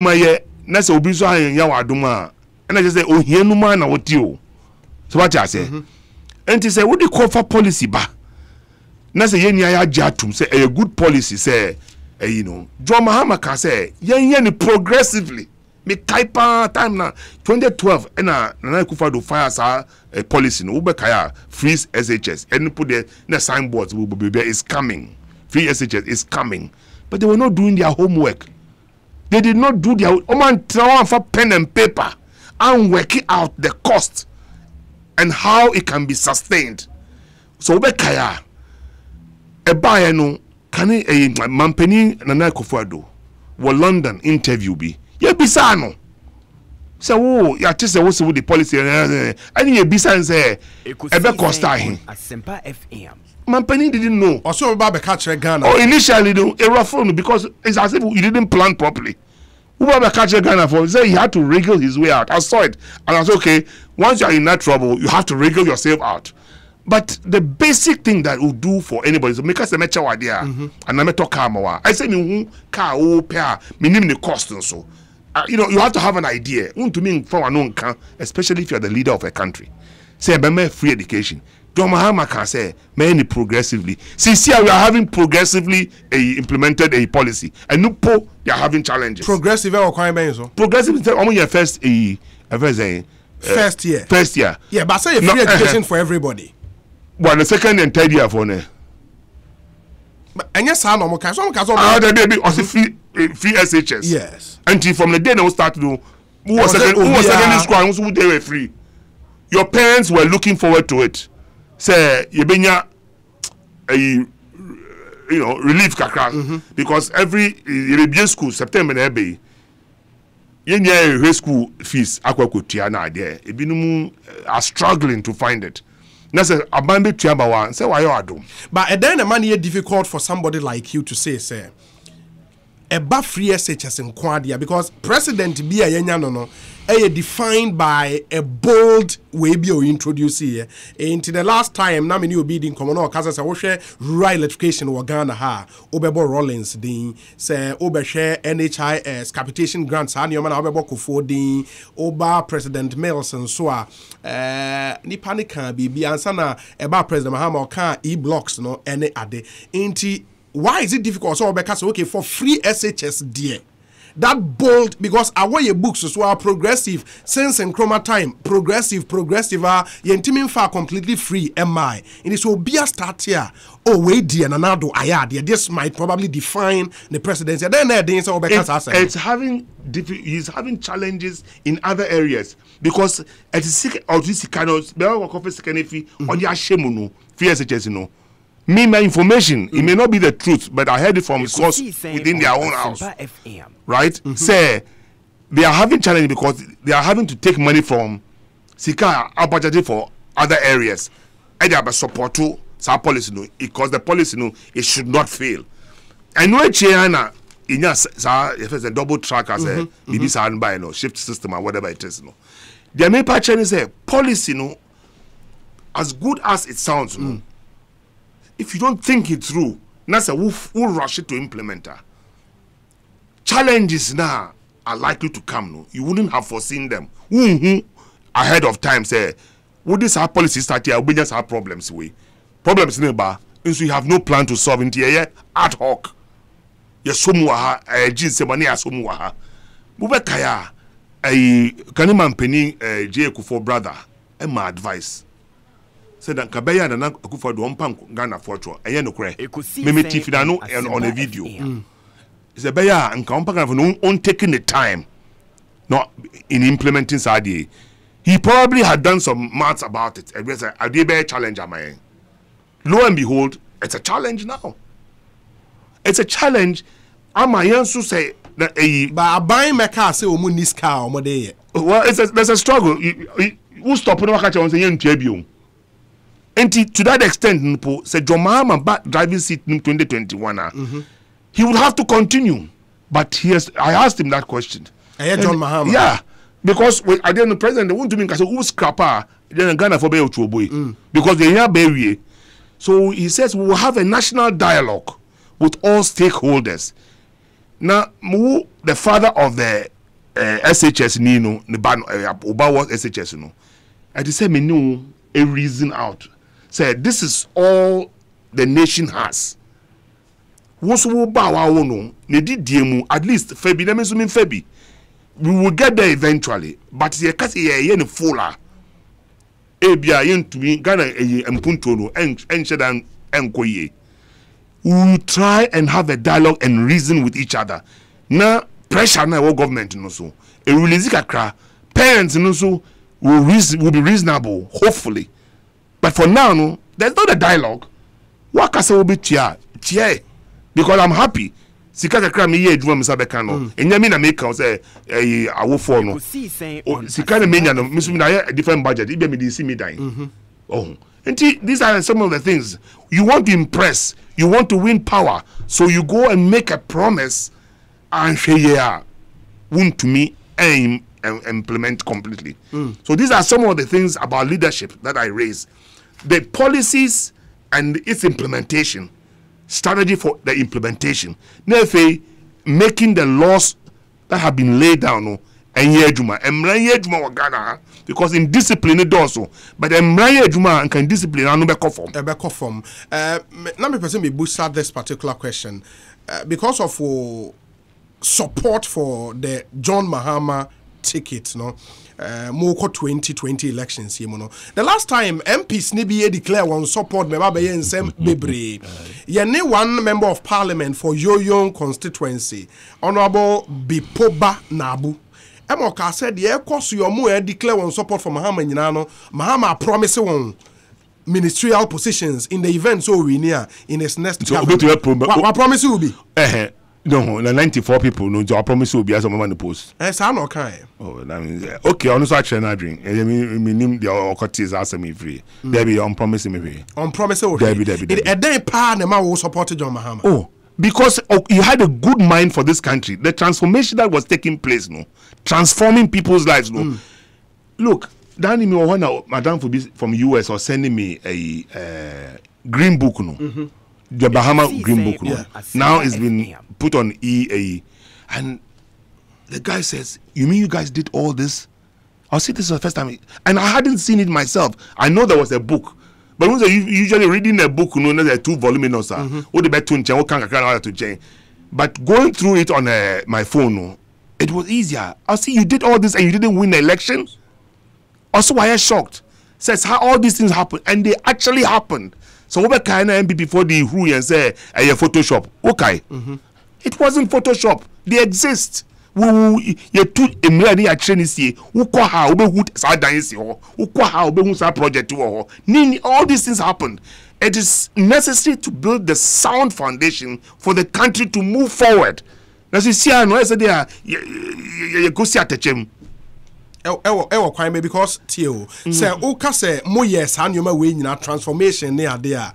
my na se obi so ayen ya wadoma na je say ohianu ma na woti o so what I say enti say what the call for policy ba na say yeni ya jatum say a good policy say you know John Mahama can say yen progressively me type time na 2012 na Akufo do fire sa policy no ube kaya freeze SHS and put the signboards is coming, free SHS is coming, but they were not doing their homework. They did not do their for pen and paper and working out the cost and how it can be sustained. So ube kaya e buyer no can a mampeni na Akufo do wo London interview be ye bisa no so ya tese wo so the policy and ye bisa say ebe costa hin Asempa FM mampeni didn't know also ba catch Ghana. Oh, initially no a rough phone because it's as if you didn't plan properly. Who ba catch Ghana for say he had to wriggle his way out. I saw it and I said okay, once you are in that trouble you have to wriggle yourself out. But the basic thing that will do for anybody is make us a mecha idea and I talk car I say me car o pair minimum the cost and so you know you have to have an idea to me for an especially if you're the leader of a country say be free education John Mahama can say many progressively since here we are having progressively implemented a policy and no they are having challenges progressive or quite so progressive your first first year yeah but say free education for everybody. Well, the second and third year for ne. And yes, I know. The baby also free SHS. Yes. Until from the day they start to who was secondary school who they were free. Your parents were looking forward to it. Say you benya relief kakra because every European school September na be. Yenya high school fees akwakotua na there. Ebinum are struggling to find it. That's a bambi triamba one. Say why you Adom. But then the money is difficult for somebody like you to say a free SHS in Quadia because President be a no defined by a bold way be introduce here. Into the last time, na many obedient common Casa Washe rural electrification or Ghana ha Obebo Rollins din say Obershare NHIS capitation grants Hanyoman Obebo Kufo din Oba President Melson Soa ni panika be ansana about President Mahama can e-blocks no any ade. Inti why is it difficult? So because okay for free SHS dear. That bold because our books so are progressive sense and chroma time progressive yentimin far completely free MI and it will be a start here oh wait dear nanado ayad this might probably define the presidency then it's having he's having challenges in other areas because at the or this kind of on your shemu free SHS me my information it may not be the truth but I heard it from source within their own house right say they are having challenge because they are having to take money from Sika budgeted for other areas and they have a support to some policy because the policy it should not fail. I know China in if it's a double track as a BBC by shift system or whatever it is their main part is a policy as good as it sounds if you don't think it through, NASA will rush it to implement her. Challenges now are likely to come. No, you wouldn't have foreseen them ahead of time. Say, would this our policy start here? We just have problems. Problems neighbor. So you have no plan to solve it here. Ad hoc. Yes, someone jeans money as someone. Mubekaya, Kaniman Penny, J. Akufo brother, and my advice. Said that Kabaya and Akufo do umpan Ghana fortune. Aye no kre. Me tifidano on a video. It's a beya and Kampa on taking the time, not in implementing Sadi. He probably had done some maths about it. And said, I did a challenge at my. Lo and behold, it's a challenge now. It's a challenge. Am I to say that but buying my car say this car well, there's a struggle. Who stop no catch on saying tribune. And to that extent, said John Mahama back driving seat in 2021. He would have to continue. But I asked him that question. John Mahama. Yeah. Because I didn't the president, they want to mean who scrapper, then Ghana for Beochoboy. Because they are bury. So he says we will have a national dialogue with all stakeholders. Now, the father of the SHS Nino, the ban Oba was SHS no. I just said me know a reason out. Said this is all the nation has. What's Oba no? Ne di diemu at least Febi. Let me zoom in Febi. We will get there eventually, but the kasi ye ne fola. Ebia yen to me Ghana empunto no enchedan enkoye. We will try and have a dialogue and reason with each other. Now pressure na our government no so. A release kakra parents no so will be reasonable hopefully. But for now no, there's not a dialogue. What can say will be chia because I'm happy. Sika kakra me ye adwuma msabeka no. Enya me na make am say awofo no. Sika na menya no misumi na a different budget. Ibe me dey see me dying. Oh. And these are some of the things you want to impress, you want to win power, so you go and make a promise and say, yeah, want to me aim and implement completely. So these are some of the things about leadership that I raise. The policies and its implementation, strategy for the implementation. Nefe making the laws that have been laid down and yejuma Ghana because in discipline it also but yejuma can discipline and no be conform. Let me person me boost this particular question because of support for the John Mahama ticket no Moko 2020 elections here no. The last time MPs nibi declare one support me ba be nsem bebre. Ye ne one member of parliament for Yoyon constituency Honorable Bipoba Nabu. Emoka said the course your mo declare one support for Mahama nyina no. Mahama promise one ministerial positions in the event so we near in his next government. What promise will be? No, 94 people. No, I promise you will be as a man the post. Yes, I know. Okay. Oh, that means okay. I'm not actually not drink. I mean, the Okotis ask me free. There be on promising me free. On promising. There be. A day pa the man who supported John Mahama. Oh, because you had a good mind for this country. The transformation that was taking place, no, transforming people's lives, no. Look, Danny me one madam from US or sending me a green book, no. The Bahama Green Book now it's been put on EA, and the guy says, "You mean you guys did all this?" I'll see this is the first time, and I hadn't seen it myself. I know there was a book, but when you usually reading a book, you know, there's 2 volumes, what the better to change. But going through it on my phone, it was easier. I'll see you did all this and you didn't win the election. Also, I am shocked. Says how all these things happened, and they actually happened. So we kind of before the who and say a Photoshop. Okay, it wasn't Photoshop. They exist. You two emulate action is here. Who how who side dance who how who project all these things happened. It is necessary to build the sound foundation for the country to move forward. Now you see, I know I said you go see at the ewo kwan me because tio say o ka say mo yes ha nyoma we nyina transformation ne ade a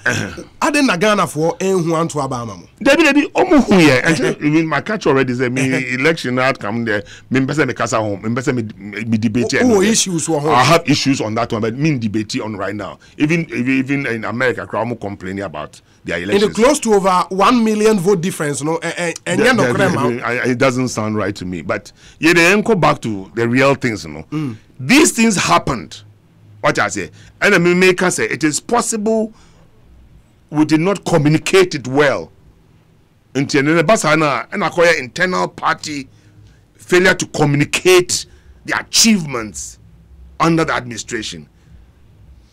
ade na Ghana for enhu anto abama mo debi omo hu ye my catch already say me election outcome there me pese me kasa home me pese me debate issues wo I have issues on that one but me debate on right now even in America crowd complaining about their elections. It's close to over 1 million vote difference, no? It doesn't sound right to me. But yeah, they go back to the real things, you know. These things happened. What I say, and the maker say it is possible we did not communicate it well. Until the Basana and acquire internal party failure to communicate the achievements under the administration.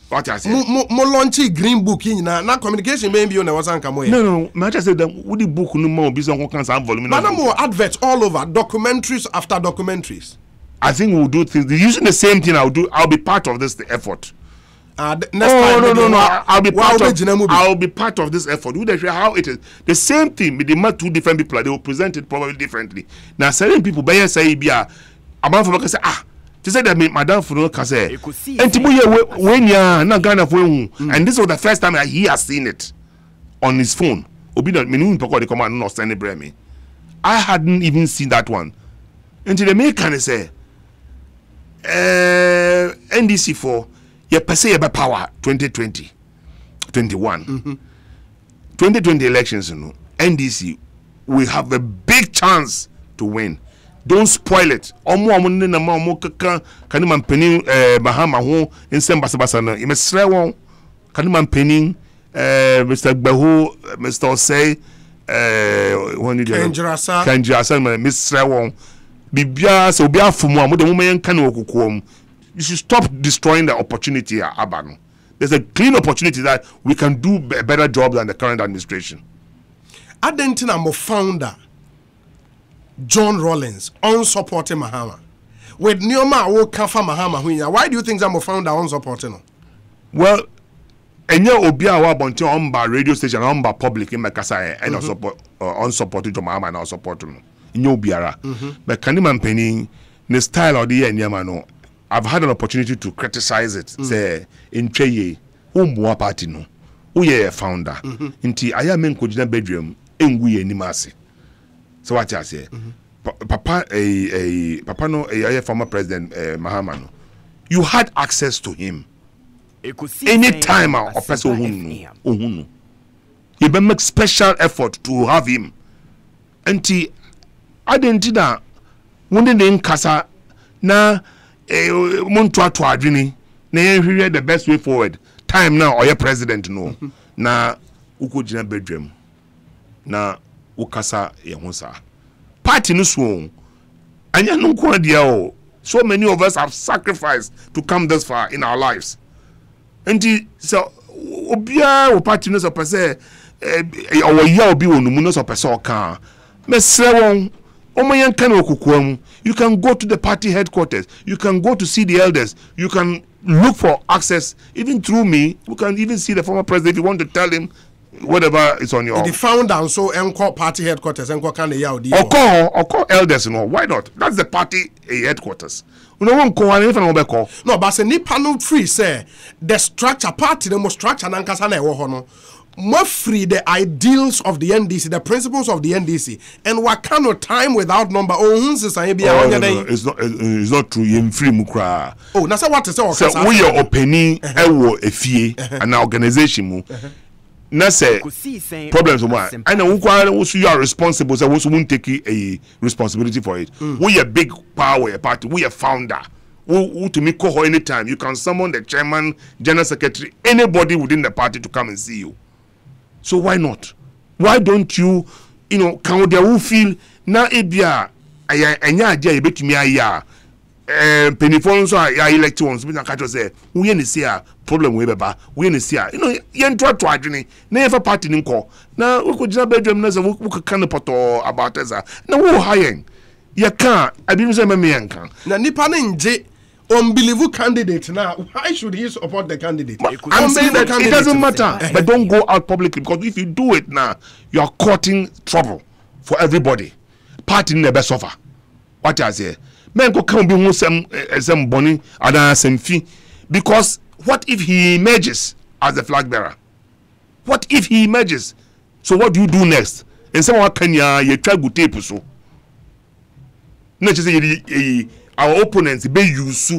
What I say? Mo launchy green book in na communication maybe on the wasan kamo. No. I just said that would the book no more business on cancer volume. No more adverts all over, documentaries after documentaries. I think we'll do things using the same thing. I'll be part of this effort. Next time, no. I'll be part of this effort. We show how it is. The same thing, but they 2 different people. They will present it probably differently. Now, certain people, by say, about for say, to say that Madame Funo can say, and to when you're not Ghana for and this was the first time he has seen it on his phone. I hadn't even seen that one until the mayor can say, NDC for your per se power 2020, 21, 2020 elections. You know, NDC we have a big big chance to win. Don't spoil it. Omo ne na ma omo kaka kanima mpeni Mahama ho nsem basabasa na. Imesre won kanima mpeni Mr. Gbeho, Mr. Osei Kanjasa Mr. Wong Bibia so bia fumu amu de mo yen kan okukuom. You should stop destroying the opportunity at Abano. There's a clean opportunity that we can do a better job than the current administration. Adentina mo founder John Rawlings unsupporting Mahama. With Nioma wo kafa Mahama hunya. Why do you think that mo founder unsupporting? Well, enya obi a wa bonte on ba radio station on ba public in Makasa and support unsupported Mahama na support no. Enya obiara. But kanima mpeni ne style or the nyama no. I've had an opportunity to criticize it. Say in Cheye, umwa party no. Uye a founder. Inti aya men kujina bedroom enguye ni masi. So what I say? Papa Papa no a former president Mahama no. You had access to him. Anytime a person who you be make special effort to have him. Inti identina wunde ne nkasa na muntu atu adwini na yehwe the best way forward time now or your president no na ukojina bedroom na ukasa yehunsa party no so anya no kwa dia o so many of us have sacrificed to come this far in our lives and so obia o party no so pese o ya obi wonu mu no so pese o kan mesre won. You can go to the party headquarters. You can go to see the elders. You can look for access. Even through me, you can even see the former president if you want to tell him whatever is on your. The founder so enko party headquarters enko kan ya odi. Or call elders, you know. Why not? That's the party headquarters. No, but say nipa no free say the structure party the most structure nankasa na ewo ho no. More free the ideals of the NDC, the principles of the NDC, and what kind of time without number? It's not true. You're free mukra. Oh, that's what to say. So we are opening a fee an organization. Na say problems one. I know you are responsible. So we won't take a responsibility for it. We are big power party. We are founder. Who to me call anytime. You can summon the chairman, general secretary, anybody within the party to come and see you. So why not? Why don't you, can they who feel na ebia anya aja ebetumi aya penifon so ya elect ones bi na ka to say we ne see a problem we beba we ne see a yen to adwene na efa party ni nko na we ko gina bedroom na say we kan poto about eza na wo hayen ya kan abi no say me yankan na nipa na nje unbelievable candidate now. Why should he support the candidate? I'm saying that it doesn't matter, but don't go out publicly because if you do it now, you are courting trouble for everybody. Party never suffer. What I say, men go come be some money and some fee because what if he emerges as the flag bearer? What if he emerges? So what do you do next? And someone can you try to tape so. Not just say our opponents be use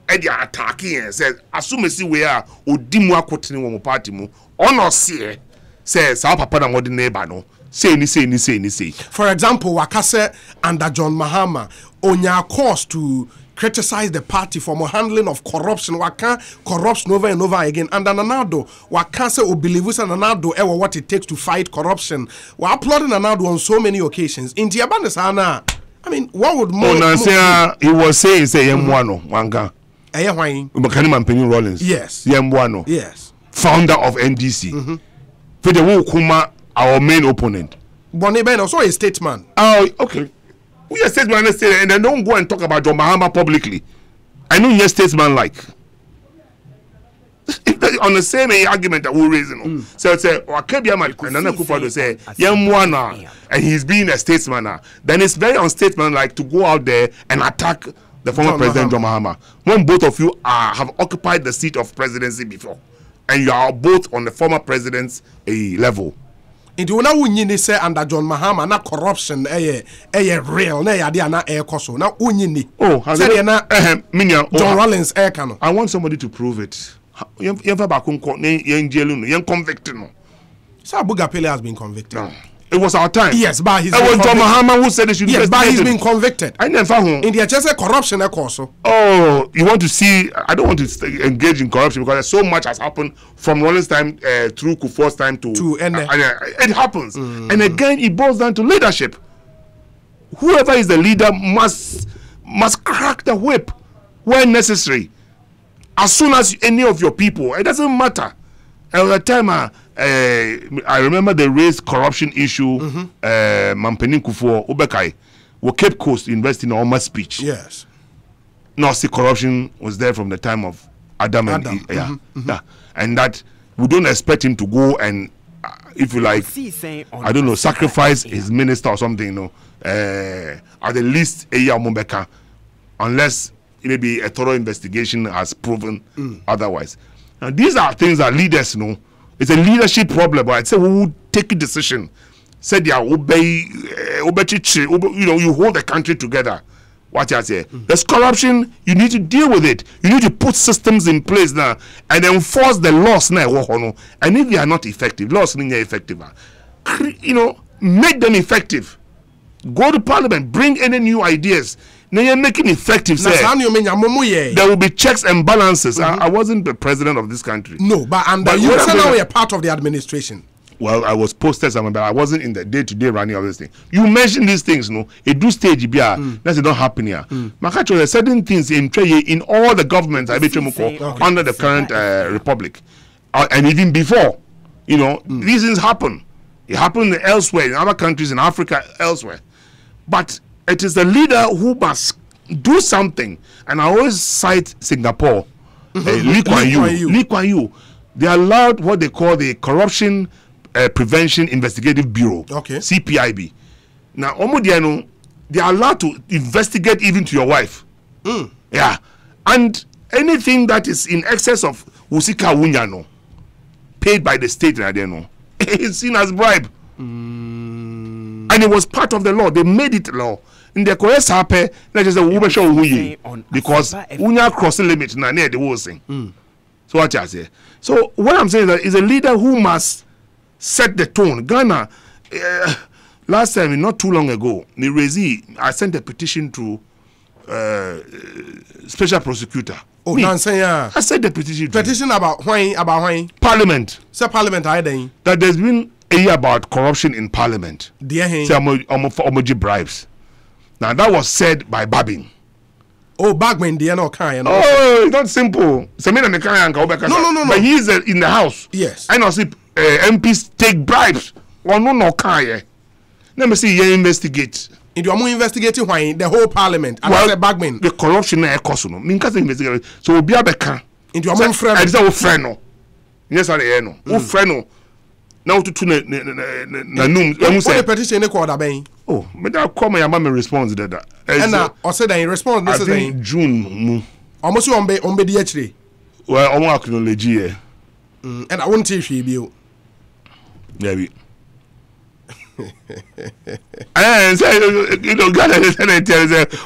and they are attacking and says assume see we are odimu akotene wo party mu ono see says our papa na modern neighbor no say ni. For example, wakase under John Mahama onya course to criticize the party for more handling of corruption. Waka corruption over and over again. And Nanado, waka say obelievus and Nanado ever what it takes to fight corruption. We applauding Nanado on so many occasions. In Tiabandesana. I mean, what would more? He was saying, say, Yemwano, Wanga. Mechaniman Penny Rollins. Yes. Yemwano. Yes. Founder of NDC. For the Wukuma, our main opponent. Bonnie Ben also a statesman. Oh, okay. We are statesman and then don't go and talk about John Mahama publicly. I know you're statesman like. On the same argument that we're raising. So it's a and then Kufa say Yemwana and he's being a statesman now. Then it's very unstatesmanlike to go out there and attack the former president John Mahama. When both of you have occupied the seat of presidency before and you are both on the former president's level. Into una unyini say under John Mahama na corruption real na yade na koso na unyini. Oh, has it na John Rawlings kano. I want somebody to prove it. Yen convicted no. Sir Bugapele has been convicted. No. It was our time. Yes, but he's it was John Mahama who said they should yes, but he's been convicted. I never found in the just corruption also. Oh, you want to see? I don't want to engage in corruption because so much has happened from Rawlings' time through Kufuor's time to it happens. And again, it boils down to leadership. Whoever is the leader must crack the whip when necessary. As soon as any of your people, it doesn't matter. At the time, I remember they raised corruption issue. Mampenin Kufuor, Ubekai, were Cape Coast investing in Oma speech. Yes. No, see, corruption was there from the time of Adam. Yeah, and that we don't expect him to go and, if you like, I don't know, sacrifice his minister or something. You know, at the least a year Mumbeka, unless maybe a thorough investigation has proven otherwise. Now, these are things that leaders know. It's a leadership problem, but I'd say we will take a decision. Said yeah, obey, you hold the country together. What I say? There's corruption, you need to deal with it. You need to put systems in place now and enforce the laws now. And if they are not effective, laws are effective. Make them effective. Go to parliament, bring any new ideas. Now you're making effective. There will be checks and balances. I wasn't the president of this country. No, but you said now you're part of the administration. Well, I was posted somewhere, but I wasn't in the day-to-day running of this thing. You mentioned these things, no? It do stage that's don't happen here. Makacho, there are certain things in all the governments under the current republic, and even before, these things happen. It happened elsewhere, in other countries in Africa, elsewhere. But it is the leader who must do something. And I always cite Singapore, Lee Kuan Yew. They allowed what they call the Corruption Prevention Investigative Bureau, CPIB. Now, they are allowed to investigate even to your wife. Yeah. And anything that is in excess of Usika Wunyano, paid by the state, is seen as bribe. And it was part of the law. They made it law. In the correct happen, let's just say show because Unya crossing limit na near the whole thing. So what I say? So what I'm saying is a leader who must set the tone. Ghana, last time, not too long ago, I sent a petition to special prosecutor. Oh, I said the petition. Petition about why? Parliament. Say Parliament, that there's been a year about corruption in Parliament. Say bribes. Now that was said by Babin. Oh, Bagman, oh, it's not simple. No. But he's in the house. Yes. I know see MPs take bribes. Well, no, Let me see you investigate. And you are investigating why the whole Parliament. And well, Bagman. The corruption is cost. Mean investigate. So be a becker. And you are friend. I say friend. Yes, I know. Friend. Now to the petition they called that. Oh, but that come my mama response to that. And I said that in response this is in June. Almost on the DHD. Well, I'm acknowledge here. And I won't tell you. Maybe. And say Ghana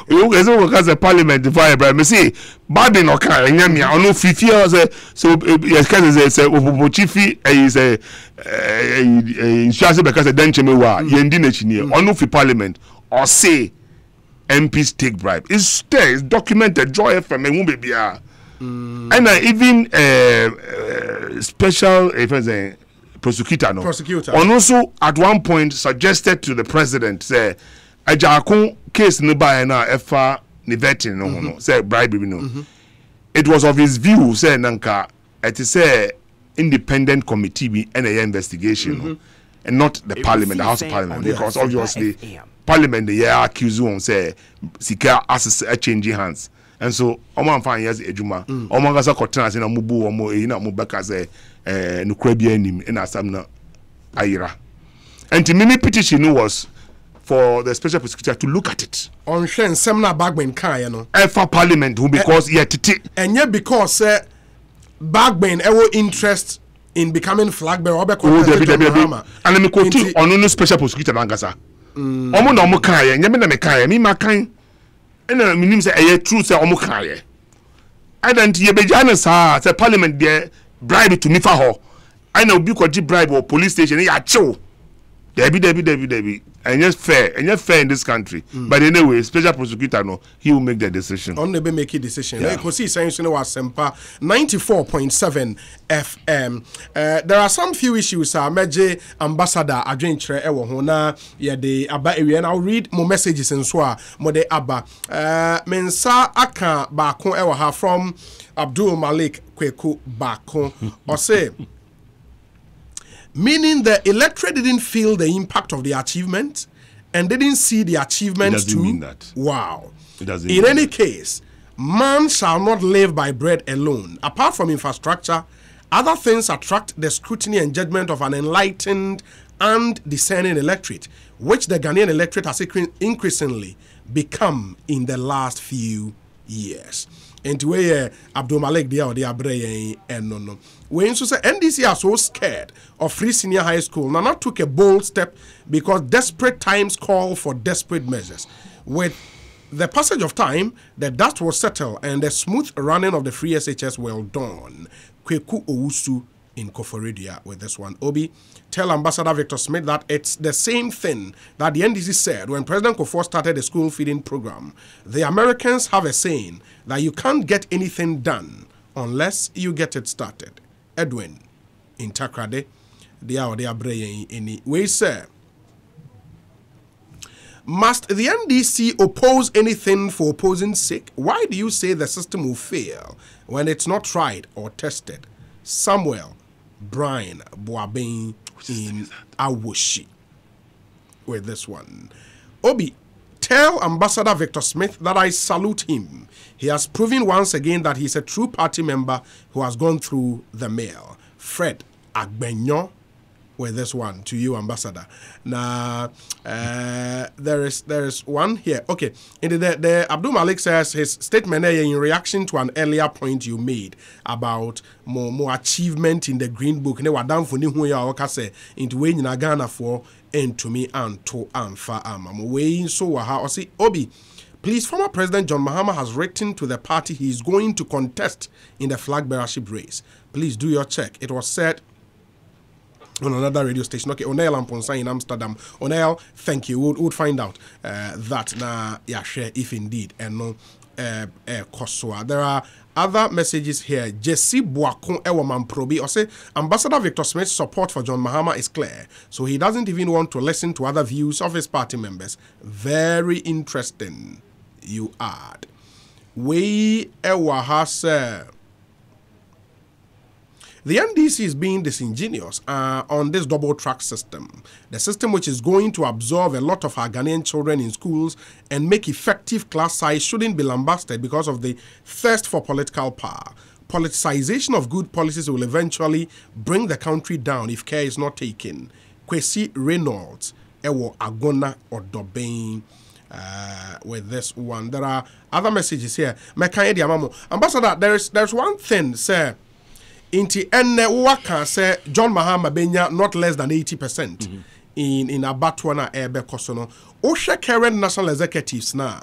because the parliament divide by me see Babin or car nyamia ono fifi so yes can say Chifi is a insurance because dencheme wa yendi na chini ono fi parliament or say MPs take bribe. It's there, it's documented. Joy FM and won't be and even special prosecutor and also at one point suggested to the president say Ajakun case no by na efa ni vetting no say bribe no. It was of his view say nanka it is a independent committee be and a investigation and not the parliament, the House of Parliament, because obviously Parliament the year accuse on say sika assess changing hands. And so oman fan years ejuma oman gasa kotena say na mubu omo e na mubeka say nukura bi anim na asam na ayira. And the mini petition was for the special prosecutor to look at it. On shen semna Bagben kan no. For Parliament who because titi and yet because Bagben ewo interest in becoming flag bearer and let me quote on no special prosecutor angasa. Omo na omo kan ye nyame na me kan ye mi makan and minim say true say omo kan ye. I don't ye be jana sa say Parliament there bribe to me for her. I know because bribe or police station ya chill. Debbie. And yes, fair in this country. But anyway, special prosecutor, no, he will make the decision. On the make a decision. Ekosiisen Asempa 94.7 FM. There are some few issues. Meje Ambassador Adwentre ewo hona ye de aba ewie, and I'll read more messages and so mo de aba. Mensa aka baako ewo ha from Abdul Malik Kweku Baako. Or say, meaning the electorate didn't feel the impact of the achievement and didn't see the achievements too. Mean that. Wow. It doesn't In any case, man shall not live by bread alone. Apart from infrastructure, other things attract the scrutiny and judgment of an enlightened and discerning electorate, which the Ghanaian electorate has increasingly become in the last few years. And to where Abdul Malik dia or the Abre and no. When so say NDC are so scared of free senior high school, Nana took a bold step because desperate times call for desperate measures. With the passage of time, the dust was settled and the smooth running of the free SHS well done. Kweku Owusu in Koforidua with this one. Obi, tell Ambassador Victor Smith that it's the same thing that the NDC said when President Kufuor started the school feeding program. The Americans have a saying that you can't get anything done unless you get it started. Edwin in Takrade, they are bringing any way, sir. Must the NDC oppose anything for opposing's sake? Why do you say the system will fail when it's not tried or tested? Samuel Brian Boabin in Awoshi with this one. Obi, tell Ambassador Victor Smith that I salute him. He has proven once again that he's a true party member who has gone through the mail. Fred Agbenyo with this one to you, Ambassador. Now, there is one here. Okay, the Abdul Malik says his statement in reaction to an earlier point you made about more achievement in the Green Book. Ne wadam for ni hu ya okase into we nyina Ghana for entumi anto amfa amam. We so waha osi Obi. Please, former President John Mahama has written to the party he is going to contest in the flag bearership race. Please do your check. It was said on another radio station. Okay, Oneil Amponsa in Amsterdam. Oneil, thank you. We'll find out that na yeah share if indeed and no Kosua. There are other messages here. Jesse Boakon Ewaman Probi or say Ambassador Victor Smith's support for John Mahama is clear, so he doesn't even want to listen to other views of his party members. Very interesting. You add. We Ewaha. The NDC is being disingenuous on this double track system. The system which is going to absorb a lot of our Ghanaian children in schools and make effective class size shouldn't be lambasted because of the thirst for political power. Politicization of good policies will eventually bring the country down if care is not taken. Kwesi Reynolds, Ewo Agona or Dobain. With this one. There are other messages here. Ambassador, there's one thing, sir. Inti enne waka say John Mahama benya not less than 80% in abatwana ebe kosono. Osha current national executives na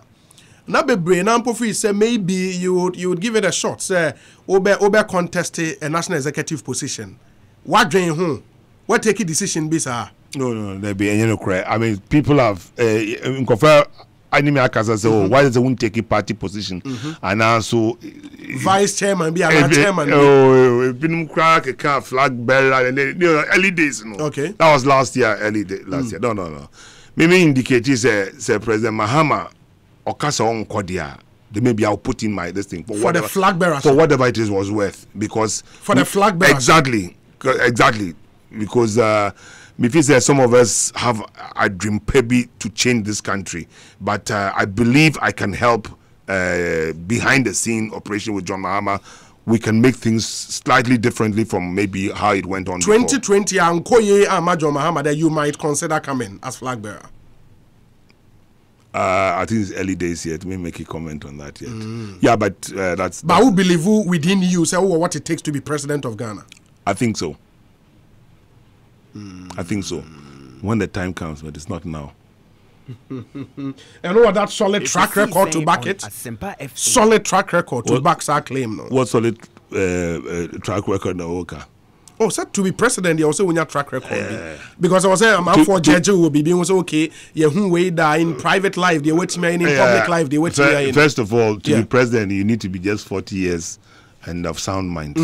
bebre na mpofi say maybe you would give it a shot. Say obe contest a national executive position. What drain home? What take a decision be sir? No, there be any cry. I mean, people have confirm. Anime Akasa say, oh, why does they won't take a party position? And also vice chairman be a chairman. Oh, been crack a car flag bearer and early days. No. Okay, that was last year, last year. No. Maybe indicate say President Mahama or Kasa on Kodia. They maybe I'll put in my this thing for whatever, the flag bearer for whatever it is was worth because for the flag bearer exactly because. Maybe some of us have a dream maybe to change this country, but I believe I can help behind the scene operation with John Mahama. We can make things slightly differently from maybe how it went on 2020 and Koye and John Mahama that you might consider coming as flag bearer. I think it's early days yet. We make a comment on that yet. Yeah, but that's. But who believe who within you say what it takes to be president of Ghana? I think so. I think so. When the time comes, but it's not now. And what that solid track record to back it? Solid track record to back that claim. No? What solid track record? Oh, so to be president, you also win your track record. Because I was saying, I'm for judge will be being okay. Yeah, who way die in private life, they wait me in public life, they wait me. First of all, to be president, you need to be just 40 years and of sound mind,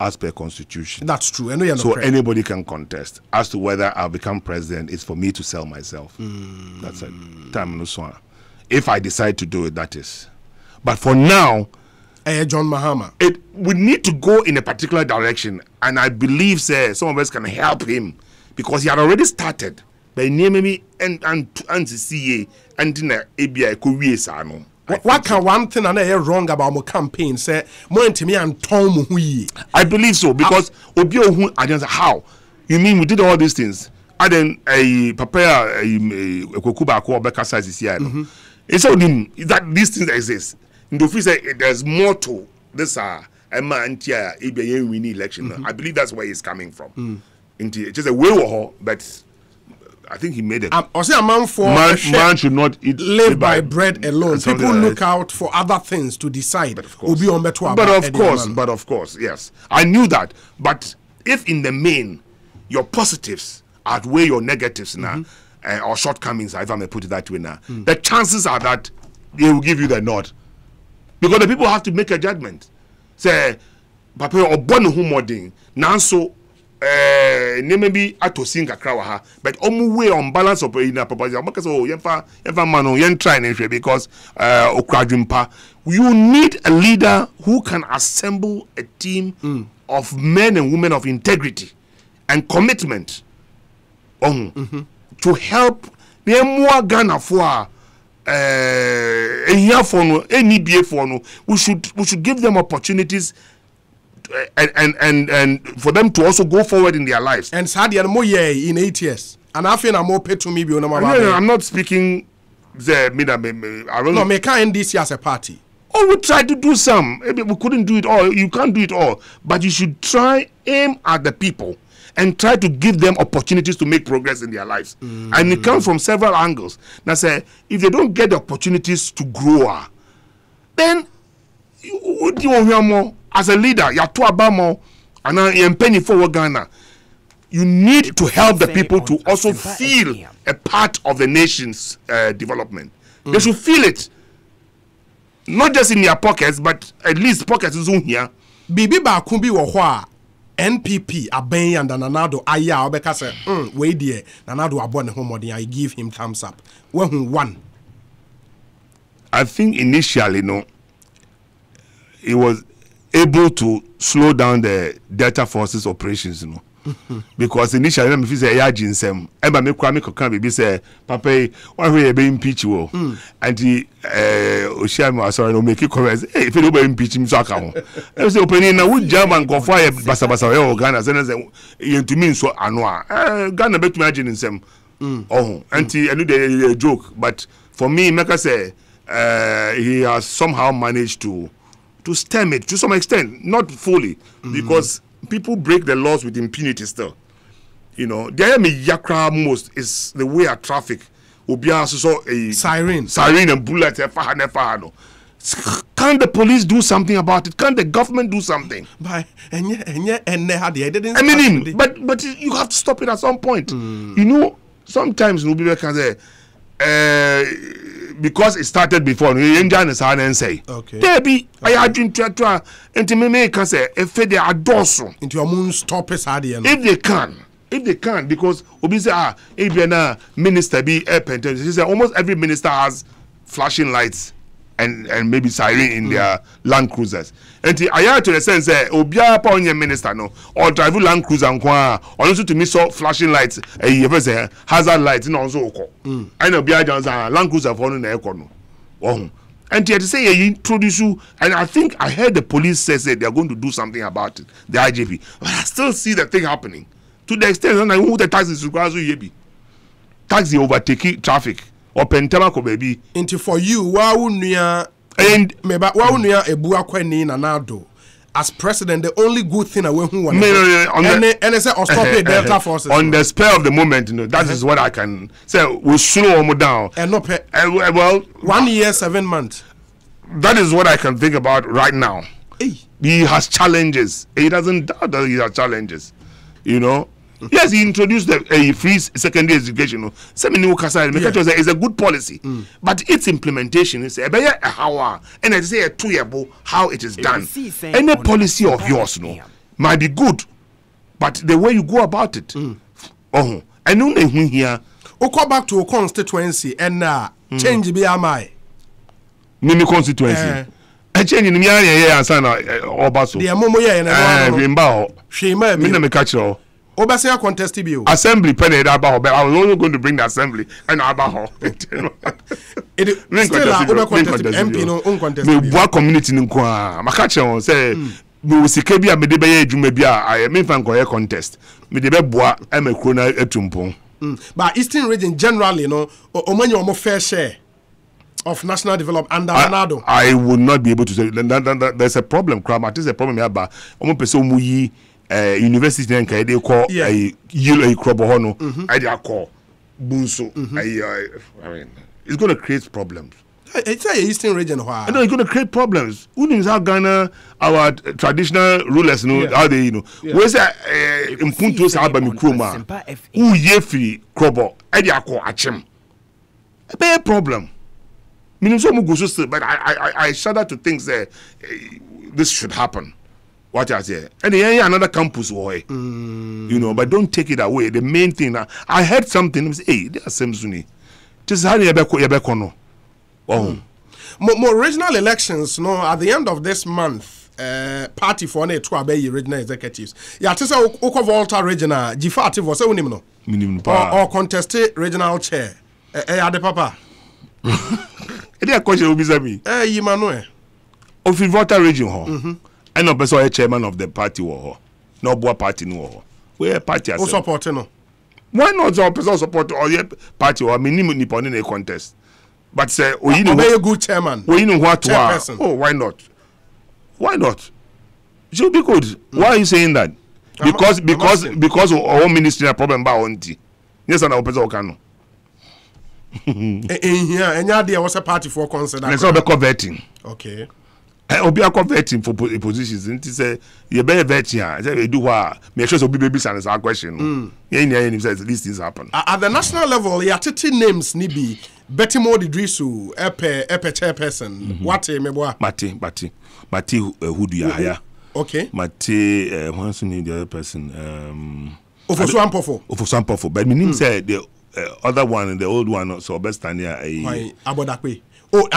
as per constitution. That's true. I know so anybody can contest. As to whether I'll become president, it's for me to sell myself. That's it. Time no sooner. If I decide to do it, that is. But for now, John Mahama, it would need to go in a particular direction, and I believe, sir, some of us can help him because he had already started. By naming me and CA and in a ABI Korea Sano. What can one thing and I wrong about my campaign say more to me and Tom Hui? I believe so because Obio I just how you mean we did all these things. I then a prepare a Kokuba ko Beka size is here. It's only that these things exist. In the office, there's more to this. Emma and Tia ABI winning election. I believe that's where he's coming from. Into just a way, but I think he made it. I say a man for man should not live by bread alone. People look out for other things to decide. But of course, yes. I knew that. But if in the main your positives outweigh your negatives now, or shortcomings, if I may put it that way now, the chances are that they will give you the nod. Because the people have to make a judgment. Say, Papa, or born who modding, now so. Maybe atosin kakra wa ha but omu way on balance of in a proposal because oh yenfa mano yen try because okradwimpa you need a leader who can assemble a team of men and women of integrity and commitment to help them more Ghana for here for no any BA for no we should give them opportunities and for them to also go forward in their lives. And Sadia more in 8 years. And I feel I'm more paid to me. I'm not speaking the I don't know. Make NDC as a party. Oh, we try to do some. Maybe we couldn't do it all. You can't do it all. But you should try aim at the people and try to give them opportunities to make progress in their lives. And it comes from several angles. Now say if they don't get the opportunities to grow, then you hear more. As a leader, you have to abamo and you're penny for Ghana. You need to help the people to also feel a part of the nation's development. They should feel it, not just in their pockets, but at least pockets is on here. Bibi ba kumbi wohwa NPP aben and Nanado aya obeka say we there Nanado abon ne homodin I give him thumbs up. When one, I think initially it was able to slow down the Delta Forces operations, because initially let me say ya jinsem eba me kwa me kokan be say papa why we be impeach wo and he oshia sorry no make comments if you be impeach him so aka ho e say opening na we German go for basa basa we Ghana say you to mean so ano Ghana bet me jinsem and he the joke but for me make I say he has somehow managed to stem it to some extent, not fully, because people break the laws with impunity still. The yakra most is the way of traffic. Obia so a siren and bullet. Can't the police do something about it? Can't the government do something? But you have to stop it at some point. Sometimes Nubibe can say. Because it started before, okay. Debbie, I drink to and me can say if they are dorsal into your moon stop us if they can, because Obisa if minister be airpent, she said almost every minister has flashing lights and maybe siren in their Land Cruisers. And I hear to the sense that Obia upon your minister or drive Land Cruiser and or also to me saw flashing lights hazard lights in also I know Obia Land Cruiser for no econo. And to say you introduce you, and I think I heard the police say they are going to do something about it, the IGP. But I still see the thing happening to the extent that who the taxis requires you taxi overtaking traffic. Or pentamako baby. Into for you, waunia and meba waunia ebua kweni na nado. As president, the only good thing I went who and say or stop it Delta Forces. On the spur of the moment, that is what I can say. We'll slow him down. And no pay. Well, 1 year, 7 months. That is what I can think about right now. Hey. He has challenges. He doesn't doubt that he has challenges. you know. Yes, he introduced a free secondary education. It's a good policy, but its implementation is how and I say a 2-year how it is done. Any policy of yours, might be good, but the way you go about it, I know here. Go back to a constituency and change BMI. Mini constituency. I change in the area and sign Obaso. The Amomo Shema, me catch all. Obasa contest bill. Assembly penny about, but I was only going to bring the assembly and about it is still a contest MP no uncontested. Me boa community in Kwa. My catcher say, we will see Kabia Medebaya Jumebia. I mean, fan contest. Medebeboa, I'm a crona etumpon. But Eastern region generally, Omanyo more fair share of national development under Adom. I would not be able to say that there's a problem. Crab, is a problem here, but Omo Peso Muyi. University and they call a yellow crop hono, I call Bunso. I mean, it's going to create problems. It's a Eastern region. I know it's going to create problems. Who is how Ghana, our traditional rulers, how they, where's that in Puntos Albany Kroma? Who yefi crobo, I call Achem. A bad problem. Meaning, but I shudder to think that this should happen. What I say, and another campus way, but don't take it away. The main thing, I heard something. Hey, they are Samsuni. Just how you no. Oh, more regional elections. No, at the end of this month, party for ne 2 regional executives. Yeah, just Oko Volta regional. Gifati was so minimum. Or contested regional chair. Ade papa. They are question will be me. Emmanuel. Of Volta region, I know person chairman of the party war. No boa party no. Where party as support no. Why not some person support all your party or minimum nippon in a contest? But say you know a good chairman. We know what oh, why not? Why not? It should be good. Why are you saying that? Because our ministry have problem about auntie. Yes, and our person can. In here, and there was a party for concern. Let's not be converting. Okay. Obi converting for positions. And say you better vet here. Say do what? Make sure so be baby answer our question. Yeah, says these things happen. At the national level, yeah, 30 names ni be Betimo Didrisu, Epe chairperson. What meboa? Mate who do you hire? Okay. Mate what's the other person? Ofosuampofo. But my name said the other one, the old one, so best stand here. Abodakwe. Oh,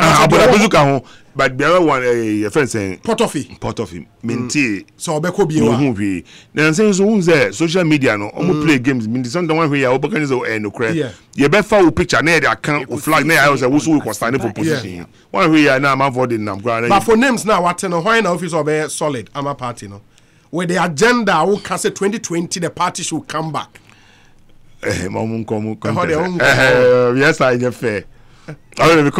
but the other one, your friend saying Portofi, Minty. So Beko be then saying so social media no, play games. Minty, some the one where you open is no crack. You better follow picture near the account of flag near. I was a who was standing for position. One where you now I'm voting now. But for names now, what no why in office of a solid. I'm a party no. With the agenda, who can say 2020 the party should come back. Yes, I just fair. I don't know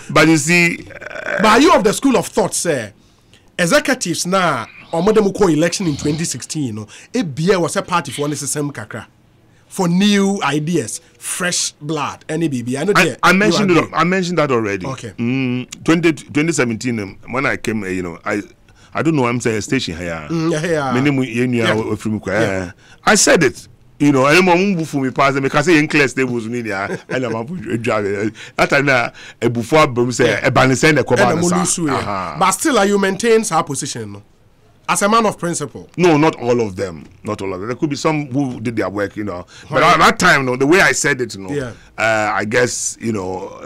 but you see, but are you of the school of thought, sir? Executives now, or modern election in 2016, it was a party for necessary kakra for new ideas, fresh blood, any baby. I mentioned it. I mentioned that already. Okay. 2017, when I came, I don't know. I'm saying station here. I said it. Any more for me pass because in class they was in there and I'm that time before say a banisend the but still you maintain her position as a man of principle. No, not all of them. There could be some who did their work, But at that time, the way I said it, I guess it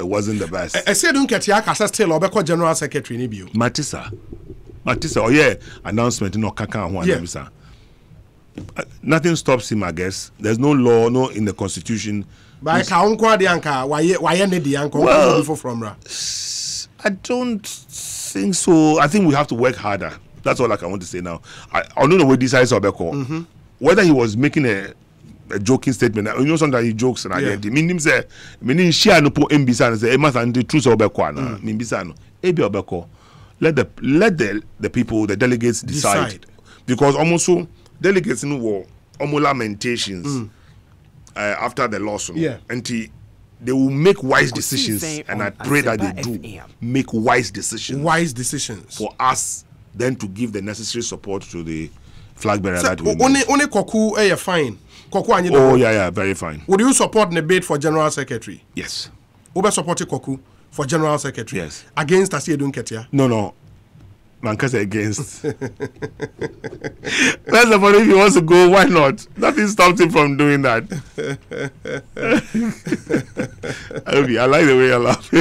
wasn't the best. I said don't get your still or general secretary Nibu. Matissa, announcement Kaka one. Nothing stops him, I guess. There's no law, no in the constitution. But why from I don't think so. I think we have to work harder. That's all I want to say now. I don't know what this is about. Whether he was making a joking statement, sometimes he jokes and I get it. Meaning say, share no po mbisa and say, the truth about Kwana. Mbisa no. Let the people, the delegates decide. Because almost so delegates in war, lamentations after the lawsuit. And they will make wise decisions, and I pray that they do make wise decisions. Wise decisions for us then to give the necessary support to the flag bearer. So, that we only Koku fine. Koku oh yeah, very fine. Would you support the bid for General Secretary? Yes. Ube support Koku for General Secretary? Yes. Against Asiedun Ketia? No. Mankasa against. That's the point. If he wants to go, why not? Nothing stops him from doing that. I like the way you laugh.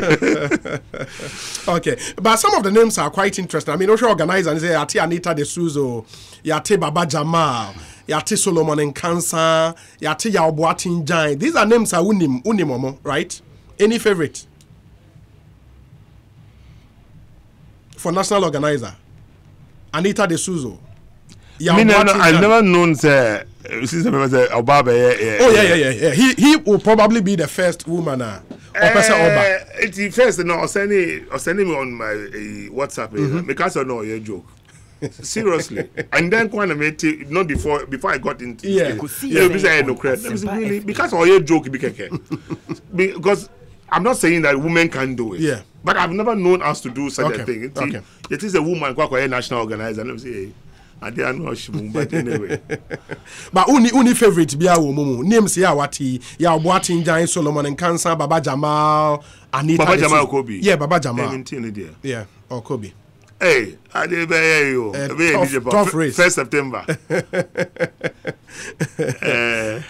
Okay, but some of the names are quite interesting. I mean, also organize and say Yati Anita De Souzo, Yati Baba Jamal, Yati Solomon Nkansa, Yati Yaobuati Njai. These are names are unimomo, right? Any favorite? For national organizer, Anita De Souzo. I've never known since Obaba. Oh yeah. He will probably be the first woman. It's first. No, send me on my WhatsApp. Because I know your joke. Seriously, and then when I made it, not before I got into no credit. Really because all your joke because I'm not saying that women can do it. Yeah. But I've never known us to do such a thing. Okay. It is a woman, a national organizer. Let me say, I didn't know she moved, but anyway. But only favorite be our woman. Names ya Wati, ya Boatin Giant Solomon and Kansa, Baba Jamal, Anita. Baba Jamal Kobe. Yeah, Baba Jamal. Yeah, or Kobe. Hey, I did you. Tough race. 1st September.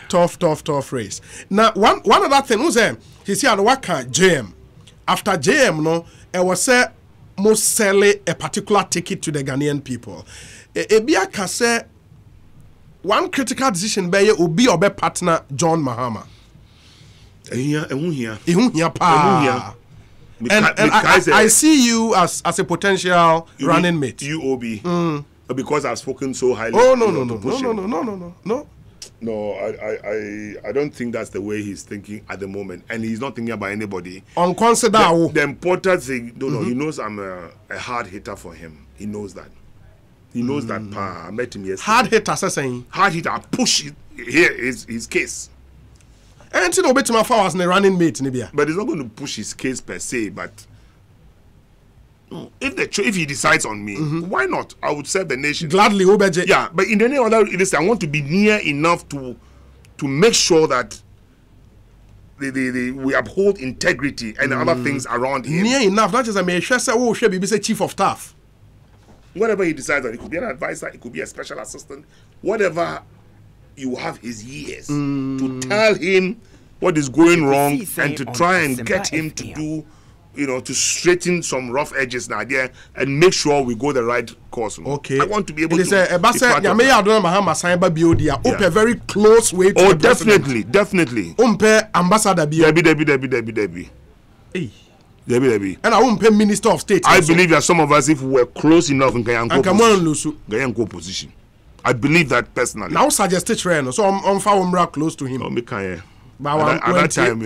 Tough race. Now, one other thing was he said, "Waka JM." After JM, no, it was say most sell a particular ticket to the Ghanaian people. Ebia can say one critical decision by you will be your partner John Mahama. And I see you as a potential running mate. UOB. Because I've spoken so highly. Oh no. No, I don't think that's the way he's thinking at the moment, and he's not thinking about anybody. Unconsiderable. The important thing, he knows I'm a hard hitter for him. He knows that. He knows that. I met him yesterday. Hard hitter, saying. Hard hitter. Push it. Here is his case. And no bet my was a running mate, Nibia. But he's not going to push his case per se. But if he decides on me, why not? I would serve the nation gladly. Yeah, but in any other, I want to be near enough to make sure that we uphold integrity and other things around him. Near enough, not just a mayor. Should be chief of staff. Whatever he decides on, it could be an advisor, it could be a special assistant, whatever. You have his years to tell him what is going wrong and to try and get him to do, to straighten some rough edges now there and make sure we go the right course. Okay. I want to be able to. It's a very close way to. Oh, definitely. Ambassador Debbie. Debbie. And I won't pay Minister of State. I believe that some of us, if we were close enough in Gayanko position. I believe that personally. Now suggest it, so I'm far close to him. At that time,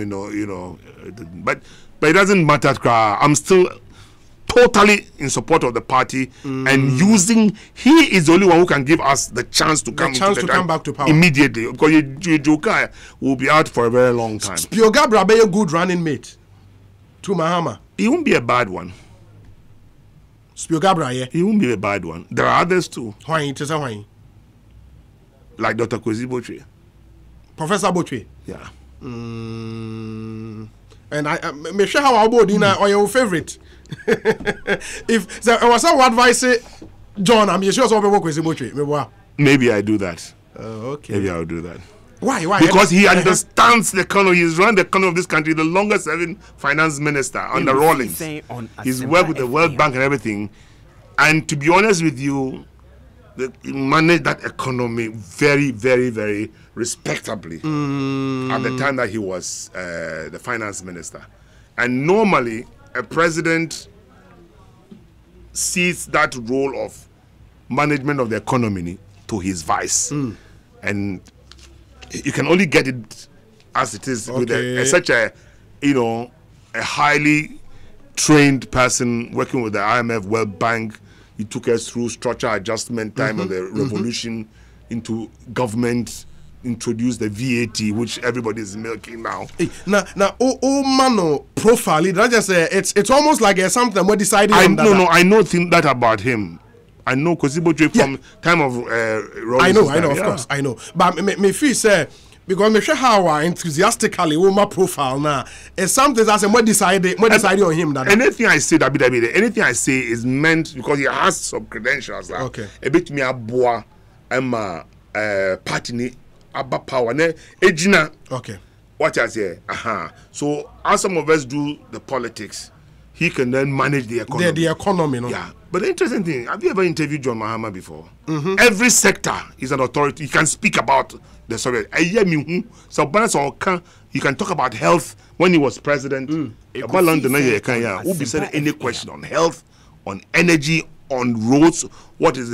but it doesn't matter. I'm still totally in support of the party and using. He is the only one who can give us the chance to come back to power immediately. Because Joka will be out for a very long time. Spiogabra be a good running mate to Mahama. He won't be a bad one. Spiogabra, yeah. He won't be a bad one. There are others too. Why? Like Dr. Kwesi Botwe. Professor Botwe? Yeah. And I may share how our body or your favorite. If there was some advice, John, I'm sure some people Kwesi Botwe. Maybe I do that. Okay. Maybe I'll do that. Why? Because he understands the economy. He's run the economy of this country, the longest serving finance minister under Rawlings. He's worked with the World Bank and everything. And to be honest with you, he managed that economy very, very, very respectably at the time that he was the finance minister. And normally, a president sees that role of management of the economy to his vice. And you can only get it as it is with such a highly trained person working with the IMF, World Bank. He took us through structure adjustment time of the revolution into government, introduced the VAT, which everybody is milking now. Now, mano profile. It's almost like something we decided. I know that about him. I know Kosiboche from time of I know, of course, I know. But me feel say because me sure how enthusiastically my profile now is something that's more decided on him that anything I say anything I say is meant because he has some credentials. Okay. A bit me aboa party ni aba power ne ejina. Okay. What I say? So as some of us do the politics, he can then manage the economy. The economy, no? Yeah. But the interesting thing, have you ever interviewed John Mahama before? Every sector is an authority. You can speak about the subject. So you can talk about health when he was president. About London, who be said any question on health, on energy, on roads, what is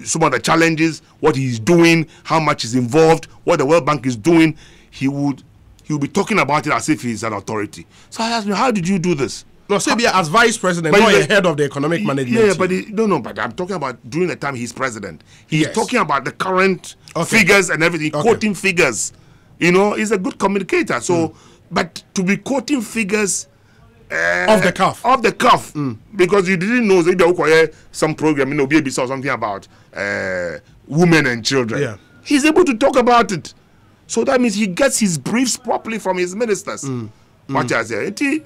some of the challenges, what he's doing, how much is involved, what the World Bank is doing. He will be talking about it as if he's an authority. So I asked me, how did you do this? No, say as vice president, not head of the economic management. Yeah, but but I'm talking about during the time he's president. He's talking about the current figures and everything, quoting figures. He's a good communicator. So, but to be quoting figures off the cuff, because you didn't know some program, BABC or something about women and children. Yeah. He's able to talk about it. So that means he gets his briefs properly from his ministers. What I say?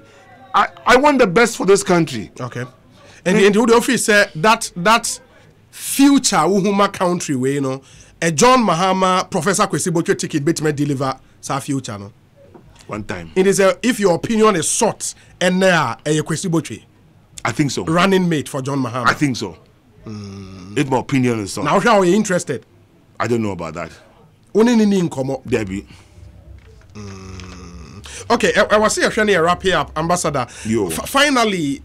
I want the best for this country. Okay. And the office said that future Uhuma country way, a John Mahama Professor Kwesibocho ticket bet me deliver sa future no. One time. It is if your opinion is sought and there a Kwesibocho. I think so. Running mate for John Mahama. I think so. If my opinion is sought. Now how are you interested? I don't know about that. Only in Komo. Debbie. Okay, I was here trying to wrap it up, Ambassador. Finally,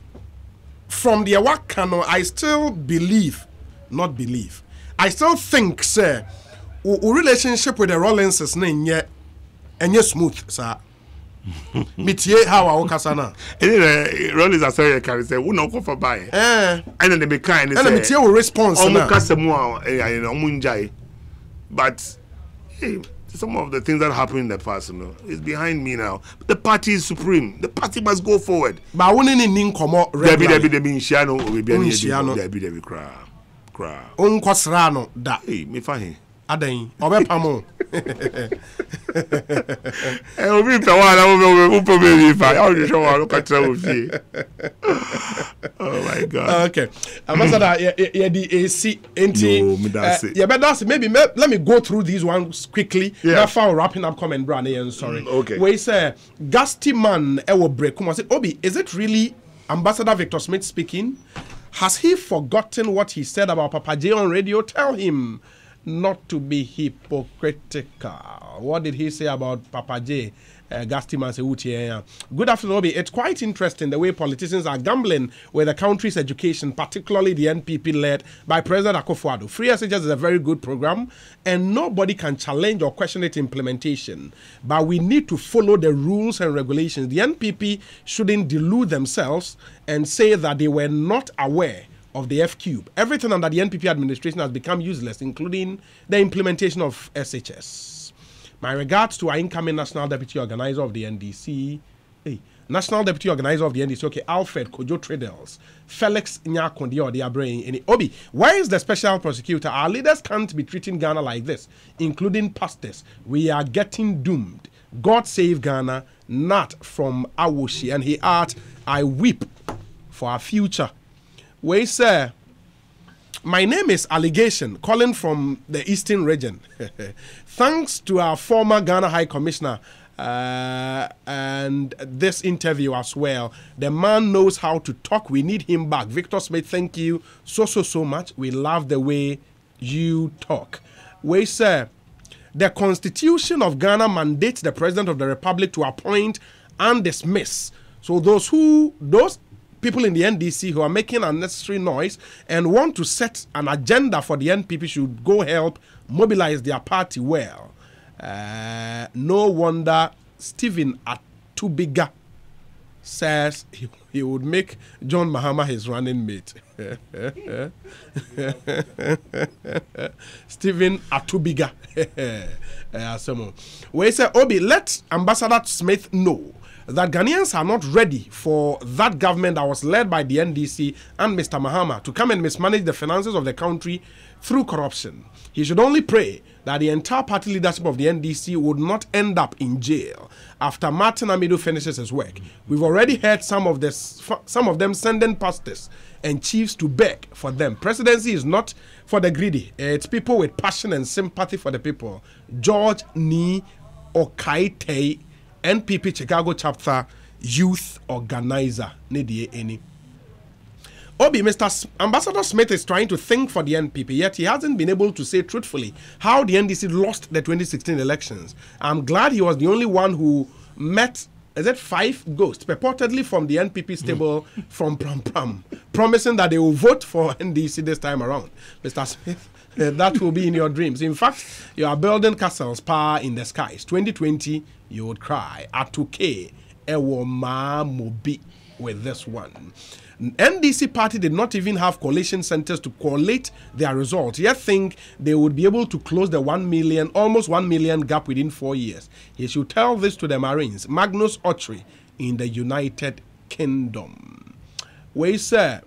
from the Awakano, I still not believe. I still think, sir, our relationship with the Rollins is not smooth, sir. Mitie how I work sana. Rollins are sorry, can say, "We no go for buy." And then they be kind. And mitie will response. But some of the things that happened in the past, is behind me now. The party is supreme. The party must go forward. But when in komo regularly, Debbie Shiano, we be Debbie cry. Unkwasrano da. Hey, me fine. Aden, obe pamo. Oh my God. Okay. Ambassador, maybe let me go through these ones quickly. Before wrapping up comment brand sorry. Okay. Where say Gusty man ewo break. I said, Obi, is it really Ambassador Victor Smith speaking? Has he forgotten what he said about Papa J on radio? Tell him not to be hypocritical. What did he say about Papa J? Gastiman say, good afternoon, Obi. It's quite interesting the way politicians are gambling with the country's education, particularly the NPP led by President Akufo-Addo. Free SHS is a very good program, and nobody can challenge or question its implementation. But we need to follow the rules and regulations. The NPP shouldn't delude themselves and say that they were not aware of the F-Cube. Everything under the NPP administration has become useless, including the implementation of SHS. My regards to our incoming National Deputy Organizer of the NDC. National Deputy Organizer of the NDC, okay, Alfred Kojo Tradels, Felix Nyakondi or the Abrain. Obi, why is the special prosecutor? Our leaders can't be treating Ghana like this, including pastors. We are getting doomed. God save Ghana, not from Awoshi. And he adds, I weep for our future. Wait, sir. My name is Allegation, calling from the Eastern region. Thanks to our former Ghana High Commissioner and this interview as well. The man knows how to talk. We need him back. Victor Smith, thank you so much. We love the way you talk. Wait, sir. The Constitution of Ghana mandates the President of the Republic to appoint and dismiss. So those people in the NDC who are making unnecessary noise and want to set an agenda for the NPP should go help mobilize their party well. No wonder Stephen Atubiga says he would make John Mahama his running mate. Stephen Atubiga. We say, Obi, let Ambassador Smith know that Ghanaians are not ready for that government that was led by the NDC and Mr. Mahama to come and mismanage the finances of the country through corruption. He should only pray that the entire party leadership of the NDC would not end up in jail after Martin Amido finishes his work. We've already heard some of them sending pastors and chiefs to beg for them. Presidency is not for the greedy. It's people with passion and sympathy for the people. George Ni Okaite, NPP Chicago chapter youth organizer. Mr. Ambassador Smith is trying to think for the NPP, yet he hasn't been able to say truthfully how the NDC lost the 2016 elections. I'm glad he was the only one who met, 5 ghosts, purportedly from the NPP stable from Pram, promising that they will vote for NDC this time around. Mr. Smith, that will be in your dreams. In fact, you are building castles, power in the skies. 2020, you would cry, Atuke, Ewo Ma Mobi, with this one. NDC party did not even have collation centers to collate their results, yet think they would be able to close the almost 1 million gap within 4 years. He should tell this to the Marines. Magnus Autry in the United Kingdom. We say,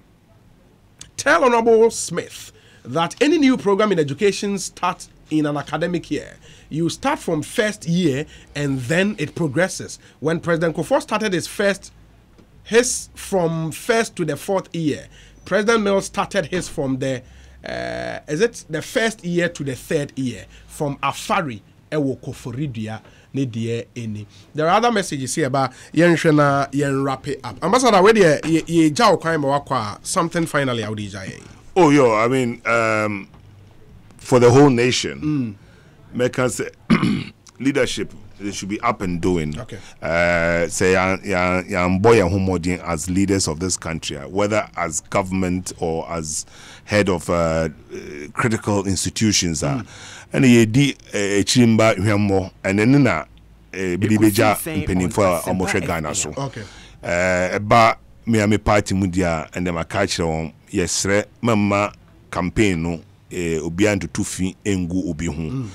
tell Honorable Smith that any new program in education starts in an academic year. You start from first year and then it progresses. When President Kufuor started his from first to the 4th year. President Mills started his from the first year to the 3rd year, from Afari Ewo Koforidia Nedie Eni. There are other messages here about yen wrap it up. Ambassador, where ye jaw crime wakwa something finally out Oh yo, I mean for the whole nation, make us leadership. They should be up and doing. Okay. Say, boy and homodin as leaders of this country, whether as government or as head of critical institutions. And ye di chimba hwemo and then na bilibeja penny for almost Ghana so. Okay. Ba me party mudia and them a catch on yesre mama campaign no obian to tufi engu obi hu.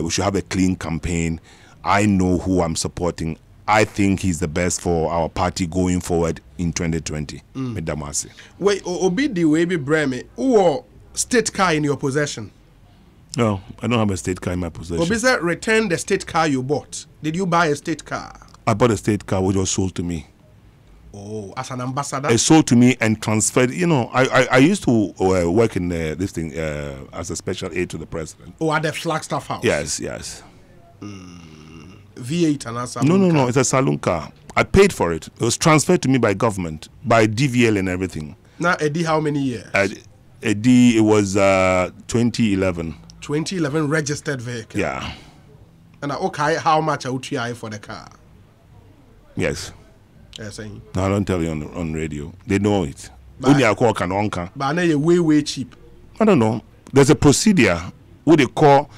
We should have a clean campaign. I know who I'm supporting. I think he's the best for our party going forward in 2020. Medamasi. Wait, Obi the way be breme. Who state car in your possession? No, I don't have a state car in my possession. Obi said return the state car you bought. Did you buy a state car? I bought a state car which was sold to me. Oh, as an ambassador? It sold to me and transferred. You know, I used to work in this thing as a special aide to the president. Oh, at the Flagstaff House? Yes. V8 and a saloon No, car. it's a saloon car. I paid for it. It was transferred to me by government, by DVL and everything. Now, Eddie, how many years? Eddie, it was 2011. 2011 registered vehicle. Yeah. And okay, how much would you for the car? Yes. Yes, No, I don't tell you on radio. They know it. But- Only I call Kanonka. But now you're way cheap. I don't know. There's a procedure. What they call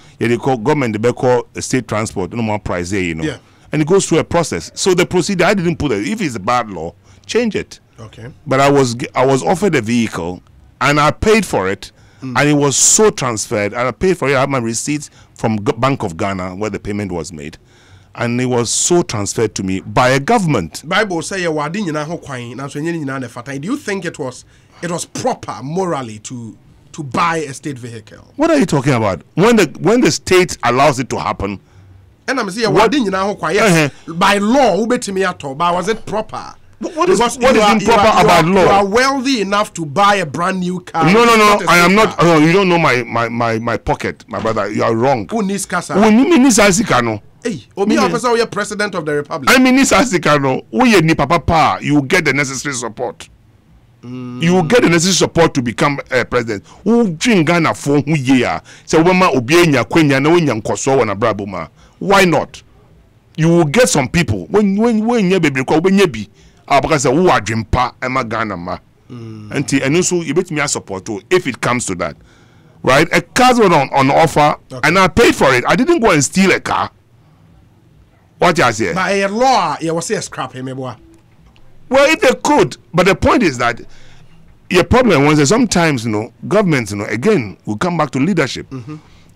government, they call state transport, no more price there, you know. Yeah. And it goes through a process. So the procedure, I didn't put it. If it's a bad law, change it. Okay. But I was offered a vehicle, and I paid for it, and it was so transferred, and I paid for it. I have my receipts from Bank of Ghana where the payment was made, and it was so transferred to me by a government. Bible say you were doing ho kwan na so nyina na fata. Do you think it was proper morally to buy a state vehicle? What are you talking about? When the state allows it to happen, And I'm saying what nyina ho kwan. Yes. By law, ubetimi ato, but was it proper? What is improper about law? You are wealthy enough to buy a brand new car. No. I am not. Oh, you don't know my pocket, my brother. You are wrong. Who needs casa? Hey, Obi officer, you're president of the republic. I mean, when you papa, you get the necessary support. You will get the necessary support to become president. Who drink Ghana for who year? So Obama Obienya Kwenya na wenya nkoso na brabuma. Why not? You will get some people when you be because when you be because who are jimpa ema Ghana ma. And also you bet me a support too if it comes to that. Right? A car was on offer, okay, and I paid for it. I didn't go and steal a car. What you say? By a law, you was a scrap him, boy. Well, if they could, but the point is that your problem was that sometimes, governments, again, will come back to leadership.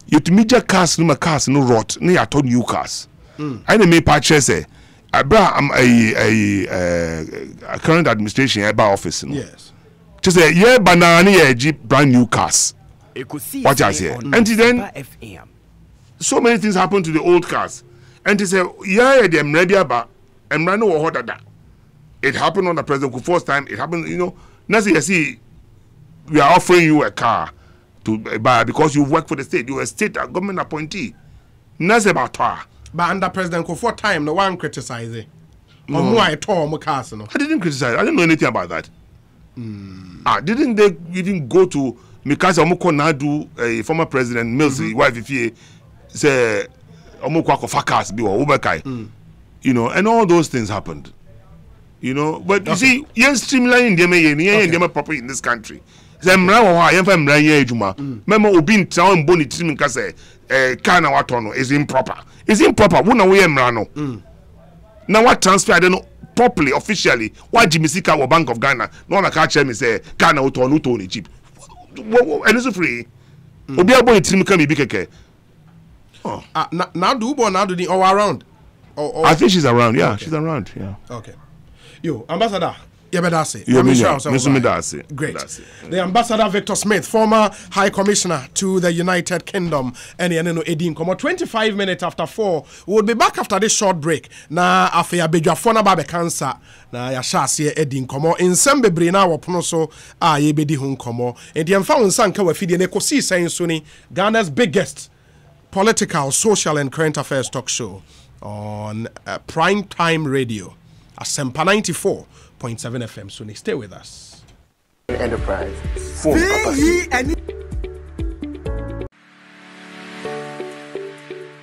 You to meet your cars, no rot, no, I told you cars. I didn't make purchase. I'm a current administration about office. No? Yes. Just say yeah, banana yeah, brand new cars. Ekosiisen What I say, on and then Asempa FM. so many things happen to the old cars, and they say yeah, them ready about and run over that. It happened on the President Kufuor's time. It happened, you know. Now you see, we are offering you a car to buy because you work for the state. You're a state government appointee. That's about her. But under President Kufuor time, no one criticized it. No. I didn't criticize. I didn't know anything about that. Didn't they even go to Mikasa Omoko Nadu, a former president, Mills, wife, if he say Omoko Fakas, be or Ubekai, you know, and all those things happened. You know, but you see, yes, streamlining them properly in this country. Remember, Obin Town Boni Tim Kase, Kana Watono is improper. It's improper. Wuna we Mrano. Now what transfer I don't know properly, officially. Why Jimmy Sika or Bank of Ghana? No one can tell me say Ghana Utono Tony cheap. And it's free. Obi Aboni Tim can be big. Oh. Now do the all around. I think she's around. Yeah, she's around. Yeah. Okay. Yo, Ambassador. Great. The Ambassador Victor Smith, former High Commissioner to the United Kingdom, and Edin Komo. 25 minutes after 4. We'll be back after this short break. Na after Bejafona Babe Cancer. Na Yashasi Edin Komo. In Sembebre na waponoso yebedi hun komo. And the Amfa Sanka wafidi Ekosiisen Suni, Ghana's biggest political, social, and current affairs talk show on prime time radio. Asempa 94.7 FM. So stay with us. Enterprise.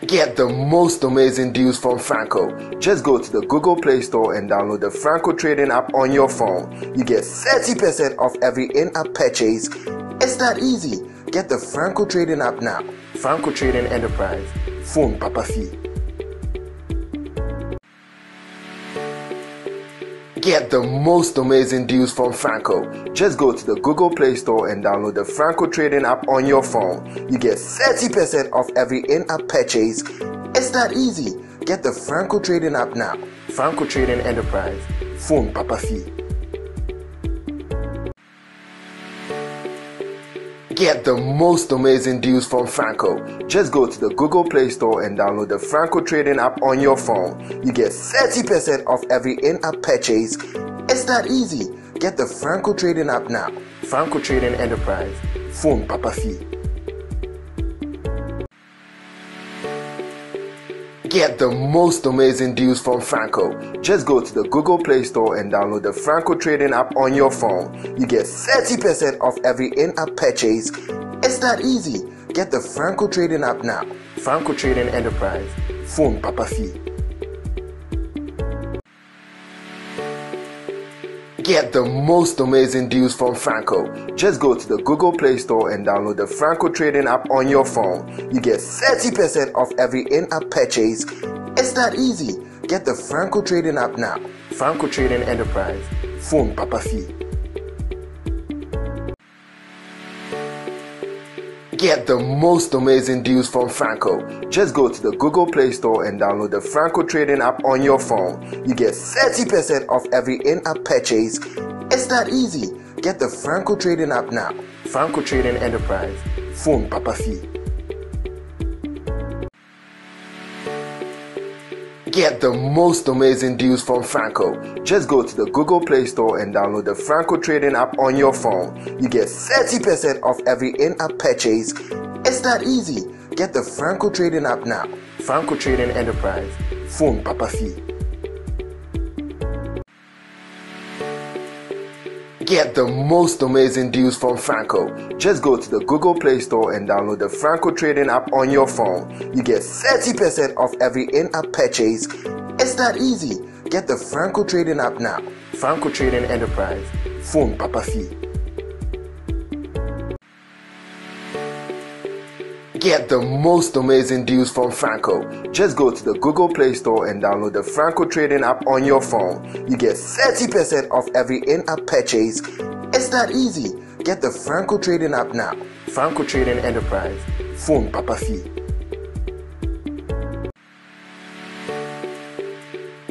Get the most amazing deals from Franco. Just go to the Google Play Store and download the Franco Trading app on your phone. You get 30% off every in-app purchase. It's that easy. Get the Franco Trading app now. Franco Trading Enterprise. Phone Papa Fee. Get the most amazing deals from Franco. Just go to the Google Play Store and download the Franco Trading app on your phone. You get 30% off every in-app purchase. It's that easy. Get the Franco Trading app now. Franco Trading Enterprise. Phone Papa Fee. Get the most amazing deals from Franco. Just go to the Google Play Store and download the Franco Trading app on your phone. You get 30% off every in-app purchase. It's that easy. Get the Franco Trading app now. Franco Trading Enterprise. Phone Papa Fee. Get the most amazing deals from Franco. Just go to the Google Play Store and download the Franco Trading app on your phone. You get 30% off every in-app purchase. It's that easy. Get the Franco Trading app now. Franco Trading Enterprise. Phone Papa Fee. Get the most amazing deals from Franco. Just go to the Google Play Store and download the Franco Trading app on your phone. You get 30% off every in-app purchase. It's that easy. Get the Franco Trading app now. Franco Trading Enterprise. Phone Papa Fee. Get the most amazing deals from Franco. Just go to the Google Play Store and download the Franco Trading app on your phone. You get 30% off every in-app purchase. It's that easy. Get the Franco Trading app now. Franco Trading Enterprise. Phone Papa Fee. Get the most amazing deals from Franco. Just go to the Google Play Store and download the Franco Trading app on your phone. You get 30% off every in-app purchase. It's that easy. Get the Franco Trading app now. Franco Trading Enterprise. Phone Papa Fee. Get the most amazing deals from Franco. Just go to the Google Play Store and download the Franco Trading app on your phone. You get 30% off every in-app purchase. It's that easy. Get the Franco Trading app now. Franco Trading Enterprise. Phone Papa Fee. Get the most amazing deals from Franco. Just go to the Google Play Store and download the Franco Trading app on your phone. You get 30% off every in-app purchase. It's that easy. Get the Franco Trading app now. Franco Trading Enterprise. Phone Papa Fee.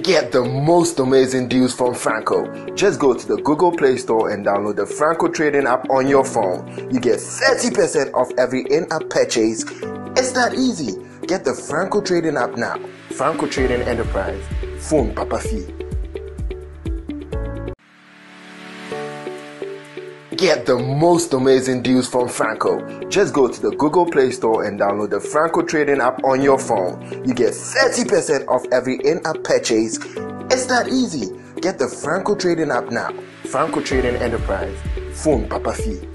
Get the most amazing deals from Franco. Just go to the Google Play Store and download the Franco Trading app on your phone. You get 30% off every in-app purchase. It's that easy. Get the Franco Trading app now. Franco Trading Enterprise. Phone Papa Fee. Get the most amazing deals from Franco. Just go to the Google Play Store and download the Franco Trading app on your phone. You get 30% off every in-app purchase. It's that easy. Get the Franco Trading app now. Franco Trading Enterprise. Phone Papa Fee.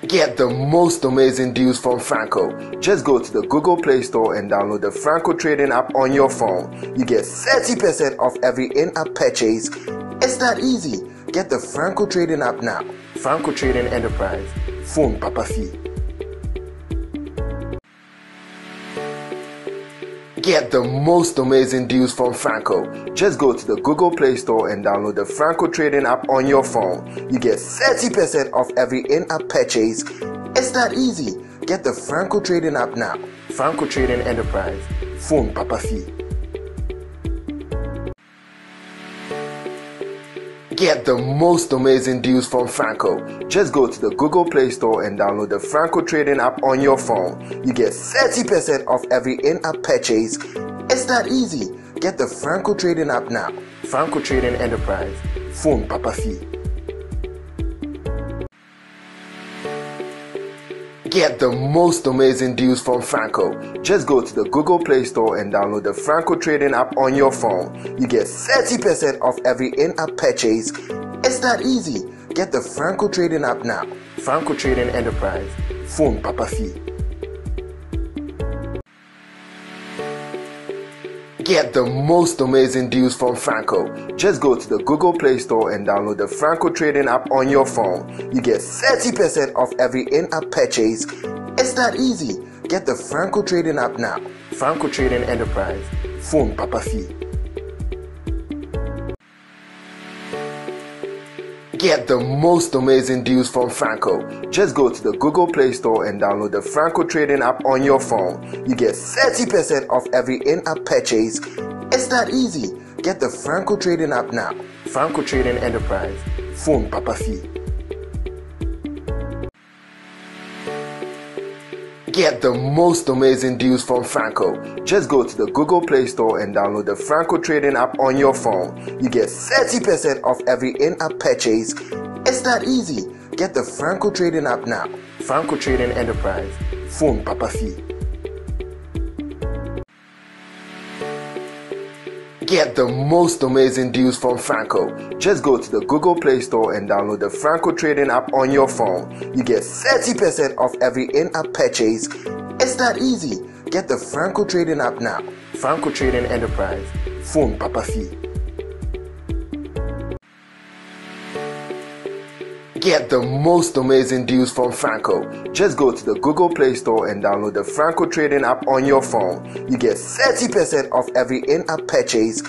Get the most amazing deals from Franco. Just go to the Google Play Store and download the Franco Trading app on your phone. You get 30% off every in-app purchase. It's that easy. Get the Franco Trading app now. Franco Trading Enterprise. Phone Papa Fee. Get the most amazing deals from Franco. Just go to the Google Play Store and download the Franco Trading app on your phone. You get 30% off every in-app purchase. It's that easy. Get the Franco Trading app now. Franco Trading Enterprise. Phone Papa Fee. Get the most amazing deals from Franco. Just go to the Google Play Store and download the Franco Trading app on your phone. You get 30% off every in-app purchase. It's that easy. Get the Franco Trading app now. Franco Trading Enterprise. Phone Papa Fee. Get the most amazing deals from Franco. Just go to the Google Play Store and download the Franco Trading app on your phone. You get 30% off every in-app purchase. It's that easy. Get the Franco Trading app now. Franco Trading Enterprise. Phone Papa Fee. Get the most amazing deals from Franco. Just go to the Google Play Store and download the Franco Trading app on your phone. You get 30% off every in-app purchase. It's that easy. Get the Franco Trading app now. Franco Trading Enterprise. Phone Papa Fee. Get the most amazing deals from Franco. Just go to the Google Play Store and download the Franco Trading app on your phone. You get 30% off every in-app purchase. It's that easy. Get the Franco Trading app now. Franco Trading Enterprise. Phone Papa Fee. Get the most amazing deals from Franco. Just go to the Google Play Store and download the Franco Trading app on your phone. You get 30% off every in-app purchase. It's that easy. Get the Franco Trading app now. Franco Trading Enterprise. Phone Papa Fee. Get the most amazing deals from Franco. Just go to the Google Play Store and download the Franco Trading app on your phone. You get 30% off every in-app purchase. It's that easy. Get the Franco Trading app now. Franco Trading Enterprise. Phone Papa Fee. Get the most amazing deals from Franco. Just go to the Google Play Store and download the Franco Trading app on your phone. You get 30% off every in-app purchase.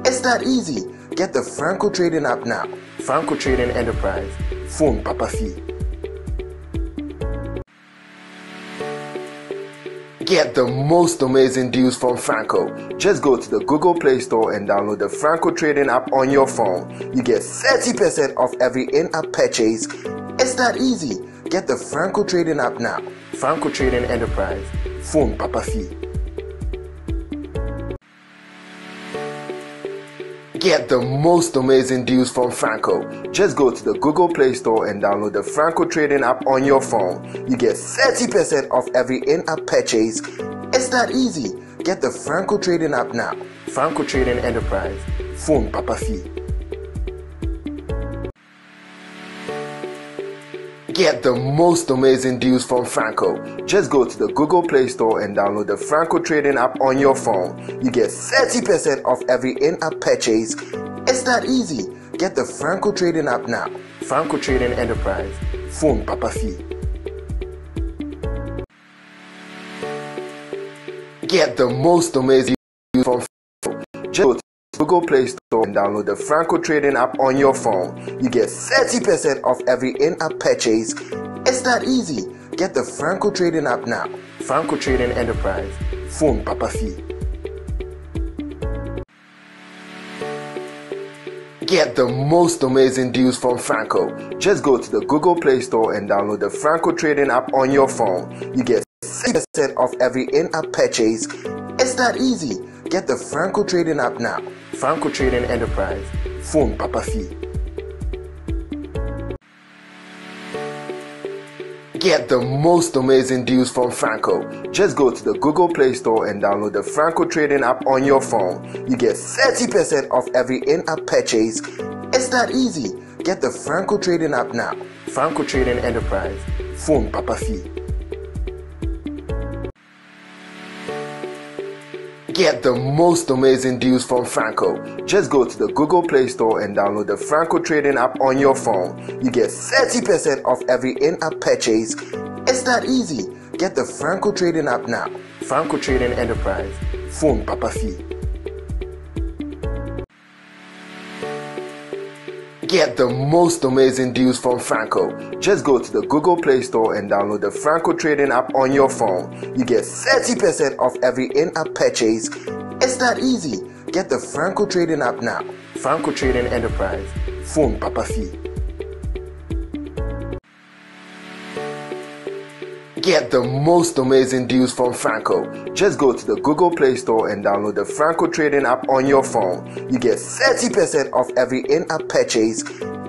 It's that easy. Get the Franco Trading app now. Franco Trading Enterprise. Phone Papa Fee. Get the most amazing deals from Franco. Just go to the Google Play Store and download the Franco Trading app on your phone. You get 30% off every in-app purchase. It's that easy. Get the Franco Trading app now. Franco Trading Enterprise. Phone Papa Fee. Get the most amazing deals from Franco. Just go to the Google Play Store and download the Franco Trading app on your phone. You get 30% off every in-app purchase. It's that easy. Get the Franco Trading app now. Franco Trading Enterprise. Phone Papa Fee. Get the most amazing deals from Franco. Just go to the Google Play Store and download the Franco Trading app on your phone. You get 30% off every in-app purchase. It's that easy. Get the Franco Trading app now. Franco Trading Enterprise. Phone Papa Fee. Get the most amazing deals from Franco. Just go to Google Play Store and download the Franco Trading app on your phone. You get 30% off every in-app purchase. It's that easy. Get the Franco Trading app now. Franco Trading Enterprise. phone Papa Fee. Get the most amazing deals from Franco. Just go to the Google Play Store and download the Franco Trading app on your phone. You get 60% off every in-app purchase. It's that easy. Get the Franco Trading app now. Franco Trading Enterprise. Phone Papa Fee. Get the most amazing deals from Franco. Just go to the Google Play Store and download the Franco Trading app on your phone. You get 30% off every in-app purchase. It's that easy. Get the Franco Trading app now. Franco Trading Enterprise. Phone Papa Fee. Get the most amazing deals from Franco. Just go to the Google Play Store and download the Franco Trading app on your phone. You get 30% off every in-app purchase. It's that easy. Get the Franco Trading app now. Franco Trading Enterprise. Phone Papa Fee. Get the most amazing deals from Franco. Just go to the Google Play Store and download the Franco Trading app on your phone. You get 30% off every in-app purchase. It's that easy. Get the Franco Trading app now. Franco Trading Enterprise. Phone Papa Fee. Get the most amazing deals from Franco. Just go to the Google Play Store and download the Franco Trading app on your phone. You get 30% off every in-app purchase.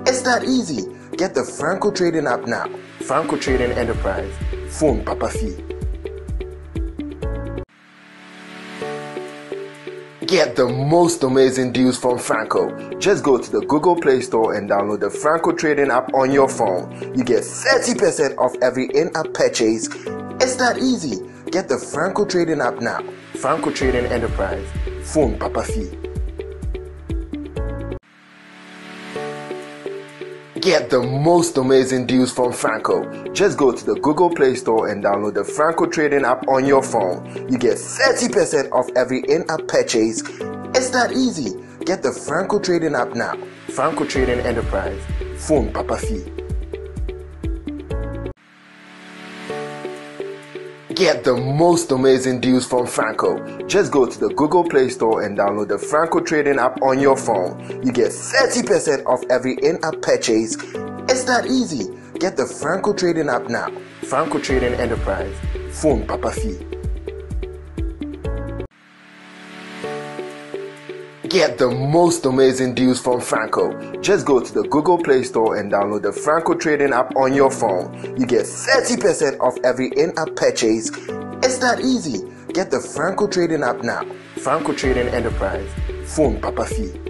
It's that easy. Get the Franco Trading app now. Franco Trading Enterprise. Phone Papa Fee. Get the most amazing deals from Franco. Just go to the Google Play Store and download the Franco Trading app on your phone. You get 30% off every in-app purchase. It's that easy. Get the Franco Trading app now. Franco Trading Enterprise. Phone Papa Fee. Get the most amazing deals from Franco. Just go to the Google Play Store and download the Franco Trading app on your phone. You get 30% off every in-app purchase. It's that easy. Get the Franco Trading app now. Franco Trading Enterprise. Phone Papa Fee. Get the most amazing deals from Franco. Just go to the Google Play Store and download the Franco Trading app on your phone. You get 30% off every in-app purchase. It's that easy. Get the Franco Trading app now. Franco Trading Enterprise. Phone Papa Fee. Get the most amazing deals from Franco. Just go to the Google Play Store and download the Franco Trading app on your phone. You get 30% off every in-app purchase. It's that easy. Get the Franco Trading app now. Franco Trading Enterprise. Phone Papa Fee.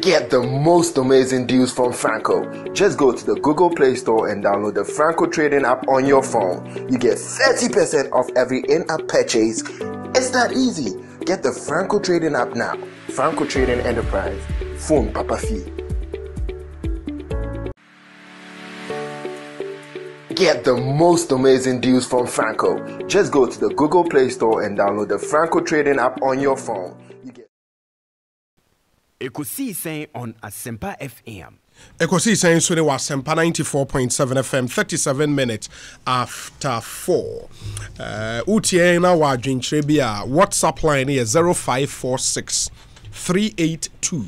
Get the most amazing deals from Franco. Just go to the Google Play Store and download the Franco Trading app on your phone. You get 30% off every in-app purchase. It's that easy. Get the Franco Trading app now. Franco Trading Enterprise. Phone Papa Fee. Get the most amazing deals from Franco. Just go to the Google Play Store and download the Franco Trading app on your phone. Ekosiisen on Asempa FM. Ekosiisen so they were Asempa 94.7 FM, 37 minutes after 4. UTA na wa dwintrebia WhatsApp line is 0546 382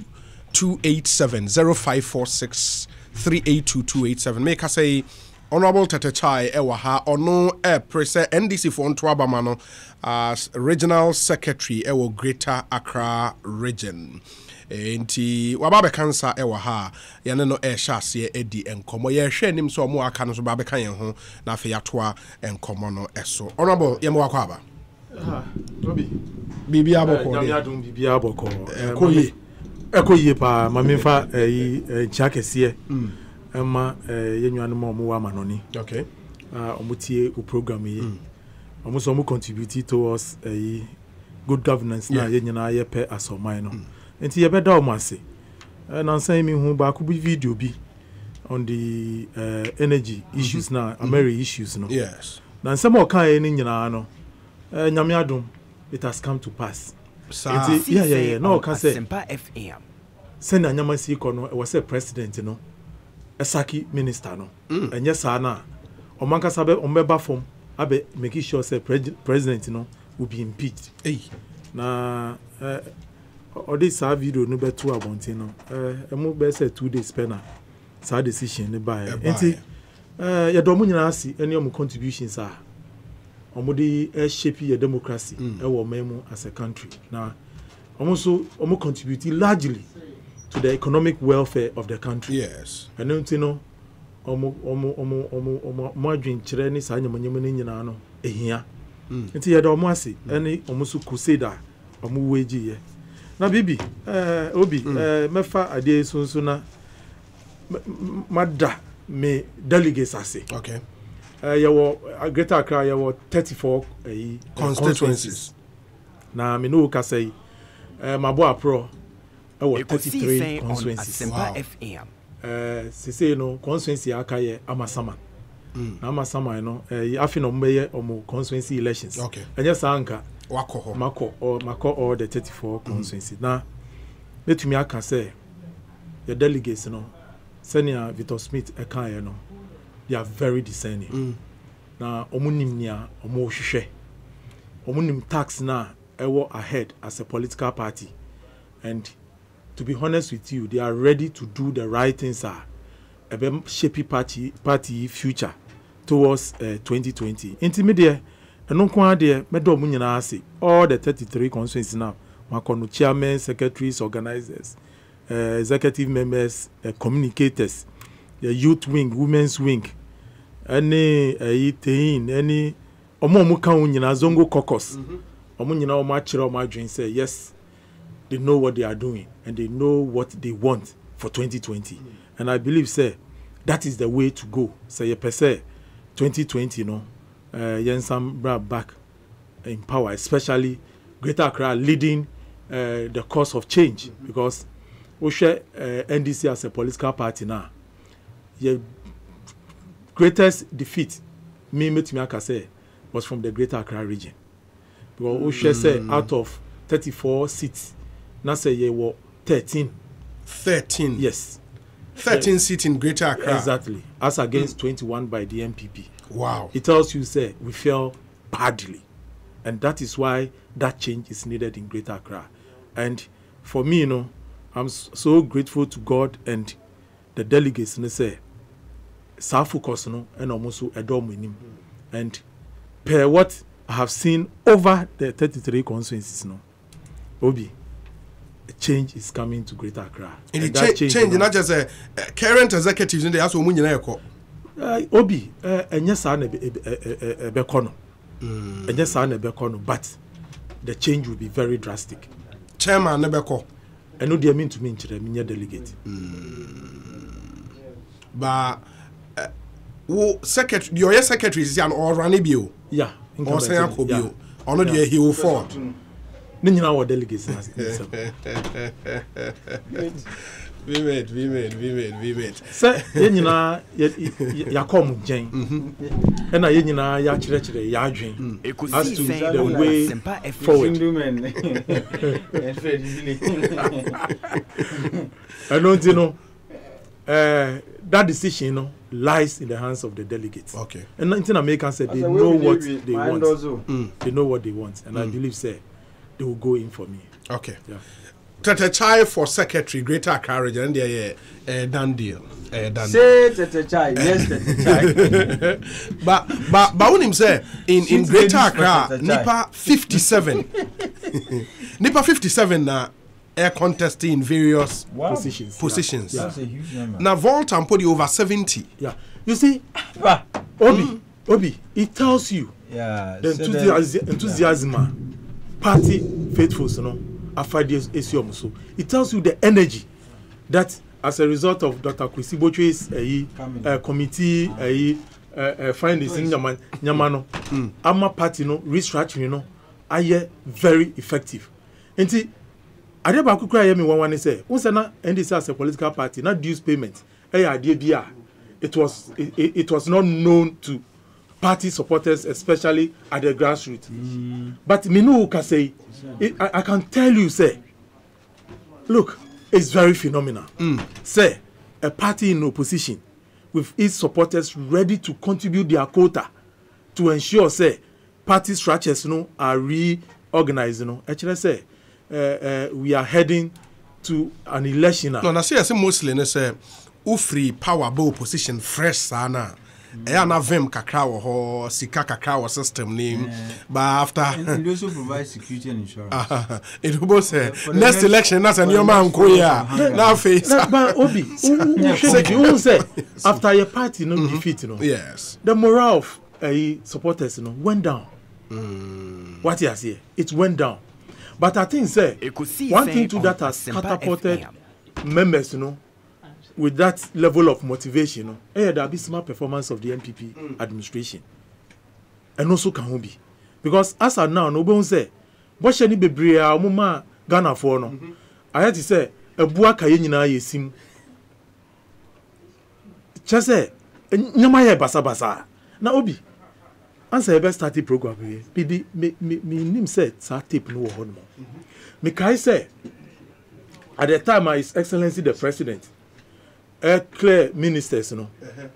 287 0546 382 287. Make us say Honorable Tetechai Ewaha ono prese NDC for Ntwabamano as Regional Secretary ewo Greater Accra Region. Enti wababe kansa ewa ha yane no shase edi enkomo ye hwe nim so mo aka no so babe kan yen ho na afi yatoa enkomo no eso honorable ye mo akwa aba obi bibi aboko ya dum bibi aboko ekoyi pa mamemfa ncha kese ema yenwanu mo wa manoni okay omutie o program yi omo so mo contribute towards good governance na yenyina ye pe asoman no enti ye beda o mase na nsan mi hu ba ku video bi on the energy issues na Ameri issues no yes na nsan o kan ni nyina no nyame adom it has come to pass enti yeah no kan say Asempa FM send anyamasi ko no e was a president no esaki minister no enye sa na Omanka sabe ombeba form abe making sure say president will be impeached. Hey. Na all this video no be too abonte no. Emu be say 2 days pena. Sa decision ne buy. Enti ya do mu nyina asi any of contributions are. Omudi shape your democracy memu as a country. Now also contribute largely to the economic welfare of the country. Yes. And you know madwin kire ni sa nyamanyam ni nyina no ehia. Enti ya do mu ase any omuso crusader omu weji ye. Na bibi obi mefa ade sunsu na madda me delegates ase. Okay. Yawo Greater Accra yawo 34 constituencies. Na me no ka say mabo apro yawo 33 constituencies. Asempa FM. Sese no constituency akaye Amasama. Na Amasama no afi no mbeye omo constituency elections. Okay. Anya sanka Mako all the 34 constituencies. Na letumi aka say your delegates no Senior Victor Smith ekaye no they are very discerning. Na omunim nia omo hwehwe. Omunim tax na ewo ahead as a political party. And to be honest with you, they are ready to do the right things ebe shape party future towards 2020. Intimidate eno kwa de medo mu nyina ase all the 33 constituencies now. Makono chairmen, secretaries, organizers, executive members, communicators, the youth wing, women's wing, any any omo kan nyina zongo caucus. Omo nyina omo achire omo adwen say yes, they know what they are doing and they know what they want for 2020. And I believe say that is the way to go. Say you per se 2020 Yensam brought back in power, especially Greater Accra leading the cause of change, because we share NDC as a political party now. Your greatest defeat, I say, was from the Greater Accra region. Because we share say out of 34 seats, now say you were 13. 13. Yes. 13 seats in Greater Accra. Exactly. As against 21 by the MPP. Wow. It tells you, say, we fell badly. And that is why that change is needed in Greater Accra. And for me, I'm so grateful to God and the delegates, say, focus, and almost Adom with him. And per what I have seen over the 33 constituencies, Obi, a change is coming to Greater Accra. And that change not just current executives in the house of Munyanako. Obi, and yes, I bekono. And yes, I bekono, but the change will be very drastic. Chairman Nebeko. I know they mean to mean to the delegate. But secretary, your secretary is an or Ranibio. Yeah, or Sayakobio. Or not he will fall. Nina our delegates. We made. Sir, ya come Jane. And I ya chire ya dream. As to the way forward. I don't know. That decision lies in the hands of the delegates. Okay. And in America said they know what they want. They know what they want. And I believe say they will go in for me. Okay. Yeah. Tete Chai for secretary, Greater Accra region, and they done deal. Say Tete Chai, yes, Tete Chai. But when him say in Greater Accra, Nipa 57, Nipa 57 na air contesting in various positions. Yeah. That's a huge number. Now Volt and put over 70. Yeah, you see, Obi, it tells you the enthusiasm, party faithfuls, it tells you the energy that as a result of Dr. Kwesi Bochwe's committee findings in Nyamano, Ama party restructuring are very effective. And see, I never could cry me one say, once na NDC as a political party, not dues payment. It was not known to party supporters, especially at the grassroots. But Minu can say, I can tell you, say, look, it's very phenomenal. Say, a party in opposition with its supporters ready to contribute their quota to ensure say party structures are reorganized. Actually say we are heading to an election. No, na say mostly say free power bow position fresh sana. Na vem kakra wo ho sika kakra wo system name but after and also provide security and insurance. It will say next election that's a new man ko ya na face but obi who say after your party defeat yes the morale of supporters went down. What you say it went down, but I think say one thing to that has catapulted members with that level of motivation, there be smart performance of the NPP administration, and also can be because as I now no one say, what shall be bria mama Ghana for no? I had to say a bua kayina yesim. Chase nyamaye basa basa na obi. Answer best started program here. Bidi me name said sa tape no ho no. Me kai say at the time His Excellency the President clear ministers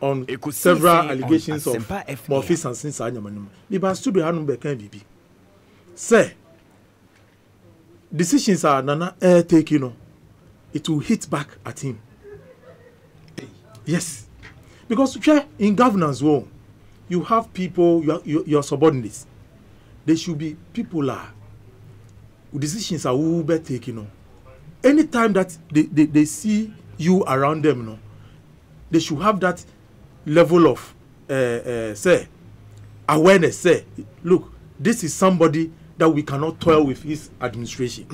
on several allegations of malfeasance and since anyamanu. The bastu be hanu be kan bibi. Say decisions are nana taking it will hit back at him. Yes. Because in governance you have people, your subordinates. They should be people decisions are who be taken. Anytime that they see you around them, they should have that level of say awareness. Say, look, this is somebody that we cannot toil with his administration.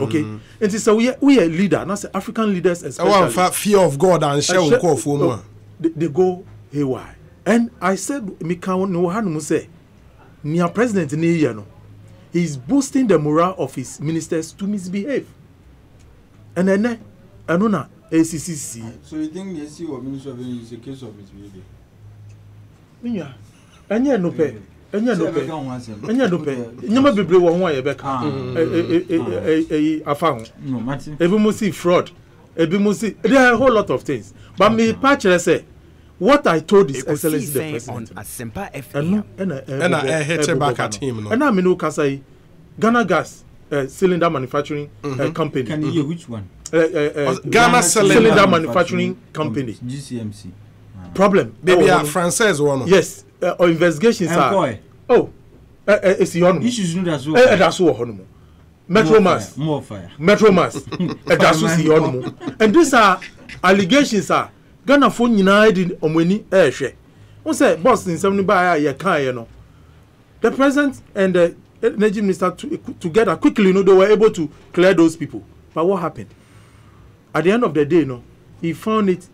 Okay, and so we are leader. Now, say African leaders, especially fear of God and share call for they go haywire. And I said, me can no hanu say, near president ni he's boosting the morale of his ministers to misbehave. And then, anona ACCC. So you think the SC or Minister of Energy is a case of misbehavior? Yeah. Anya no pay. Anya no pay. Anya no pay. Nyama bebre wo ho ayebeka. Afan. No, Martin. Ebi mo see fraud. Ebi mo see there are a whole lot of things. But me patch say what I told His Excellency the President on Asempa FM. And I hit back at him. And I mean, Kasai, Ghana Gas Cylinder Manufacturing Company. Can you hear which one? Ghana Cylinder Manufacturing Company. GCMC. Problem. Baby, Francaise one. Yes. Investigations are. Oh, it's the one. Issues no that's what. That's what Metromas. More fire. Metromas. That's what the and these are allegations are. Ghana phone united omweni ehwe. Who say boss in 70 by ye kan the president and the energy minister together quickly they were able to clear those people. But what happened? At the end of the day he found it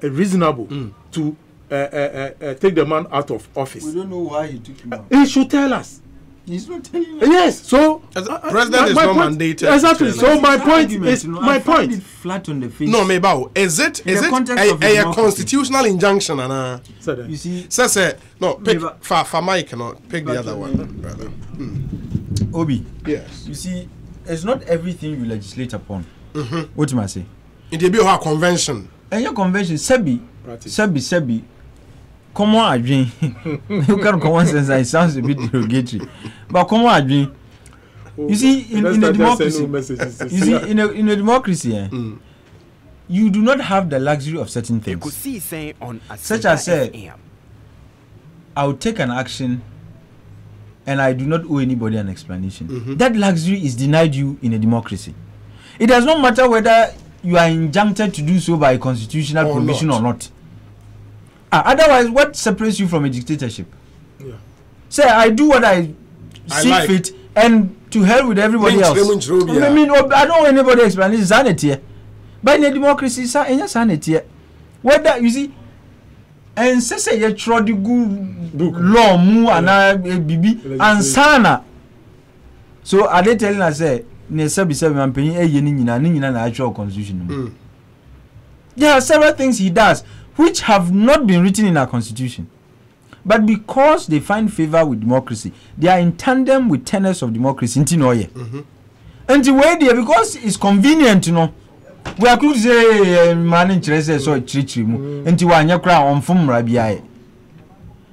reasonable to take the man out of office. We don't know why he took him out. He should tell us. He's not telling us. Yes, so president is not mandated. Exactly. So my point is my point. It flat on the face. No, maybe is it a constitutional injunction? You see, say no. Pick for Mike, pick the other one, brother. Obi. Yes. You see, it's not everything you legislate upon. What do I say? It will be a convention. And your convention, Sebi. Come on, Adrian. You can't come on sense. It sounds a bit derogatory, but come on, Adrian. You see, in a democracy, in a democracy, you do not have the luxury of certain things. Ekosiisen on Such as Asempa say, FM. I will take an action, and I do not owe anybody an explanation. That luxury is denied you in a democracy. It does not matter whether you are injuncted to do so by constitutional provision or not. Otherwise, what separates you from a dictatorship? Yeah. Say, I do what I see like fit, and to hell with everybody else. I mean, I don't want anybody explain. It's sanity. But in a democracy, it's sanity. Whether you see, and say you try the good law, mu and bibi and sana. So are they telling us say, ne sabi man paying a na actual constitution? There are several things he does which have not been written in our constitution, but because they find favor with democracy, they are in tandem with tenets of democracy. And the way they, because it's convenient, we are could say man interest so chichi mu enti wa anya kra on fom mra bia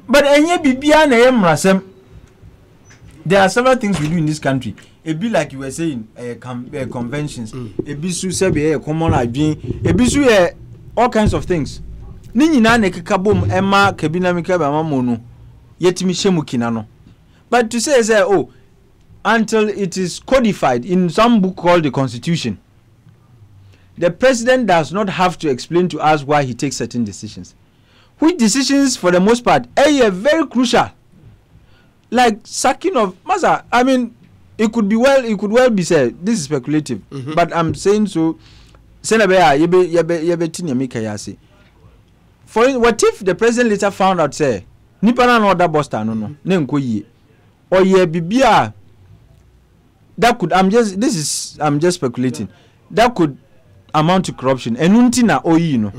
but enye bibia na e mrasem. There are several things we do in this country. It be like you were saying, conventions. It be so say common adwin. It be so all kinds of things. Ni nyina na kekabom ema kabina mikaba mamono. Yetimi shemu kinano. But to say until it is codified in some book called the Constitution, the president does not have to explain to us why he takes certain decisions. Which decisions, for the most part, are very crucial. Like sacking of Masa. I mean, it could well be said. This is speculative, but I'm saying so. For what if the president later found out say nipa na order buster no na nko yie or ye bibia that could I'm just speculating that could amount to corruption enunti na oyi no.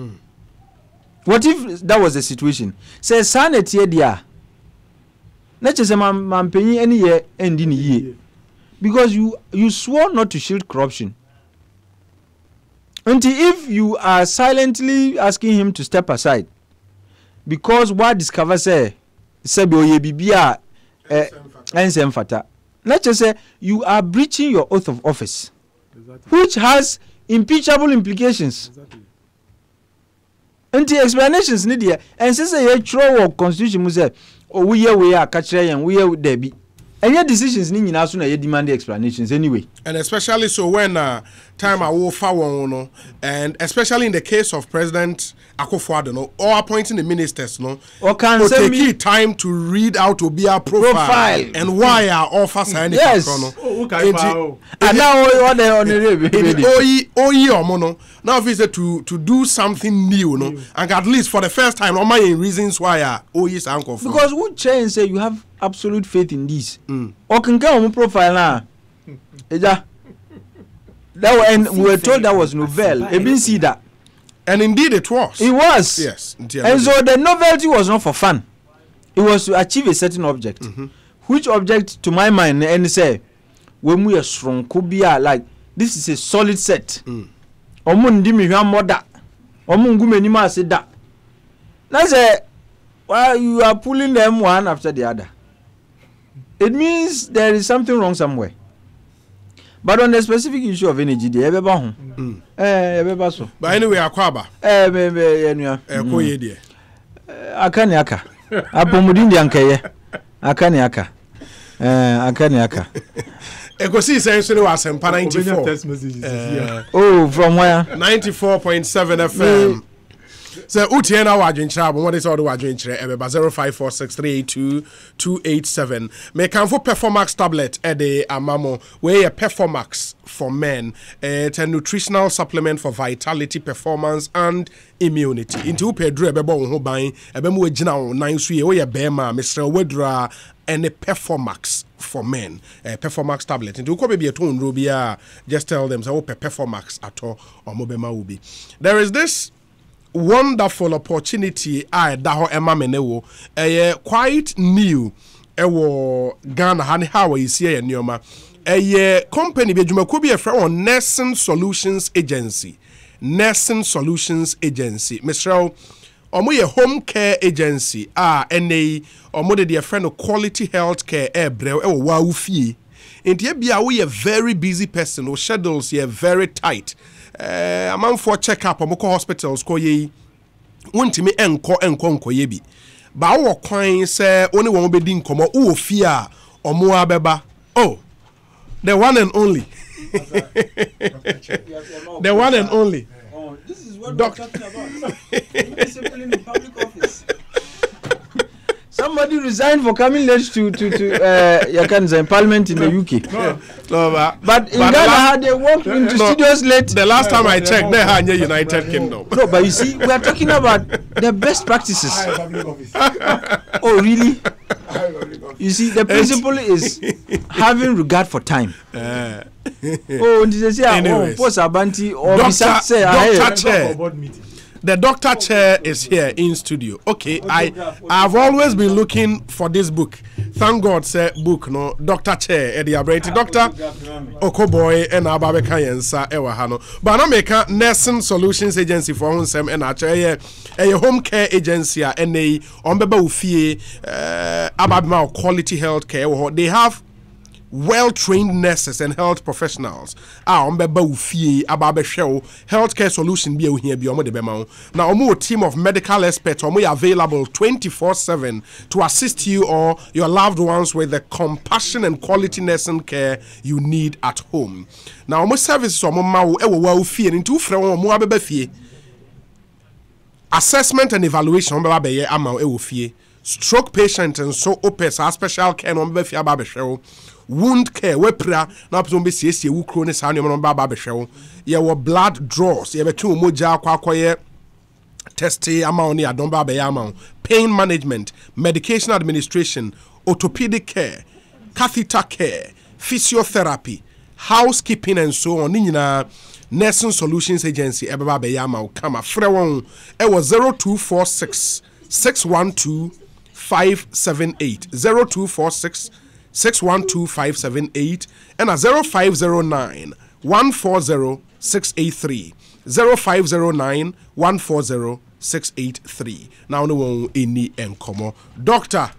What if that was the situation? Say sanity dia na chese mampenyi any year endi ni yie because you swore not to shield corruption. Until if you are silently asking him to step aside because what discover say oye bibia ensemfata, let's just say you are breaching your oath of office, which has impeachable implications. Until explanations need here and say you throw constitution say we are catching we are debi. And your decisions need now soon demand the explanations anyway. And especially so when time I will follow and especially in the case of President Akufo-Addo or appointing the ministers or can take time to read out to be a profile and why our offers are yes. And now what they on the now if it's to do something new and at least for the first time on my reasons why is uncle because who change say you have absolute faith in this or can go on profile now that and we were told that was novel see that and indeed it was yes and so the novelty was not for fun, it was to achieve a certain object which object to my mind and say when we are strong could be like this is a solid set omundi mi hwa moda omungu menima say that that's why you are pulling them one after the other. It means there is something wrong somewhere. But on the specific issue of energy, they ever so. But anyway, akwaba. Akaniaka. Apomudindi ankeye. Akaniaka. Akaniaka. Ekosiisen so was Asempa 94. From where? 94.7 FM. So Utiena Wajincha, what is all the Wajincha? 0546382287. Me can for Performax tablet at the Amamo, where a Performax for men. It's a nutritional supplement for vitality, performance, and immunity. Into Pedro Bebo who buying a Bemu General 9 3 or Bema, Mr. Wedra, and a Performax for men. A Performax tablet. Into Kobe a tone Rubia, just tell them so Performax at all or Mobema will be. There is this wonderful opportunity daho ema menewo quite new Ghana hani hawa isi ye nyoma company be dwuma ko bi efra on Nursing Solutions Agency Mr. omo ye home care agency ene omo de efra no quality health care brel wa ufie enti bia we a very busy person o schedules ye very tight. A man for check up on hospitals ko ye wontimi enko ye bi ba wo kwan say only one be din komo wo fia omo abeba the one and only the one and only this is what we're talking about. Discipline in public office. Somebody resigned for coming late to Parliament in the UK. But in Ghana, they walked into studios late. The last time I checked, they had United Kingdom. No, but you see, we are talking about the best practices. Oh, really? You see, the principle is having regard for time. Anyways, Dr. The doctor chair is here in studio. Okay, I've always been looking for this book. Thank God, say book no doctor chair. Eddie Abrati, Doctor Okoboy and Ababeka Yensa Ewahano. But I make a nursing solutions agency for home and a home care agency and a ombeba ufie ababima quality health care. They have well-trained nurses and health professionals ombeba ufie ababe show healthcare solution be here be omo de bema now omo team of medical experts omo available 24/7 to assist you or your loved ones with the compassion and quality nursing care you need at home. Now omo services omo ma wo ewo wa ufie into frɛ omo abeba fie assessment and evaluation omo ba ye ama ewo fie stroke patient and so opes our special care omo fie ababe show wound care wepra na person be siesie wu kro ne sa no ba behwe ye wo blood draws ye betu moja akwakoye test amount ne adom ba be amount pain management medication administration orthopedic care catheter care physiotherapy housekeeping and so on nyina nursing solutions agency ebeba be amount kama frɛ won e wo 0246 612 578 0246 612-578 and a 0509 140 683 0509 140 683. Now no one any encomo. Dr.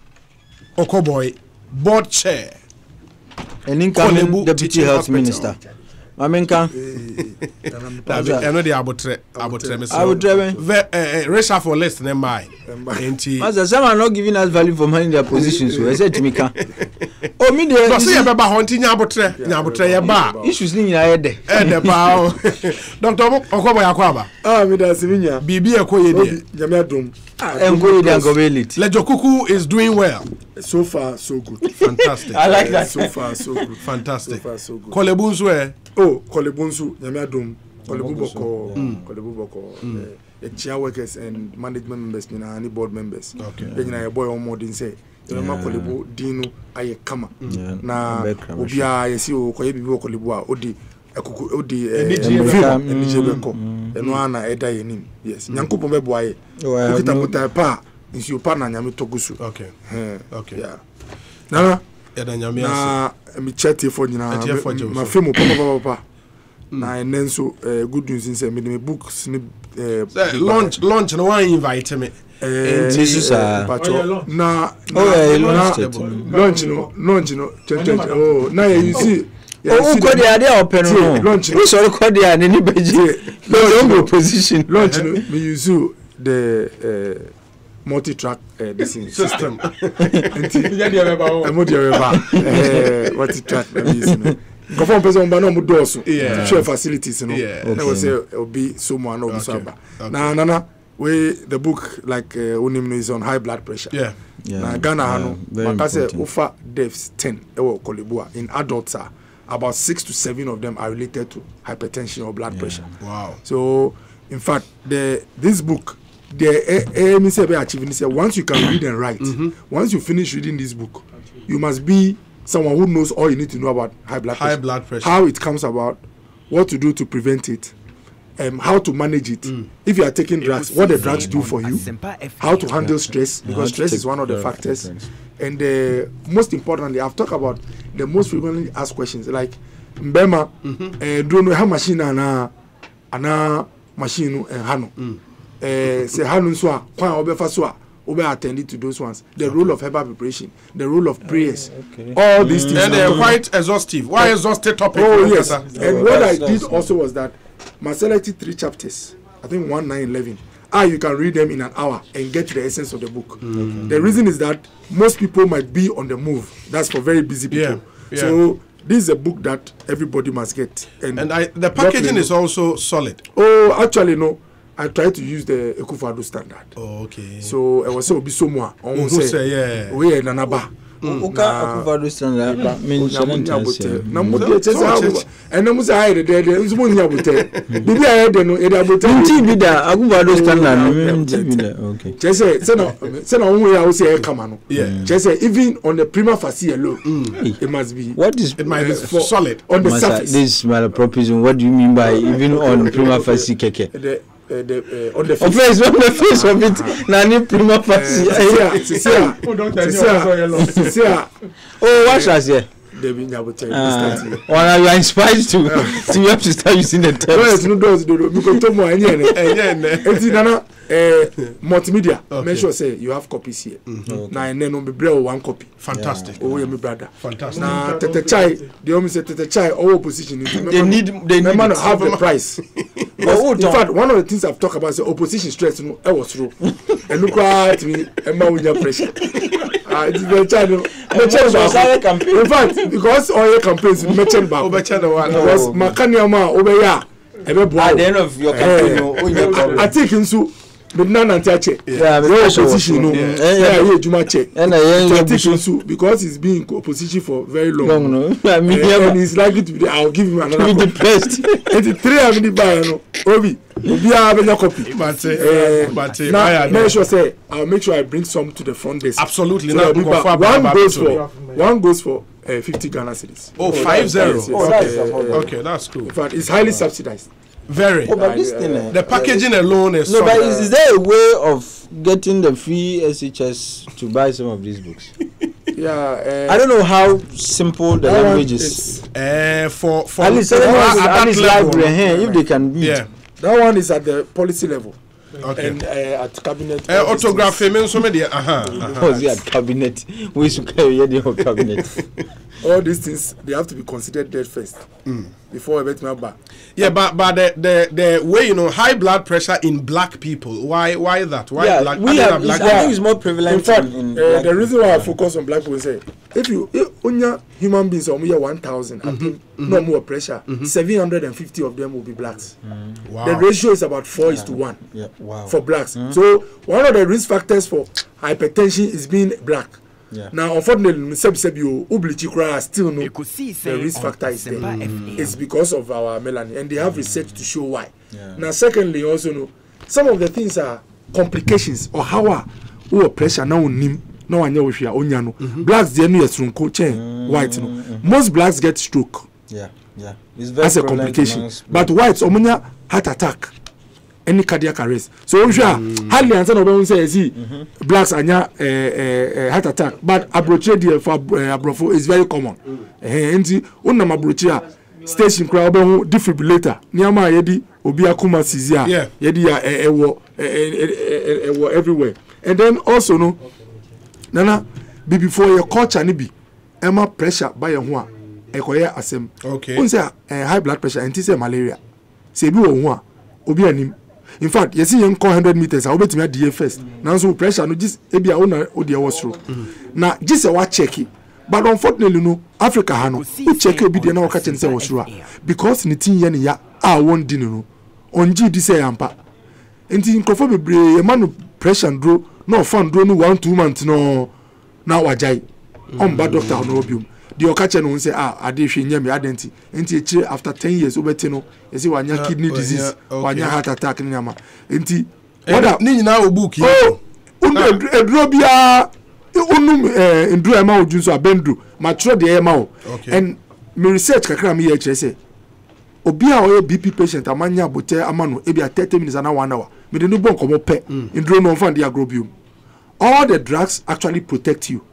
Okoboy, board chair. An incoming deputy health minister. Mamenka. I know the abutre. I would racial for less than my. As some are not giving us value for money in their positions, so I said to me, oh, me, no, see about hunting Yabutre, bar. Issues in your head. Dr. Okoboy Akwaba. Ah, me that's Minya. Bibi Akoye, Jamadum. And go with the Lejo Kuku is doing well. So far, so good. Fantastic. I like that. So far, so good. Fantastic. So far, so good. Kolebunzwe. Oh, Kolebunzu, Yamadum, Kolebuboko, chair workers and management members, and board members. Okay. Then I boy on more than say. Kolebu Dino aye kama na obia yesi o koye bibi kolebu a odi akuku odi enijebeko eno ana eda yenim yes nyankopon bebo aye okita muta pa nsi opa na nyame togusu okay yeah na eda nyame na mi chat for nyina ma film papa na enenso good news in say me books ni launch no one invite me this is launch no oh now you see oh go there they open no launch we sorry go there any beji no position launch no me use the multi-track system multi-track Confirm person ba no mu doso to share facilities no that was will be someone no samba na we the book like Unimno is on high blood pressure na Ghana hano makase over deaths 10 kolebua in adults are about 6 to 7 of them are related to hypertension or blood pressure. Wow. So in fact this book the say be achieving this once you can read and write once you finish reading this book you must be someone who knows all you need to know about high blood pressure, how it comes about, what to do to prevent it, how to manage it. If you are taking drugs, what the drugs do for you, how to handle stress, because stress is one of the factors. And most importantly, I've talked about the most frequently asked questions like Mbema, don't know how machine ana machine hano. Say hano so kwa obefa so we attending to those ones. The role of herbal preparation, the role of prayers, all these things. And they're quite exhaustive. Why exhaustive topic? Oh yes. And what I did also was that my selected 3 chapters, I think 1, 9, 11. You can read them in an hour and get to the essence of the book. The reason is that most people might be on the move. That's for very busy people. So this is a book that everybody must get. And the packaging is also solid. Oh, actually no. I try to use the Ekofado standard. Oh, okay. So I was say obi someone say yeah. We na naba. Oka Ekofado standard mean na mo dey chese abu. And na mo say hide there nso mo nya bote. Bibi aye de no e da bote. Nti bi da Ekofado standard nti bi da okay. Chese say na onwe ya o say e kama no. Chese even on the prima facie alone it must be it might be solid on the surface. This malapropism, what do you mean by even on prima facie keke? on the face of it. Nani prima facie. Oh, what shall I say? You are inspired to you have to start using the terms. Multimedia. Make sure say you have copies here. Now and then on be one copy. Fantastic. Oh, yeah, my brother. Fantastic. Now Tete Chai, they always say Tete Chai all opposition. They need have the price. In fact, one of the things I've talked about is opposition stress. I was through. And look at me, and now with your pressure. It's the channel. In fact, because all your campaigns mentioned about because Makanyama Obeya. At the end of your campaign, I think in so. But none until check. Yeah, opposition. Yeah, Juma check. And I think because he's been in opposition for very long. No, and he's likely to be. I'll give him another. Be depressed. 83 have been buy no. Obi, have a copy. But now make sure say I'll make sure I bring some to the front desk. Absolutely. So one goes for 50 Ghana cedis. Oh, 50. Okay, that's cool. In fact, it's highly subsidized. Very. Oh, but this thing, the packaging alone is. No, but is there a way of getting the free SHS to buy some of these books? Yeah, I don't know how simple the language is. For at least library if they can read. Yeah, that one is at the policy level. Okay. And at cabinet. Autograph means so many. At cabinet, we should carry the cabinet. All these things they have to be considered dead first before I bet my back. Yeah, but the way high blood pressure in black people. Why that? Why black? I think it's more prevalent. In fact, the reason why I focus on black people is if human beings are 1,000, no more pressure. 750 of them will be blacks. Wow. The ratio is about 4:1. Yeah. Wow. For blacks. So one of the risk factors for hypertension is being black. Yeah. Now, unfortunately, still no the risk factor is there. It's because of our melanin, and they have research to show why. Yeah. Now, secondly, also some of the things are complications or how pressure now blacks they white most blacks get stroke. Yeah. It's very that's a complication. But whites heart attack. Any cardiac arrest. So hardly answer no say see blacks anya heart attack, but abroche there for abrofo is very common. Enti unna abroche a station crowd obehu defibrillator. Niama yedi obi akuma sizia. Yedi ya ewo everywhere. And then also no nana before your culture ni bi ema pressure by your ho a ekoye asem. Okay. Un say high blood pressure and say malaria. Say bi wo ho a obi anim. In fact, you see you 100 meters, I'll bet me at the first. Now, so pressure, no, just maybe I own or the was through. Now, just a watch check it. But unfortunately, no, Africa, Hano, we check it, be the now catch and say was through. Because Nitin Yania, I won't dinner on G. This ampa. And in conform be a man of pressure and draw, no fun, draw no 1-2 months, no. Now, I jai. Bad doctor, no obium. The occasion won't say, I did she near me identity. And after 10 years, Obetino, you see, one your kidney disease, one your heart attack in Yama. And what up? Now, book. Oh, a drobia, in Drew Amau, Junso, Bendru, mature the Amau. And me research Kakram EHS. Obia or BP patient, Amania, Bote, Amano, ebia 30 minutes and 1 hour. Me the new bone come up, in Drew no fund the agrobium. All the drugs actually protect you.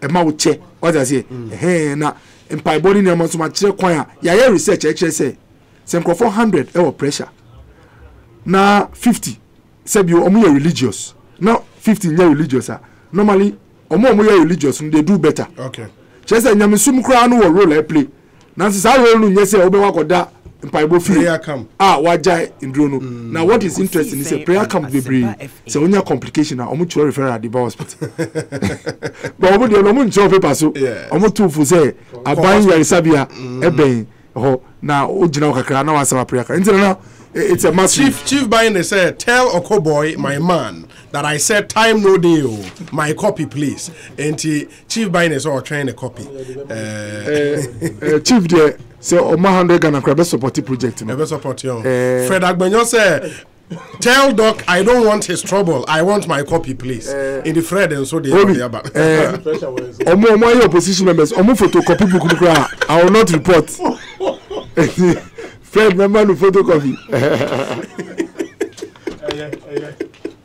Emma will check what I say. Hey, na in pie body name so much choir. Yeah, research HSA. Some 400 pressure. Now 50. Say you omu religious. Now 15 year religious. Normally, omu religious they do better. Okay. Just say nyame sum kra no role I play. Now say role no nyese obewa koda in pie bo prayer camp. Wajai in drono. Now what is interesting is a prayer camp be bring. So when your complication na omu chwo refer at the hospital. But omu dey no mu ncho paper so. Omu tu fu say aban yare sabia eben ho na ogina okakra na wan prayer camp. It's a massive. Chief Biden said, "Tell Okoboy, my man, that I said time no deal. My copy, please." And Chief Biden is all trying a copy. Chief there. So, 100 Ghana Crab support project. Never support you. Fred Agbenyo said, "Tell Doc I don't want his trouble. I want my copy, please." In the Fred and so they are back. Omo opposition members, omo photocopy book. I will not report. Fred member no photocopy.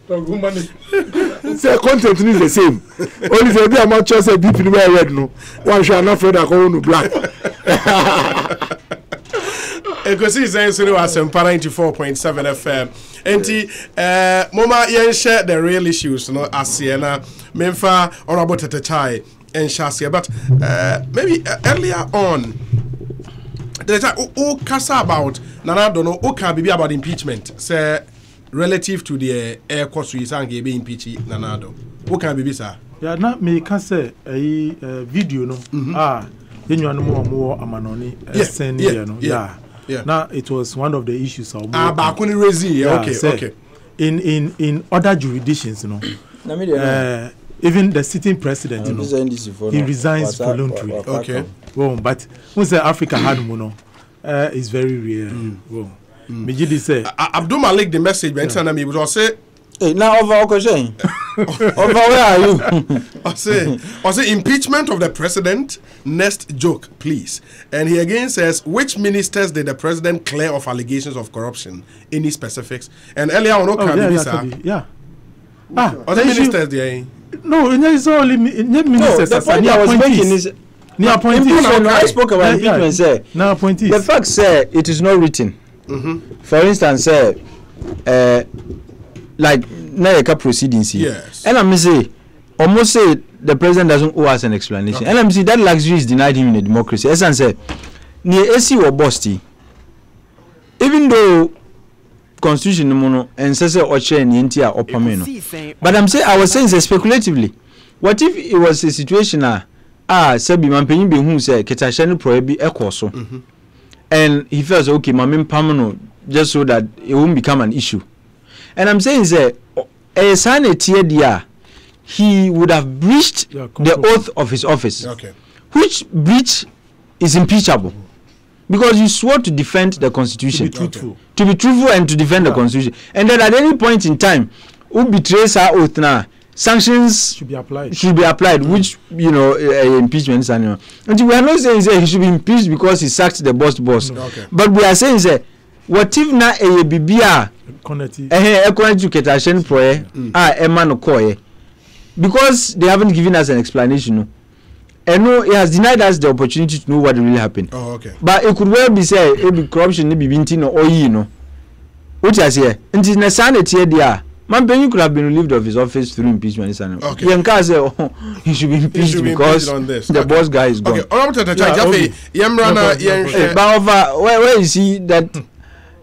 Say content is the same. Only say be amateur say deep in my red no. One shall not afraid I go no black. Ekosiisen sinu Asempa 94.7 FM. Enti mama yen share the real issues no asie na memfa honorable Tetechai and Shasia, but maybe earlier on the time who kasa about Nana don't know who can be about impeachment say relative to the air course we sang be impeach Nanado. Who can be sir? Yeah, na me can say a video no. You know more amanoni send no. Yeah. Now it was one of the issues of okay. In other jurisdictions, you know. Even the sitting president, you know, he resigns voluntarily. Okay. Well, but once Africa had mono, it's very rare. Well, me say Abdul Malik the message when send me was say hey, now over Okoshen. Over where are you? I say impeachment of the president. Next joke, please. And he again says, which ministers did the president clear of allegations of corruption? Any specifics? And earlier on, yeah. Other ministers there. No, it's only ministers. The point I was making is I spoke about impeachment. Say now appointees. The fact say it is not written. For instance, say like Nayaka proceedings. Yes. And I'm say almost say the president doesn't owe us an explanation. Okay. And I'm saying that luxury is denied him in a democracy. As I said, near AC or Bosti, even though constitution mono and says or chair in India or Pameno. But I'm saying I was saying speculatively. What if it was a situation Sebi Mampeni be who say Ketashani prohibi Ekoso. And he felt okay, Mamin Pameno, just so that it won't become an issue. And I'm saying that a sign a tier he would have breached the oath of his office, which breach is impeachable because you swore to defend the constitution, to be truthful and to defend the constitution. And then at any point in time, who betrays our oath now, sanctions should be applied, which impeachment and we are not saying he should be impeached because he sacked the boss, but we are saying what if na a bibia education proye emano koye. Because they haven't given us an explanation, and no, it has denied us the opportunity to know what really happened. But it could well be said, it be corruption, it be bintino or What I say, and in the sanity, dear, Mampeni could have been relieved of his office through impeachment. Yanka say, he should be impeached because the boss guy is gone. But where is he that?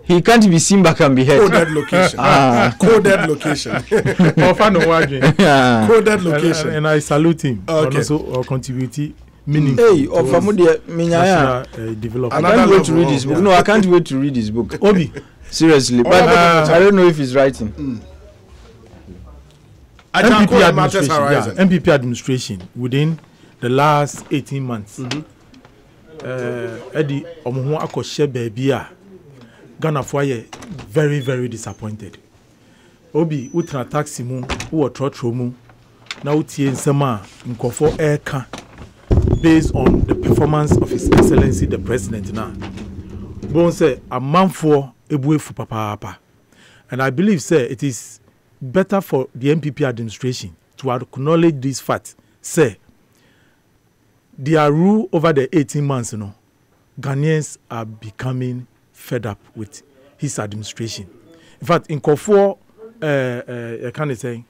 He can't be seen back and be heard. Coded location. Coded location. Coded location. And I salute him. Also contributing meaning. Hey, I can't wait to read his book. No, I can't wait to read his book. Obi. Seriously. But I don't know if he's writing. MPP administration within the last 18 months. Eddie Omoho akoshe baby Ghana for very, very disappointed. Obi, utra taxi mu, uwa trotro mu, na utie nsema nkofo eka based on the performance of His Excellency the President now. Bon say a man for ebuefu papa. And I believe say it is better for the MPP administration to acknowledge this fact. Say their rule over the 18 months, Ghanaians are becoming fed up with his administration. In fact, in Kofor, can I say,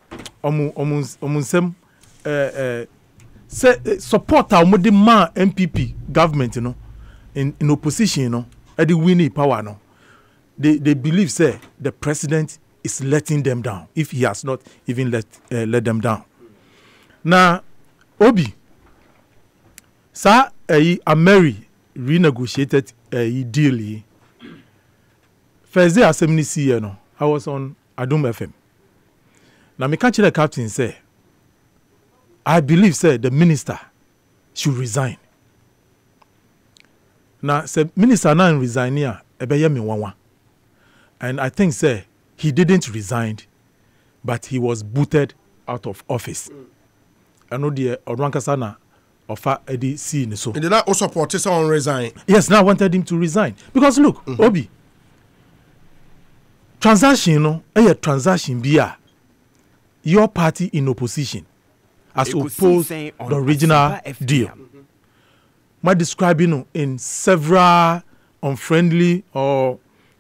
support our man MPP government, in opposition, at the winning power, they believe, say, the president is letting them down if he has not even let them down. Now, Obi, sir, Mary renegotiated a deal. First day assembly year, I was on Adom FM. Now me catch the captain say, I believe say the minister should resign. Now say minister now resign here, ebeye me wanwa. And I think say he didn't resign, but he was booted out of office. I know the Odwankasana offer Eddie C. So. Did that also support someone resign? Yes, now I wanted him to resign because look, Obi. Transaction, a transaction be your party in opposition as opposed to the original deal. My describing in several unfriendly or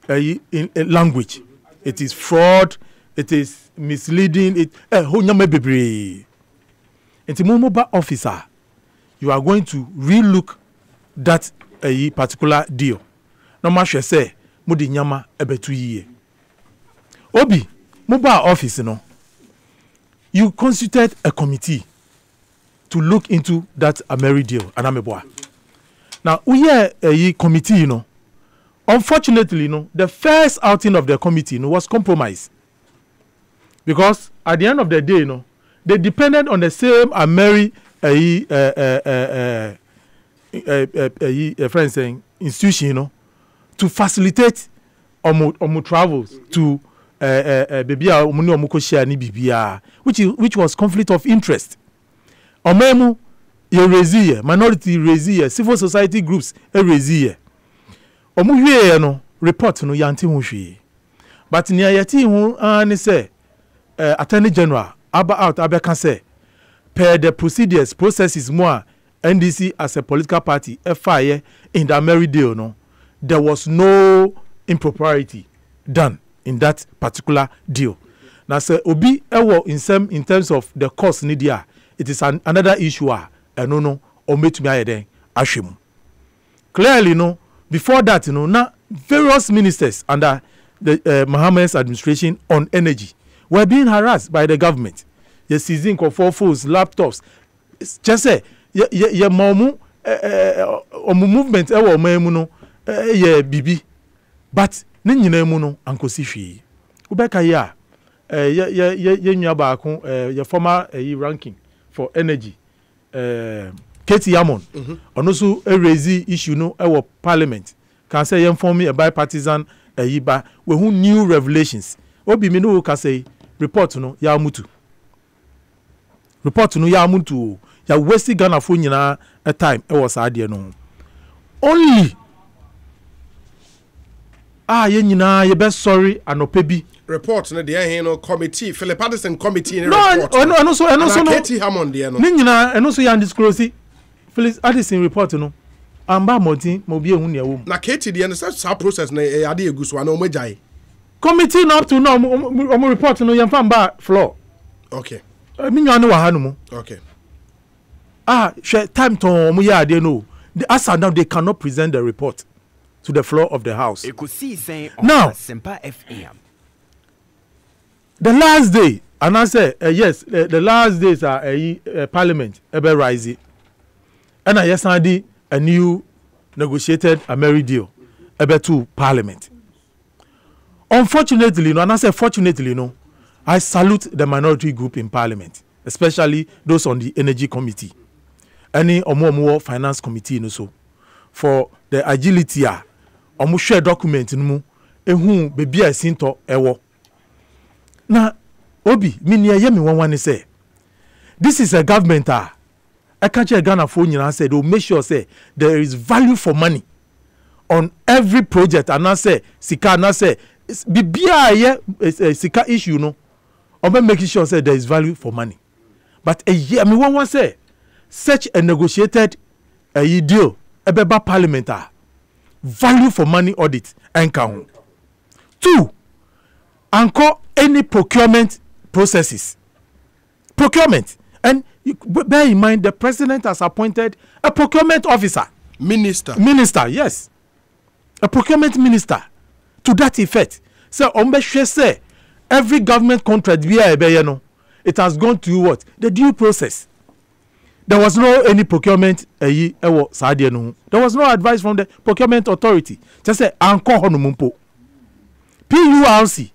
in language. It is fraud, it is misleading, it Mobile officer, you are going to relook that particular deal. No matter say, mudi nyama ebetu ye. Obi, mobile office, you constituted a committee to look into that Ameri deal, Anameboa. Now, we are a committee, Unfortunately, the first outing of the committee, was compromised. Because at the end of the day, they depended on the same Ameri friends saying institution, to facilitate omu travels to which was conflict of interest. Omemu ye minority raise civil society groups raise omu hwe report no yanti ho hwe. But near yeti ho ani say attorney general out abeka say per the processes more NDC as a political party FIA in the Ameri deal there was no impropriety done in that particular deal. Now say obi in terms of the cost nidia, it is another issue no ometumi ayeden ashemu. Clearly before that now various ministers under the Mohammed's administration on energy were being harassed by the government. You're seizing phones, laptops. Just say ye momu movement ye bibi, but ne nyina mu no ankosi hwe. Ubeka ya ye nyaba ko ye former ranking for energy Katie Hammond ono so raise issue no parliament can say ye form a bipartisan ba we who new revelations obi me no ka say report no ya mutu ya waste Ghana for nyina a time e was ade no only ye nyina ye be sorry anopebi report na de committee Philip Addison committee in report no so Katie Hammond de no ni nyina eno so ya disclose Philip Addison report no amba montin mo bi ehun ne wo na Katie de no say process na ade eguso ana o majai committee no up to now o report no ye mfa mba floor okay mi nyane wa hanu mo okay share time to mo ya ade no as now they cannot present the report to the floor of the house. Ekosiisen on Now, Asempa FM. The last day, and I say yes, the last days are Parliament ever rising, and I yes I a new negotiated Ameri deal ever to Parliament. Unfortunately, and I say fortunately, I salute the minority group in Parliament, especially those on the Energy Committee, any Omo Finance Committee, so for the agility omo share document mu ehun bebi asinto ewo na obi mini ayemi wanwan say this is a government I catch a Ghana for nyina say they will make sure say there is value for money on every project and I say sika na say bibia ye sika issue no obe making sure say there is value for money but me wanwan say such a negotiated deal ebeba parliament value for money audit encounter. 2, anchor any procurement processes. Procurement. And bear in mind the president has appointed a procurement officer. Minister, yes. A procurement minister. To that effect. So say every government contract it has gone to what? The due process. There was no any procurement there was no advice from the procurement authority. Just say anko honumpo. PURC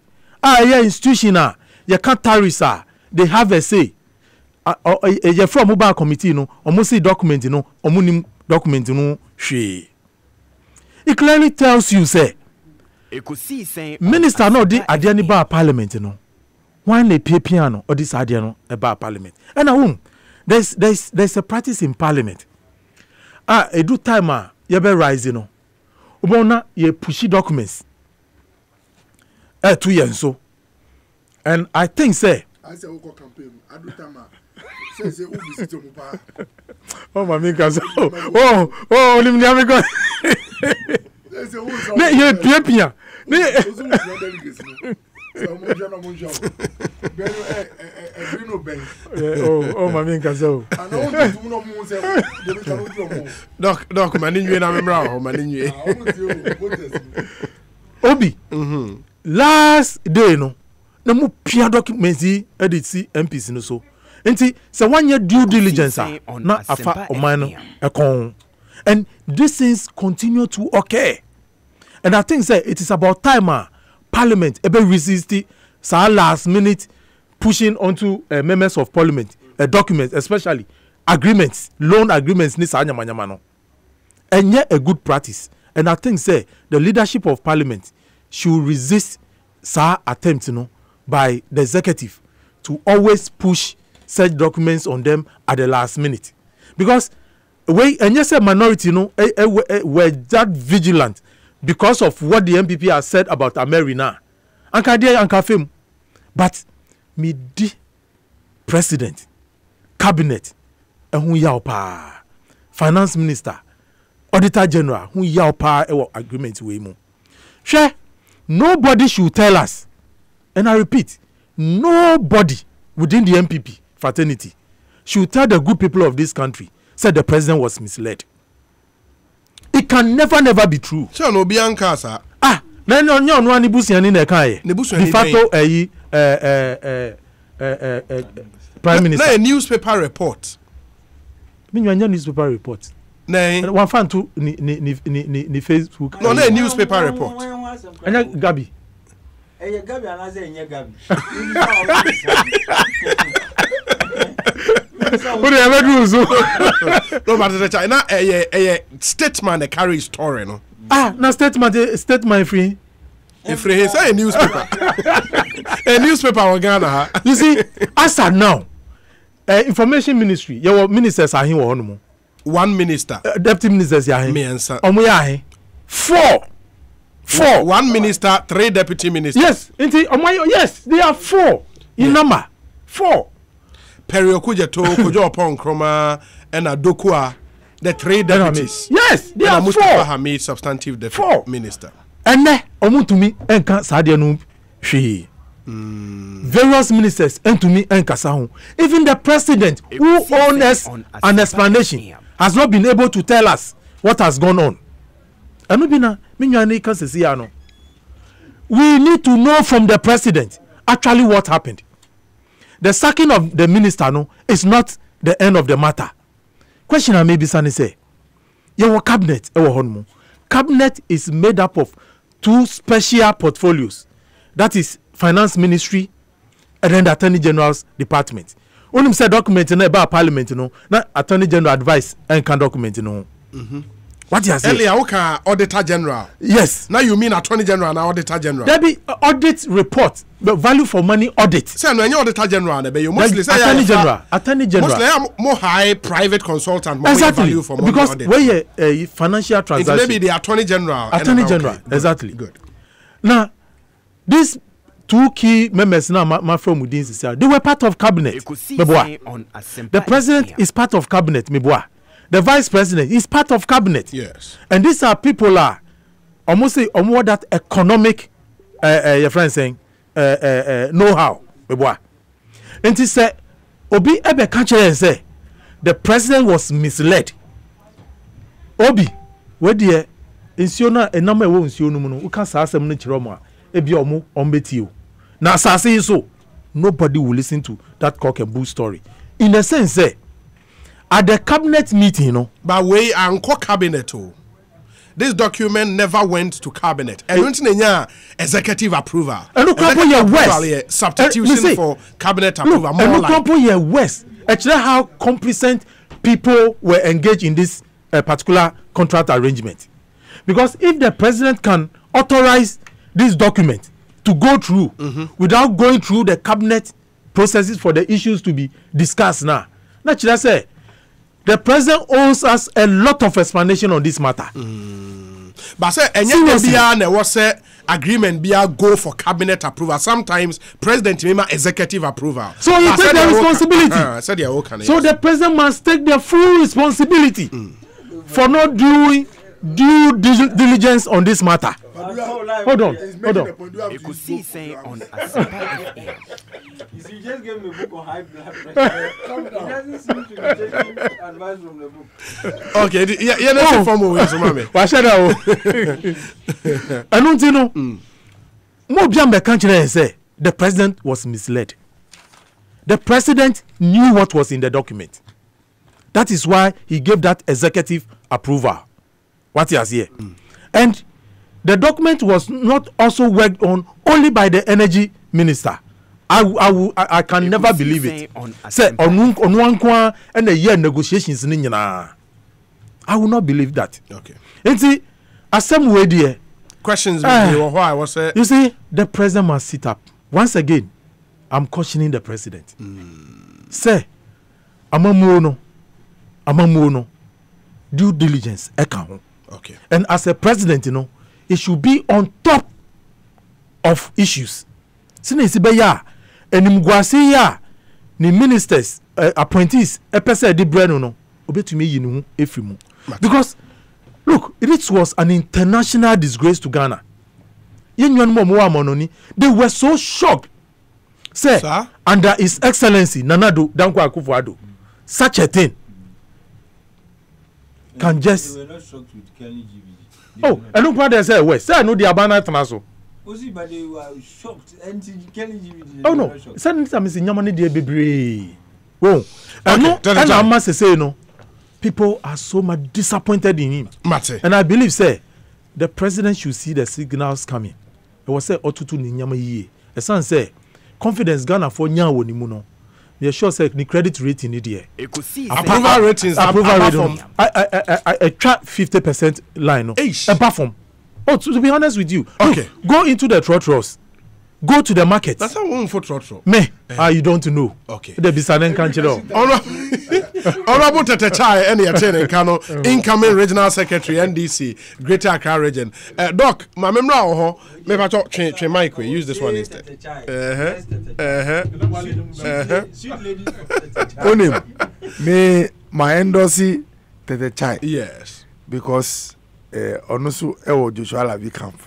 institutional you can't tariffs they have a say. You from mobile committee almost see document omunim document she. It clearly tells you say minister no di adiani ba parliament when they pay piano or this adiano about parliament and there's a practice in parliament a do time you be rising ubona ye pushy documents 2 years so and I think say I say we campaign. I do tama. Say who be sit on pa. Oh mami kaso. Oh lim ni amigo. Say who. Ne ye pia. Ne Ozu mo delegates no. So mo jam. Bruno Ben. Oh mami kaso. And I want to know mo say they be can do mo. Doc mani nwe na memra ho mani nwe. Obi. Last day no. Na mu pia documents edit si MPs no so. Enti se one year due diligence na afa oman no ekon. And these things continue to occur. And I think say it is about time Parliament ebe resist sa last minute pushing onto members of Parliament documents, especially agreements, loan agreements ni sa nyama no. And yet a good practice. And I think say the leadership of Parliament should resist sa attempt by the executive to always push such documents on them at the last minute. Because and yes, a minority were that vigilant because of what the MPP has said about Amerina. Anka dia anka fem. But me di president, cabinet, hu yaw pa, finance minister, auditor general, hu yaw pa agreement we mu. Sure, nobody should tell us. And I repeat, nobody within the MPP fraternity should tell the good people of this country said the president was misled. It can never be true. So no be anka sa. Then no ani busiani na kan ye. De facto prime minister. Na a newspaper report. Me nyanya newspaper report. Na one fan to ni Facebook. No, na a newspaper report. Anya Gabi. Gabi anaze enye Gabi. What do you do so? No, but the China a statement that carries story no. Na statement free. If he say a newspaper. A newspaper in Ghana. You see, as at now, information ministry, your ministers are here on one minister. Deputy ministers are here. Me and son. Omo four. One minister, 3 deputy ministers. Yes, yes, they are 4 in number. 4. Periokuja to Kojo Pon Kroma and Adokua, the 3 deputies. Yes, they are 4. Mustafa Hamid, substantive deputy minister. And ne omutumi enka sadia no hwe. Various ministers entumi enka sa ho. Even the president who owns an explanation has not been able to tell us what has gone on. Anubina minwane kan sesi ya no. We need to know from the president actually what happened. The sacking of the minister is not the end of the matter. Question I may be saying say, your cabinet, cabinet is made up of 2 special portfolios. That is finance ministry and then the attorney general's department. Only say document about parliament, not attorney general advice and can document, What you say? Earlier, okay, auditor general. Yes. Now you mean attorney general and auditor general. There be audit report, the value for money audit. Say no, you auditor general. You mostly say attorney general. Attorney general. Mostly more high private consultant. More value for money because audit. Where a financial transaction. It's maybe the attorney general. Attorney general, okay, exactly. Good. Now, these 2 key members now, my friend within society, they were part of cabinet. The president is part of cabinet. The vice president is part of cabinet. Yes. And these are people almost that economic your friend saying know-how. And he said Obi ebe kanche say the president was misled. Obi where the insiona enama ewo insionu mu no uka sa asem no kire omo a ebi omo ombeti o. Na asase so nobody will listen to that cock and bull story. In a sense say at the cabinet meeting, but we are cabinet. This document never went to cabinet. And don't executive approval. And look at substitution for cabinet approval. And look at West. Actually, how competent people were engaged in this particular contract arrangement. Because if the president can authorize this document to go through without going through the cabinet processes for the issues to be discussed now, should I say? The president owes us a lot of explanation on this matter. But say enya na was say agreement be go for cabinet approval. Sometimes president may executive approval. So you take the responsibility. So the president must take the full responsibility for not doing due diligence on this matter. Hold on. Ekosiisen on Asempa FM. You see, just gave me a book on high blood pressure. He doesn't seem to be taking advice from the book. Okay, yeah, that's a formal way, so mommy. Why should I? I don't know. More beyond the country say the president was misled. The president knew what was in the document. That is why he gave that executive approval. What he has here. And the document was not also worked on only by the energy minister. I can never believe it. Say on and a year negotiations in I will not believe that. Okay. And see, as some way there. Questions why was it? You see, the president must sit up. Once again, I'm cautioning the president. Say, amamuno, due diligence, account. Okay. And as a president, you know, it should be on top of issues. Sinesibeya, and Mguasi ya, ni ministers, appointees, epese di breno no, obetumi yinu efimu. Because, look, it was an international disgrace to Ghana. They were so shocked. Say, under His Excellency Nanado Dankwa Akufo-Addo, such a thing can just. They were not shocked with Kelly GBG. Oh, I don't know say where. Say I know the Abana Tanaso. But they were shocked. And Kelly GBG. Oh no, say anytime is Nyamani de bebre. Oh, and I must say no. People are so much disappointed in him. Mate. And I believe say the president should see the signals coming. It was say otutu ni nyama yiye. The son say confidence Ghana for nyawo ni mu no. They sure say the credit rating ni there. Approval ratings. Approval rating. I track 50% line. No. Apart from. Oh, to be honest with you. Okay. Look, go into the trotros. Go to the market. That's how one for trotro. Me. You don't know. Okay. The bisanen kanchiro. Honorable Tete Chai, any attending Kano, incoming regional secretary NDC, Greater Accra region. Doc, my memory maybe I talk train mic. Use this one instead. Me my endorsee Tete Chai. Yes. Because onusu ewo Joshua Lavi camp.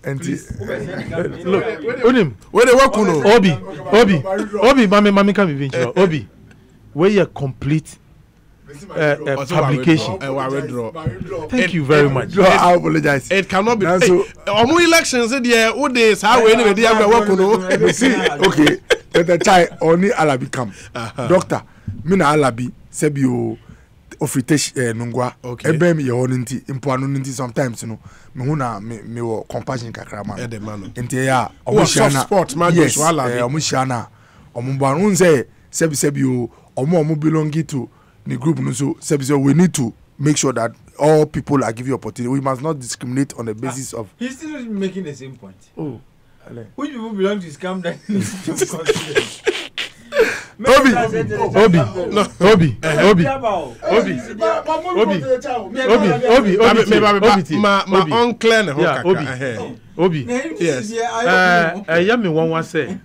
And look, Onim, where they work uno. Obi, mami can be venture. Obi, where you complete fabrication. Thank you very much. I apologize. It cannot be. Omu elections there. What days? How we they have work uno? See, okay. Tete Chai only Alabi camp. Doctor, mina Alabi sebio. Ofritesh nungwa ebem ye honinti impoano ninti sometimes you know me huna me wo compassion kakra man enti ya omushana sport man yes omushana omumba unze sebi o omo belong to the group no so sebi we need to make sure that all people are given opportunity. We must not discriminate on the basis of. He's still making the same point. Oh, which people belong to scam that my uncle Obi. Yes. Yami one say.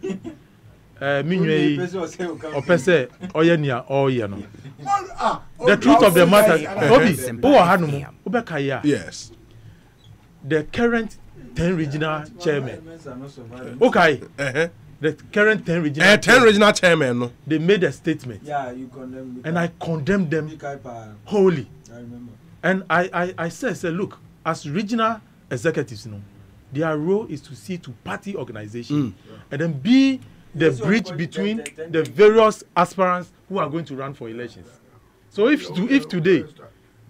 Minwe opese oyenia oyeno. The truth of the matter, Obi, who are Hanumo, Ubekaya. Yes. The current 10 regional chairman. Okay. The current 10 regional chairman, they made a statement. Yeah, you condemn me. And I condemned them wholly. I remember. And I said, look, as regional executives, you know, their role is to see to party organization and then be the bridge between the various aspirants who are going to run for elections. So if today,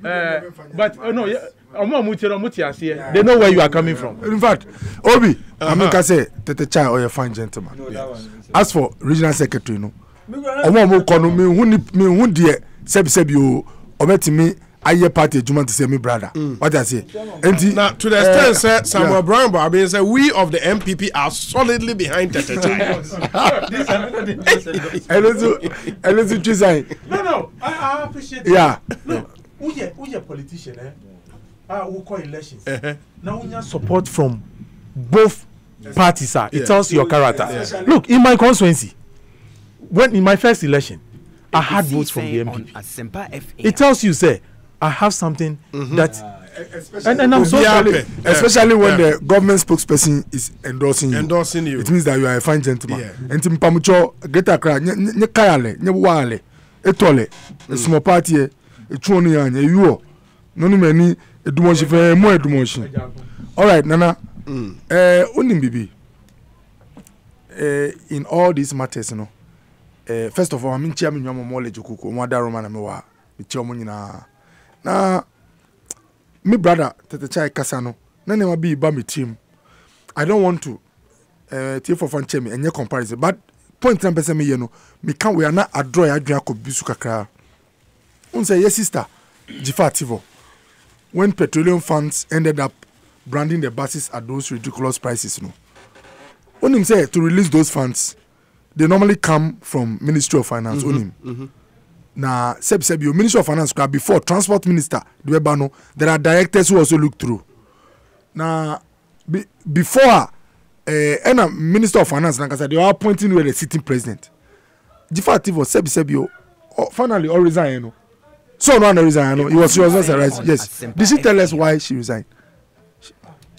but no, they know where you are coming from. In fact, Obi, I can say Tete Chai or a fine gentleman. Yes. As for regional secretary, no, Omo kono me hu die sebi o obetimi aye party juma to say me brother. What I say? Now to the extent said Samuel Brown Barbie said we of the MPP are solidly behind Tete Chai. This is another thing. No, I appreciate it. Yeah. No, who's a politician, Who call elections. Now when you support from both parties, it tells your character. Look, in my constituency, when in my first election, I had votes from the MP. Asempa FM. It tells you, say, I have something that, and I'm so especially when the government spokesperson is endorsing you. It means that you are a fine gentleman. And Timpamucho, get a cry, nye kayale, nye wale, etole, a small party, a trony, you. No many edumoshi for more edumoshi. All right, Nana. Bibi. In all these matters, you know. First of all, I'm in chairman of Mole Jukuko, Mada Romana Mewa, the chairman na me brother, Tete Casano, none of be by me team. I don't want to take for fun chairman and your comparison, but point number me, you know, me can't we are not a draw a drink of Bisukakra. Unsa, yes, sister, Jifativo. When petroleum funds ended up branding the buses at those ridiculous prices, no. When him say to release those funds, they normally come from Ministry of Finance. Now, your Ministry of Finance, before Transport Minister, there are directors who also look through. Now, before Minister of Finance, they are appointing with the sitting president. Jifativo, finally, all resign. So, no one resigned. He was not resign. Yes. Did she tell us why she resigned?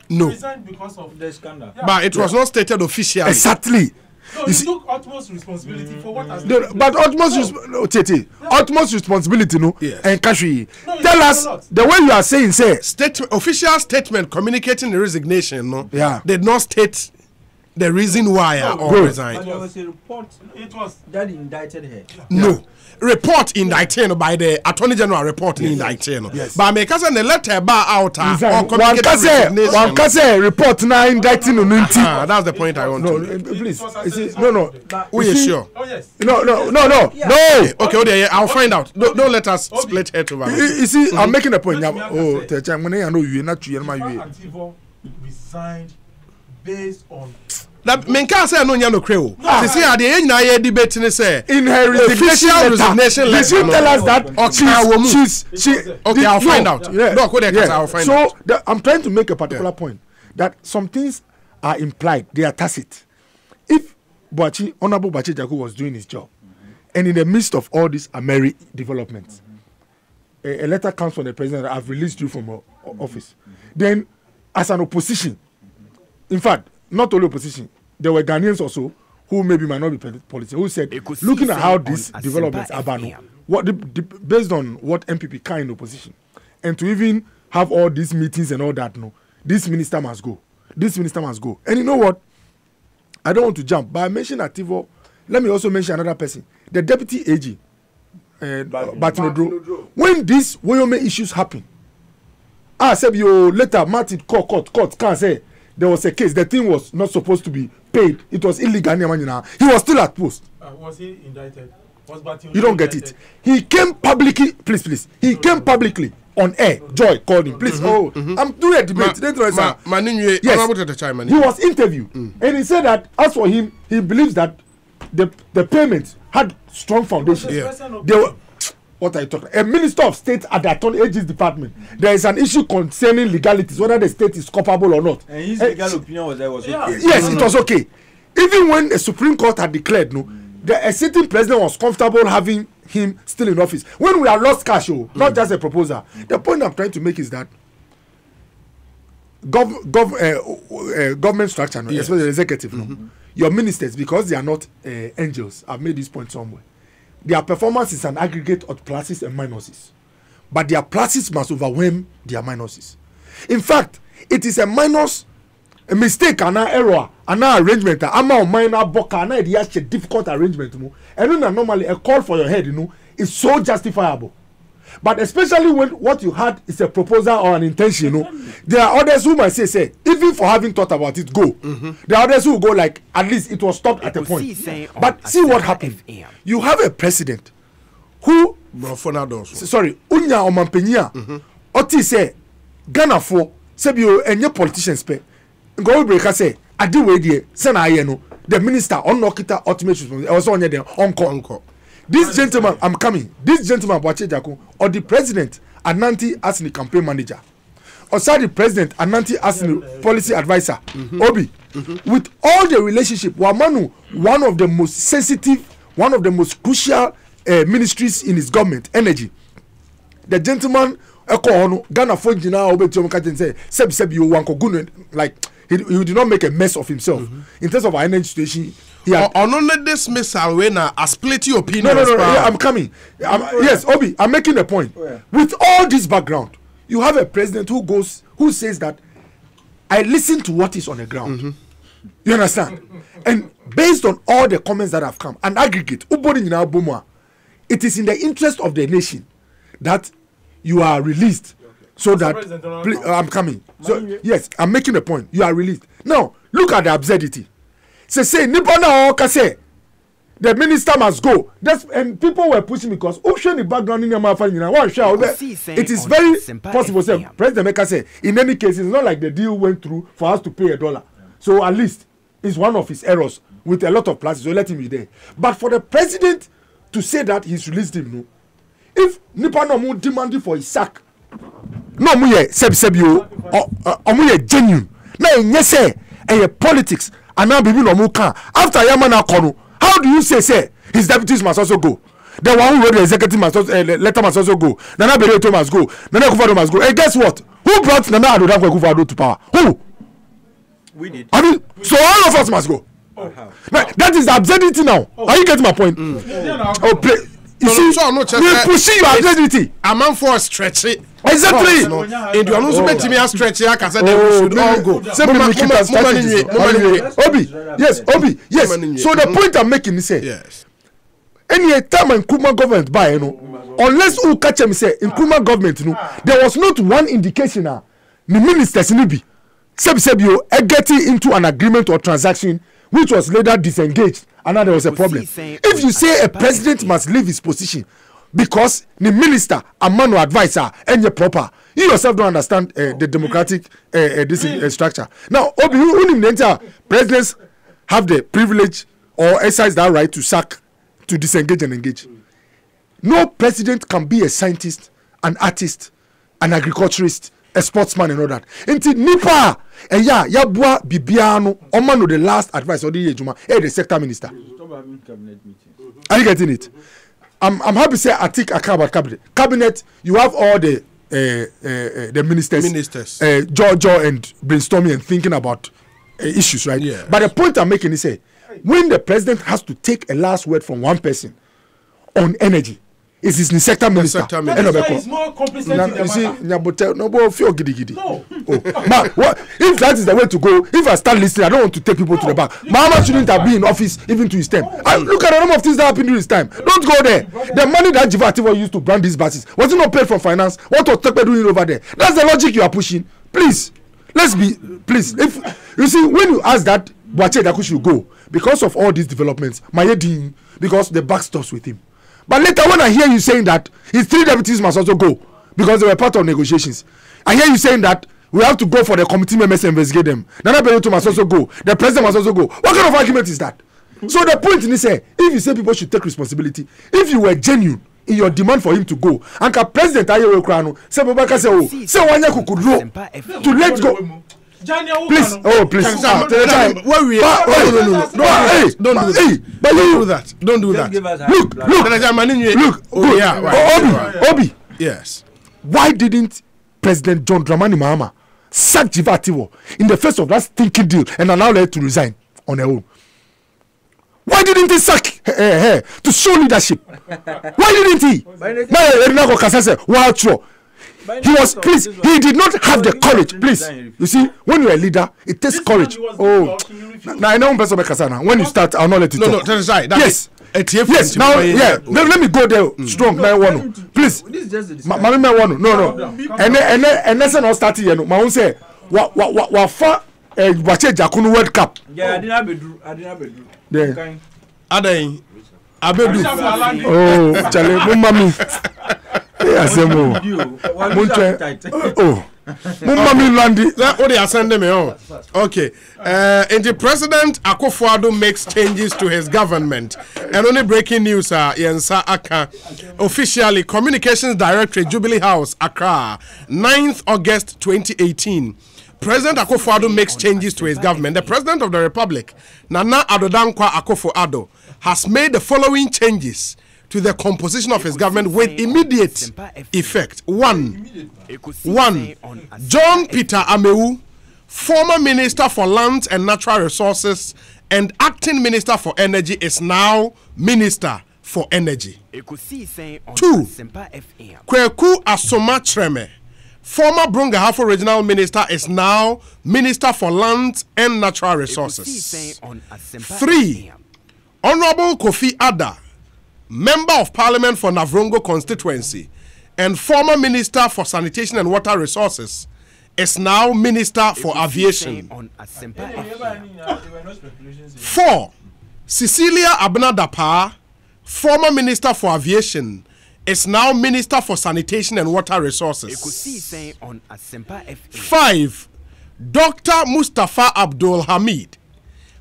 No. She resigned because of the scandal. But it was not stated officially. Exactly. No, you took utmost responsibility for what has but utmost responsibility, no? Yes. And Kashi, tell us the way you are saying, say official statement communicating the resignation, no? Yeah. Did not state the reason why I resigned. But there was a report. It was that indicted her. No. Report indicted by the Attorney General report indicted. Yes. But me cause the letter bar out or one case report now indicting on that's the point I want to make. Please. No. We are sure. Oh yes. No. Okay, I'll find out. Don't let us split head over. You see, I'm making a point. Oh, I'm know you not you Antivo resigned based on that menka say no nya no creo. See how the na ye debate ni say in her resignation letter. Did you tell us that okay, I'll find out. Yeah. No, I'll find out. So I'm trying to make a particular point that some things are implied, they are tacit. If Honorable Bachi Jaku was doing his job, and in the midst of all these Ameri developments, a letter comes from the president that I've released you from office. Then, as an opposition, in fact, not only opposition, there were Ghanaians also who maybe might not be politicians who said, looking at how these developments are based on what MPP can in opposition, and to even have all these meetings and all that, no, this minister must go. This minister must go. And you know what? I don't want to jump, but I mentioned Ativo. Let me also mention another person, the deputy AG, Batinodro. When these Woyome issues happen, said you later Martin court can't say there was a case. The thing was not supposed to be paid. It was illegal. He was still at post. Was he indicted? You don't get it. He came publicly. Please. He came publicly on air. Joy called him. Please. I'm doing a debate. Yes. He was interviewed, and he said that as for him, he believes that the payment had strong foundation. They were. What are you talking about? A minister of state at the Attorney General's department. There is an issue concerning legalities, whether the state is culpable or not. And his legal opinion was okay. Yes, it was okay. Even when the Supreme Court had declared, a sitting president was comfortable having him still in office. When we are lost cash, not just a proposal. The point I'm trying to make is that government structure, especially the executive, your ministers, because they are not angels, I've made this point somewhere. Their performance is an aggregate of pluses and minuses. But their pluses must overwhelm their minuses. In fact, it is a mistake, an error, an arrangement, a minor book, an idea, a difficult arrangement. And normally a call for your head, is so justifiable. But especially when what you had is a proposal or an intention, there are others who might say, even for having thought about it, go. There are others who will go like, at least it was stopped at a point. But see what happened. You have a president who, sorry, Unya Omampenya, Oti say, Ghana for, Sebio and your politicians pay. Go breaker say, I do wait here, Sena the minister on Nokita ultimate responsibility, also on your encore. This gentleman, I'm coming. This gentleman, Boache Jaku, or the president, Ananti as the campaign manager. Osadi president Ananti Asinu policy advisor Obi with all the relationship Wamanu one of the most sensitive one of the most crucial ministries in his government energy the gentleman Ghana for Jina Obetium Katin say Seb you want go like he did not make a mess of himself in terms of our energy situation. Only this missile when a split your opinion. No, yeah, I'm coming. Yes, Obi, I'm making a point. Oh, yeah. With all this background, you have a president who says that I listen to what is on the ground. You understand? And based on all the comments that have come, an aggregate, it is in the interest of the nation that you are released. So that I'm coming. So yes, I'm making a point. You are released. Now look at the absurdity. Say Nipana Okase, the minister must go. That's and people were pushing because option the background in your mouth. It is very possible. Say President Meka say in any case, it's not like the deal went through for us to pay $1. So at least it's one of his errors with a lot of pluses. So let him be there. But for the president to say that he's released him, no. If Nipana mu demanding for his sack. No muye sebio omuye genuine na enye say politics and now bibi no muka after Yamana Kono how do you say his deputies must also go the one who wrote the executive must also, letter must also go Nana Bereto must go Nana Akufo-Addo must go and guess what who brought Nana Akufo-Addo to power who we did I mean so all of us must go that is the absurdity now are you getting my point you see we pushing your absurdity a man for stretch it. Exactly. And you are not supposed to be a stretch. I can say they should all go. Obi, yes. So the point I'm making is say, yes. Any time in Nkrumah government by unless you catch him say in Nkrumah government, there was not one indication the ministers in be Sebio getting into an agreement or transaction which was later disengaged, and now there was a problem. If you say a president must leave his position because the minister a man or advisor and your proper, you yourself don't understand the democratic structure. Now, Obi, who presidents have the privilege or exercise that right to sack, to disengage and engage. No president can be a scientist, an artist, an agriculturist, a sportsman and all that. Until Nipa and Yabua Bibiano, Omano the last advice or the the sector minister. Are you getting it? I'm happy to say I think about cabinet. You have all the ministers. Jojo and brainstorming and thinking about issues, right? Yeah. But the point I'm making is when the president has to take a last word from one person on energy, is his sector minister. It's more complicated. You see, no, feel giddy. No. What if that is the way to go? If I start listening, I don't want to take people to the back. Mama shouldn't have been in office even to his term. Look at the number of things that happened during his time. Don't go there. The money that Jivativo used to brand these buses was it not paid from finance? What was Tekpe doing over there? That's the logic you are pushing. Please, if you see when you ask that Boache Daku should go because of all these developments, Mayedin, because the back stops with him. But later when I hear you saying that his 3 deputies must also go because they were part of negotiations, I hear you saying that we have to go for the committee members to investigate them. Nana Bereto must also go. The president must also go. What kind of argument is that? So the point is, if you say people should take responsibility, if you were genuine in your demand for him to go, and the president Ayewe Krano say Babaka say Wanya Kukudu to let go. Please, please. Don't do that. Don't do that. Look. Obi. Yes. Why didn't President John Dramani Mahama sack Jivativo in the face of that stinking deal and allow her to resign on her own? Why didn't he sack her to show leadership? Why didn't he? He was, please, he did not have the courage, please. You see, when you're a leader, it takes courage. Oh, now I know when you start, I'll not let you talk. No, that's right. Yes. Yes, now, yeah, let me go there strong. Please, Mami, no. And that's not starting, you know. My own say, what watch Jakunu World Cup. Yeah, I didn't there. Adom. Abedu. Oh, Charlie, Mami. Asembo. Oh. Mumma mi landi. What they are sending me on? Okay. And the President Akufo-Addo makes changes to his government. And only breaking news, Yensa Aka. Officially, Communications Directorate, Jubilee House, Accra, 9th August 2018. President Akufo-Addo makes changes to his government. The President of the Republic, Nana Addo Dankwa Akufo-Addo, has made the following changes to the composition of his government with immediate effect. One, John Peter Amewu, former Minister for Lands and Natural Resources and acting Minister for Energy, is now Minister for Energy. 2, Kweku Asoma Treme, former Brongahafo Regional Minister, is now Minister for Lands and Natural Resources. 3, Honorable Kofi Adda, Member of Parliament for Navrongo constituency and former Minister for Sanitation and Water Resources, is now Minister for Aviation. 4, Cecilia Abena-Dapa, former Minister for Aviation, is now Minister for Sanitation and Water Resources. 5, Dr. Mustafa Abdul Hamid,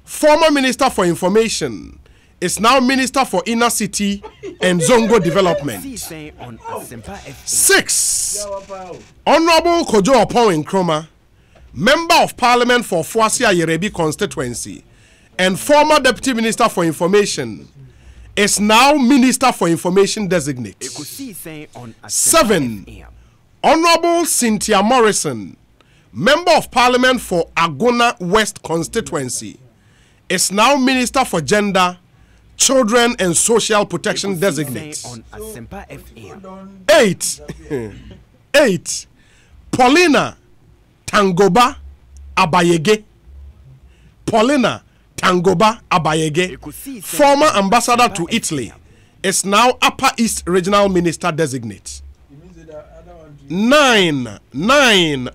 former Minister for Information, is now Minister for Inner City and Zongo Development. 6, Honorable Kojo Opon Nkrumah, Member of Parliament for Fuasia Yerebi constituency and former Deputy Minister for Information, is now Minister for Information Designate. 7, Honorable Cynthia Morrison, Member of Parliament for Agona West constituency, is now Minister for Gender, Children and Social Protection Designate. 8, Paulina Tangoba Abayege. Paulina Tangoba Abayege, former ambassador to Italy, is now Upper East Regional Minister Designate. 9,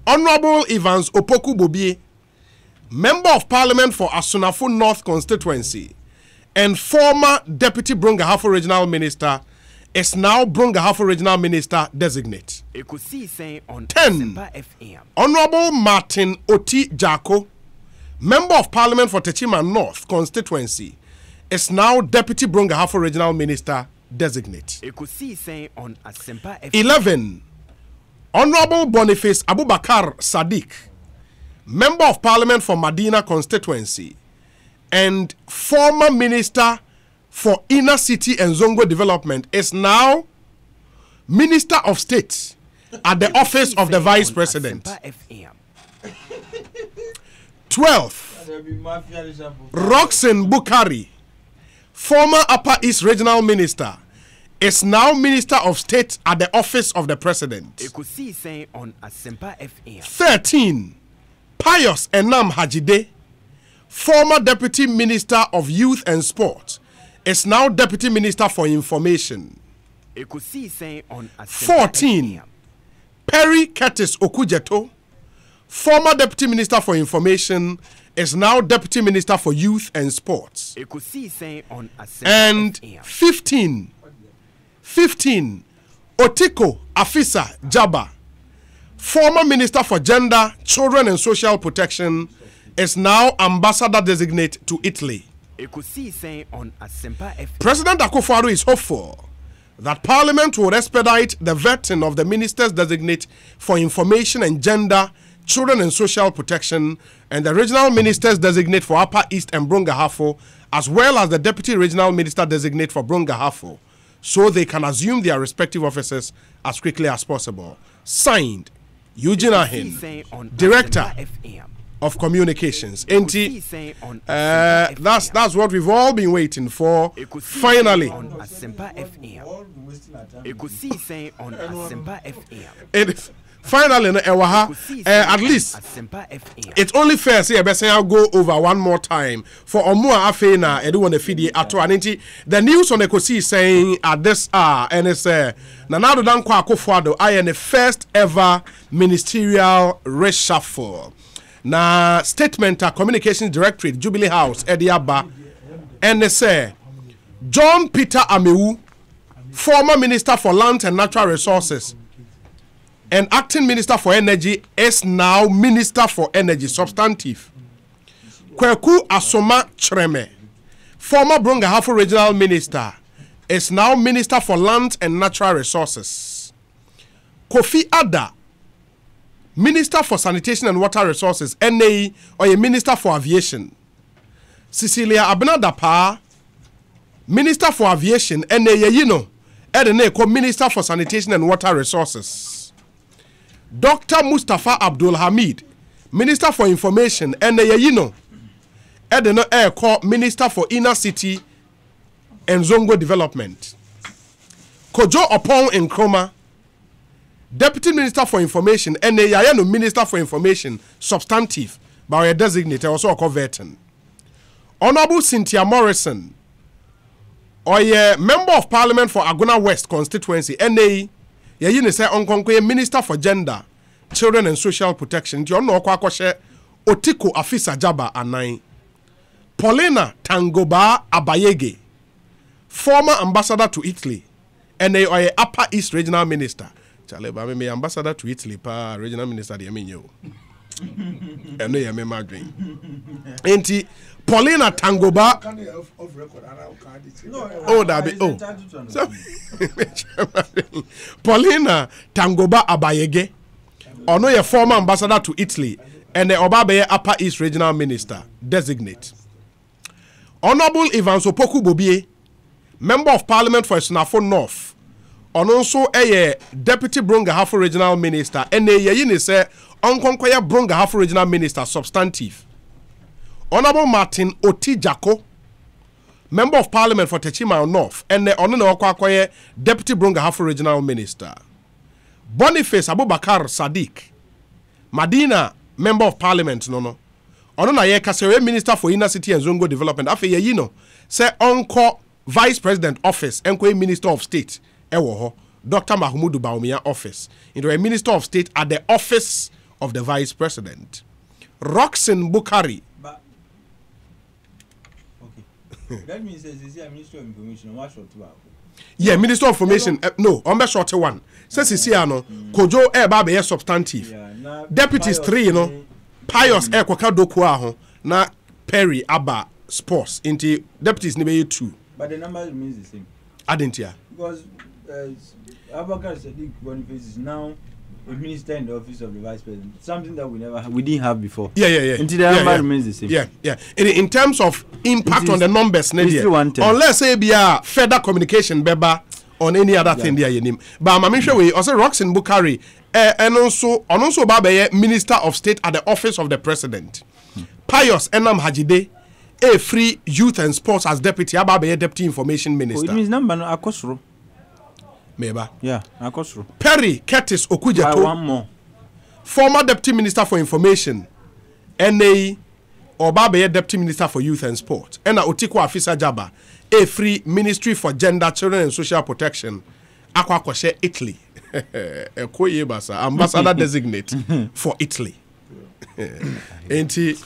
Honorable Evans Opoku Bobie, Member of Parliament for Asunafo North constituency and former Deputy Brongahafo Regional Minister, is now Brongahafo Regional Minister Designate. 10, Honorable Martin Oti Jako, Member of Parliament for Techima North constituency, is now Deputy Brongahafo Regional Minister Designate. 11, Honorable Boniface Abubakar Sadiq, Member of Parliament for Medina constituency and former Minister for Inner City and Zongo Development, is now Minister of State at the Office of the Vice President. 12, Roxanne Bukari, former Upper East Regional Minister, is now Minister of State at the Office of the President. 13, Pius Enam Hajide, former Deputy Minister of Youth and Sport, is now Deputy Minister for Information. 14, Perry Curtis Okujeto, former Deputy Minister for Information, is now Deputy Minister for Youth and Sports. And 15, Otiko Afisa Jaba, former Minister for Gender, Children and Social Protection, is now Ambassador Designate to Italy. President Akufo-Addo is hopeful that Parliament will expedite the vetting of the Ministers Designate for Information and Gender, Children and Social Protection, and the Regional Ministers Designate for Upper East and Brongahafo, as well as the Deputy Regional Minister Designate for Brongahafo, so they can assume their respective offices as quickly as possible. Signed, Eugene Ahin, Director of Communications. That's what we've all been waiting for. Finally, finally, at least it's only fair say I'll go over one more time for Omua Afena. I do want to feed you at the news on Ekosiisen saying at this hour, and it's Nana Addo Dankwa Akufo-Addo I am the first ever ministerial reshuffle. Na statement a Communications Directorate Jubilee House Ediaba, and they say John Peter Amewu, former Minister for Lands and Natural Resources, and acting minister for energy is now minister for energy substantive. Kweku Asoma Chreme, former Brongahafo regional minister, is now minister for land and natural resources. Kofi Ada, minister for sanitation and water resources, NA, or a minister for aviation. Cecilia Abinadapa, minister for aviation, NA, Edene, minister for sanitation and water resources. Dr. Mustafa Abdul Hamid, minister for information, NA, Edeno Air Minister for Inner City and Zongo Development. Kojo Opon Nkrumah, Deputy Minister for Information, and Yayano Minister for Information, substantive, by a designated, also converting. Honorable Cynthia Morrison, or a Member of Parliament for Aguna West constituency, NA, Yayine say Onkonko, Minister for Gender, Children and Social Protection, Jono Kwakoshe, Otiko Afisa Jaba Anai. Paulina Tangoba Abayege, former ambassador to Italy, and they are Upper East Regional Minister. Chaleba me ambassador to Italy, pa regional minister de Aminyo. And no yame madrin. Enti Paulina Tangoba. Oh, that be Paulina Tangoba Abayege, or no former ambassador to Italy, and the Obabe Upper East Regional Minister designate. Honorable Ivan Sopoku Bobie, Member of Parliament for Sunafo North, and also a Deputy Brongahafo Regional Minister, and a say Onkonkoya Brongahafo Regional Minister substantive. Honorable Martin Otijako, Member of Parliament for Techima North, and the Onono Deputy Brongahafo Regional Minister. Boniface Abubakar Sadiq, Madina, Member of Parliament, no. Ono na ye kasewe Minister for Inner City and Zongo Development. Afe ye yino say onko Vice President Office enko Minister of State ewo ho Dr. Mahmudu Bawumia Office into a Minister of State at the Office of the Vice President. Roxanne Bukari. Okay. That means this is a Minister of Information. What short about? Yeah, Minister of Information. No, on the short one. Says Sisiano Kojo Babe substantive. Deputies 3, you know. Pius Ekoka Dokuaho na Perry Abba Sports into deputies nibe 2. But the number remains the same. I didn't hear. Because Abubakar Sadiq Boniface is now a minister in the office of the vice president. Something that we didn't have before. Yeah. Until the number remains the same. Yeah. In terms of impact on the numbers, unless say be a further communication beba on any other thing there name. But I'm sure we also Roxanne Bukari. And also Babaye, Minister of State at the Office of the President. Pius Enam Hajide, a free youth and sports as deputy, Ababaye Deputy Information Minister. It means number Akosro. Meba. Yeah, Akosro. Perry Curtis Okujato. One more. Former Deputy Minister for Information. NA or Babaye Deputy Minister for Youth and Sport. Ena Otiko Afisa Jaba, a free Ministry for Gender, Children and Social Protection. Akwa Koshe Italy. Ambassador designate for Italy. Enti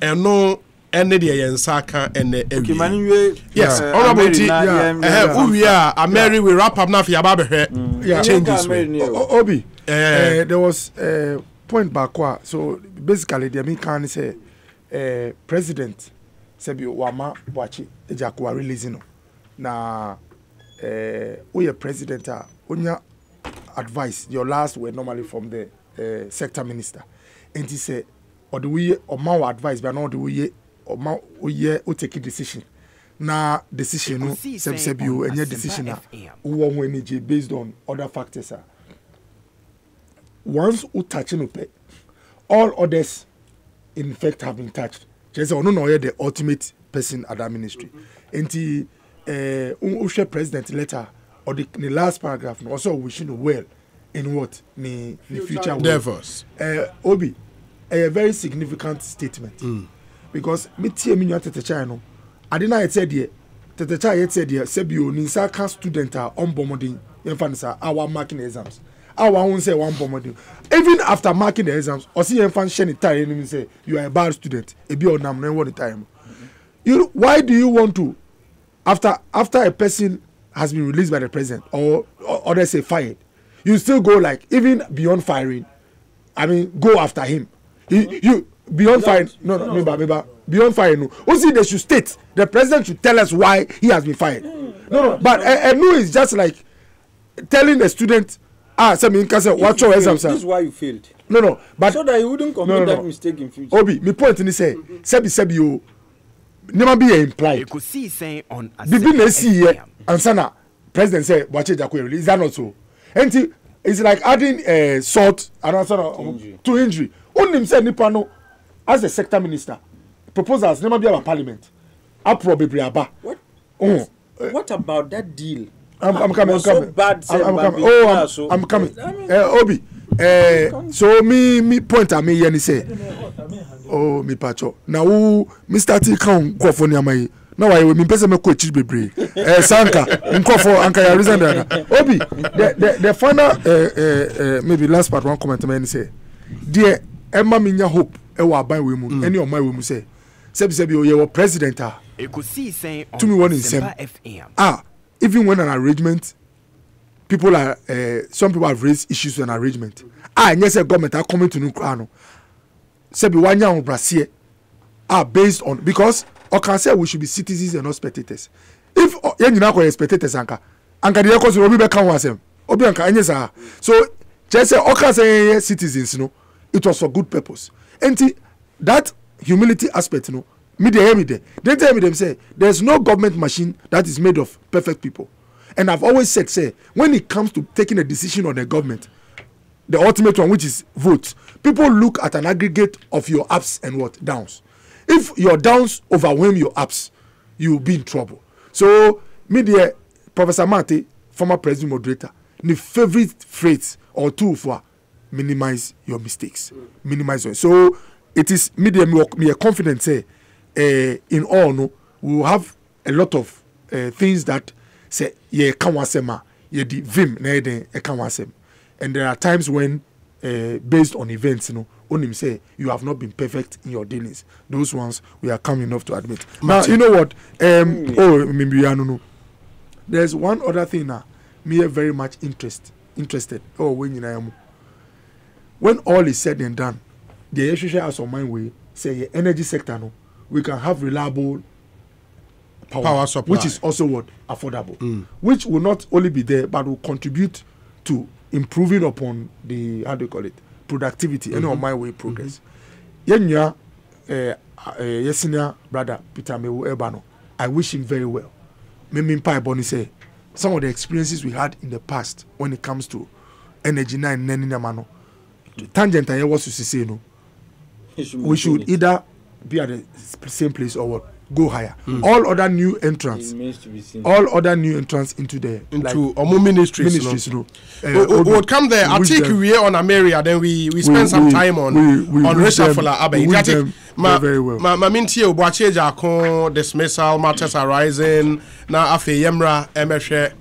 eno ene de yensaka ene ewi. Yes, honorable we are Mary we wrap up now for yababe changes. Obi, there was point back so basically the mean can say president sebi wama wachi ejakwa releasing na we president onya advice your last word normally from the sector minister and he say or the way or more advice but not the way or more o take a decision na decision no sebi you any decision na who energy based on other factors once you touch no pay all others in fact have been touched just no the ultimate person at that ministry and he president letter or the last paragraph also wishing well in what the future endeavors. Obi, a very significant statement because me tie me nyata China. I didn't know said here. Tetecha yet said here. Sebio ninsa can student are on bombarding. Yenfanisa our marking exams. Our own say one bombarding. Even after marking the exams, or see yenfan sheni time and say you are a bad student. E be on nam no one time. You why do you want to after a person has been released by the president or others say fired, you still go like even beyond firing. I mean, go after him. You beyond firing. No, maybe beyond firing. No. Also, they should state. The president should tell us why he has been fired. No, but no, it's just like telling the student. Watch your exam, sir. This is why you failed. No, but so that you wouldn't commit that mistake in future. Obi, my point is say, sebi you never be implied. Ekosiisen on Bibi na see here, ansana president say watch it Jakweri. Is that not so? And it's like adding salt and to injury. Only him said nipa no as a sector minister proposals never be about parliament. Probably aba. What about that deal? I'm coming. So bad, I'm coming. Obi. So me point at me yani say. Oh me pacho. Now Mr. T count go for niamai. Now I me pese me ko chief bebre. Sanka nko for anka ya reason that. Obi the final maybe last part one comment me say. Dear Emma minya hope e wa ban we mu. Any of my we mu say. Sebi o ye wo president ah. Ekosiisen on To me one in Asempa FM. Even when an arrangement, people are some people have raised issues with an arrangement. Yes, a government are coming to Nukrano. Sebi wanya on Brazil are based on because I can say we should be citizens and not spectators. If you know spectators anka the records will be back on wasem. Obi anka anyesa. So just say okay say citizens, it was for good purpose. And that humility aspect, me there. They tell me them say there's no government machine that is made of perfect people. And I've always said, say, when it comes to taking a decision on the government, the ultimate one, which is votes, people look at an aggregate of your ups and what downs. If your downs overwhelm your ups, you'll be in trouble. So, me there, Professor Mate, former president moderator, the favorite phrase or two for minimize your mistakes. Minimize your. So it is me a confident say. In all, we will have a lot of things that say ye kanwasema ye di vim na eden e kanwasem, and there are times when based on events, onim say you have not been perfect in your dealings. Those ones we are coming enough to admit. Now you know what? There's one other thing now. Me very much interested. When all is said and done, the issue has on my way say energy sector we can have reliable power supply, which is also what affordable, which will not only be there but will contribute to improving upon the productivity and on my way progress. Yenya, senior brother Peter Mewu Ebano, I wish him very well. Boni say some of the experiences we had in the past when it comes to energy na mano tangent and was to say we should either be at the same place or what go higher. All other new entrants into the ministries. We'll come there. I'll take you here on Ameria. Then we spend some time on reshuffle. Very well. Mintie Obuache Jako dismissal matters arising now. After Yemra MFA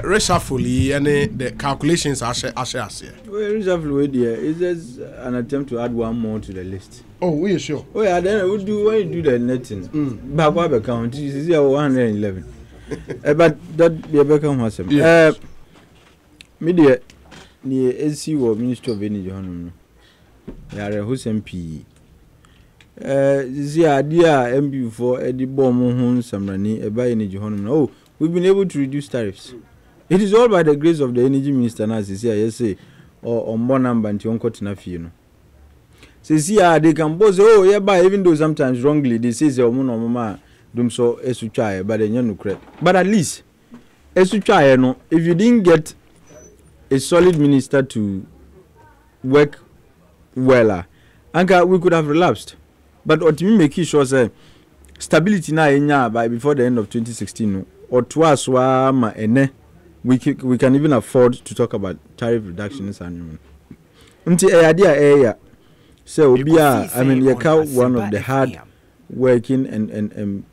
reshuffle and the calculations are share. Reshuffle is just an attempt to add one more to the list. Oh, we are sure. Oh yeah, then we do when you do the netting. Back account is 111. But that be a back account was media near AC or Minister of Energy Honor. Yare who's MP. The idea MB for Eddie Bomon Samrani, a by energy honor. Oh, we've been able to reduce tariffs. It is all by the grace of the energy minister, as is here, say, or on one number and Tionko Tinafino. Says here they can both say, oh, yeah, by even though sometimes wrongly they say, oh, mama, dum so esuchai, but then you credit. But at least, esuchai, no, if you didn't get a solid minister to work well, we could have relapsed. But what me make sure say stability na enya by before the end of 2016 or twice ma ene we can even afford to talk about tariff reductions and until idea so obia I mean you one of the hard working and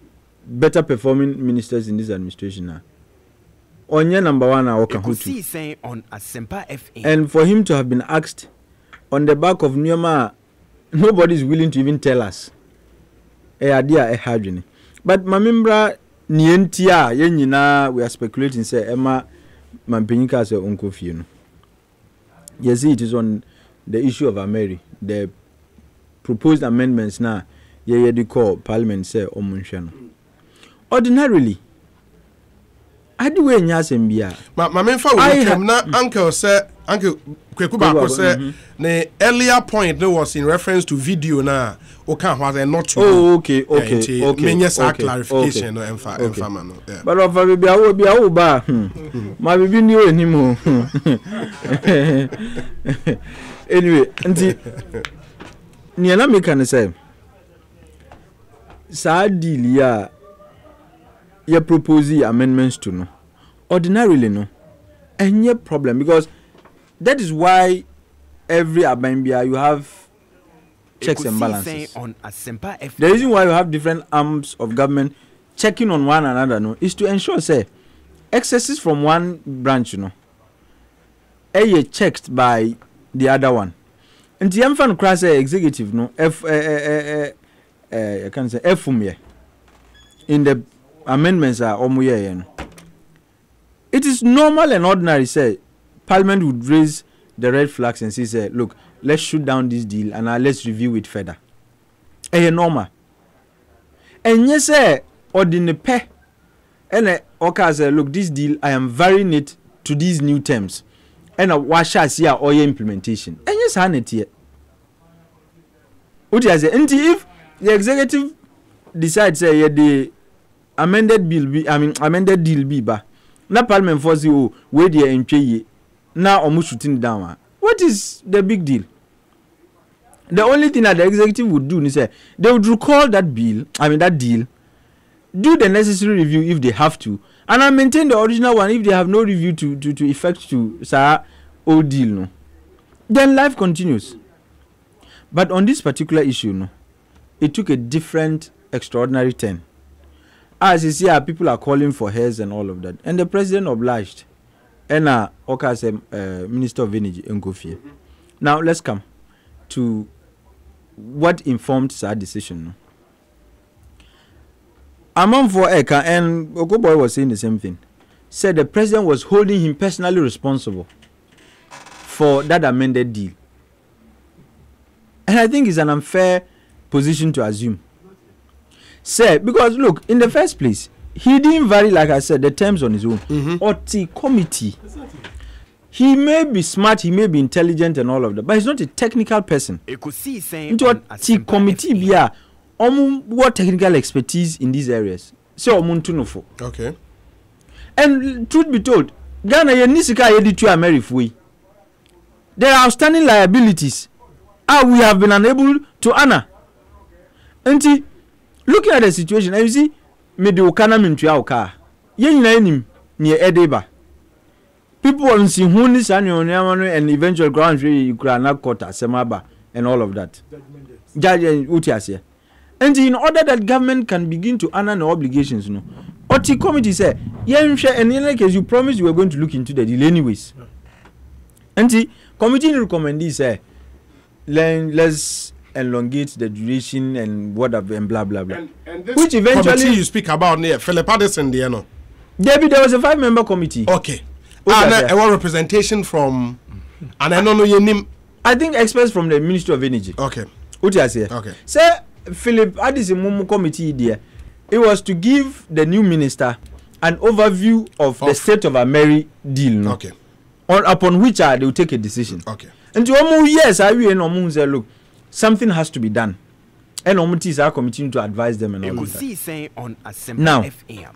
better performing ministers in this administration now. Onye number 1 Ekosiisen on Asempa FM. And for him to have been asked on the back of Nyoma, nobody is willing to even tell us. But Mamimbra Nientia, Yenina, we are speculating, say Emma Mampinika, say Uncle Fiano. Yes, it is on the issue of Ameri. The proposed amendments now, they call Parliament say omunshano. Ordinarily, I do a nyasembia. My main for na uncle say uncle Kwekuba say the earlier point there was in reference to video na okay was not true. Oh, okay. Many clarification no emfa no. But of a be ba. My baby knew anymore. Anyway, nti niana me can say sa deal ya you propose amendments to no. Ordinarily no. Any problem because that is why every Abambia you have checks and balances. On Asempa FM. The reason why you have different arms of government checking on one another no is to ensure say excesses from one branch are checked by the other one. And the infant class executive no I can say FUME in the amendments are omuye. It is normal and ordinary say Parliament would raise the red flags and say look, let's shoot down this deal and let's review it further. Normal. And yes sir ordinary pe and okay say look, this deal I am varying it to these new terms. And what shall see our implementation. And yes, Hanity. What is it? And if the executive decides say the amended bill be, amended deal be ba, na Parliament force you where they entry now almost shooting down. What is the big deal? The only thing that the executive would do is say they would recall that bill, that deal, do the necessary review if they have to. And I maintain the original one if they have no review to effect to say old deal no. Then life continues. But on this particular issue no, it took a different extraordinary turn. As you see, people are calling for hairs and all of that, and the president obliged. And Minister of Energy Nkofie. Now let's come to what informed that decision. No? Among for Eka and Okoboy was saying the same thing. Said the president was holding him personally responsible for that amended deal. And I think it's an unfair position to assume. Say, because look, in the first place, he didn't vary, like I said, the terms on his own. Or the committee. He may be smart, he may be intelligent and all of that, but he's not a technical person. Ekosiisen Into on a Asempa committee FM. what technical expertise in these areas. So okay. And truth be told, Ghana yenisika yeditu Amerifui. There are outstanding liabilities. We have been unable to honor. And looking at the situation, you see, mede ukana mintua uka. Yenina enim ni edeba. People on see huni sani and eventual ground you could not court Asemaba and all of that. Judge Utiasia. And in order that government can begin to honor the obligations, Oti committee said, and in any case, you promised you were going to look into the deal anyways. And the committee recommended say, let's elongate the duration and whatever and blah blah blah. And this which eventually committee you speak about near Philip Addison, there no. There was a 5-member committee. Okay. And one representation from, and I don't know your name. I think experts from the Ministry of Energy. Okay. What you say? Okay. Say Philip Addison committee there. It was to give the new minister an overview of the state of Ameri deal. No? Okay. Upon which they will take a decision. Okay. And to yes, I will say, look, something has to be done. And our committee to advise them and all of that. Ekosiisen on Asempa Now, FM.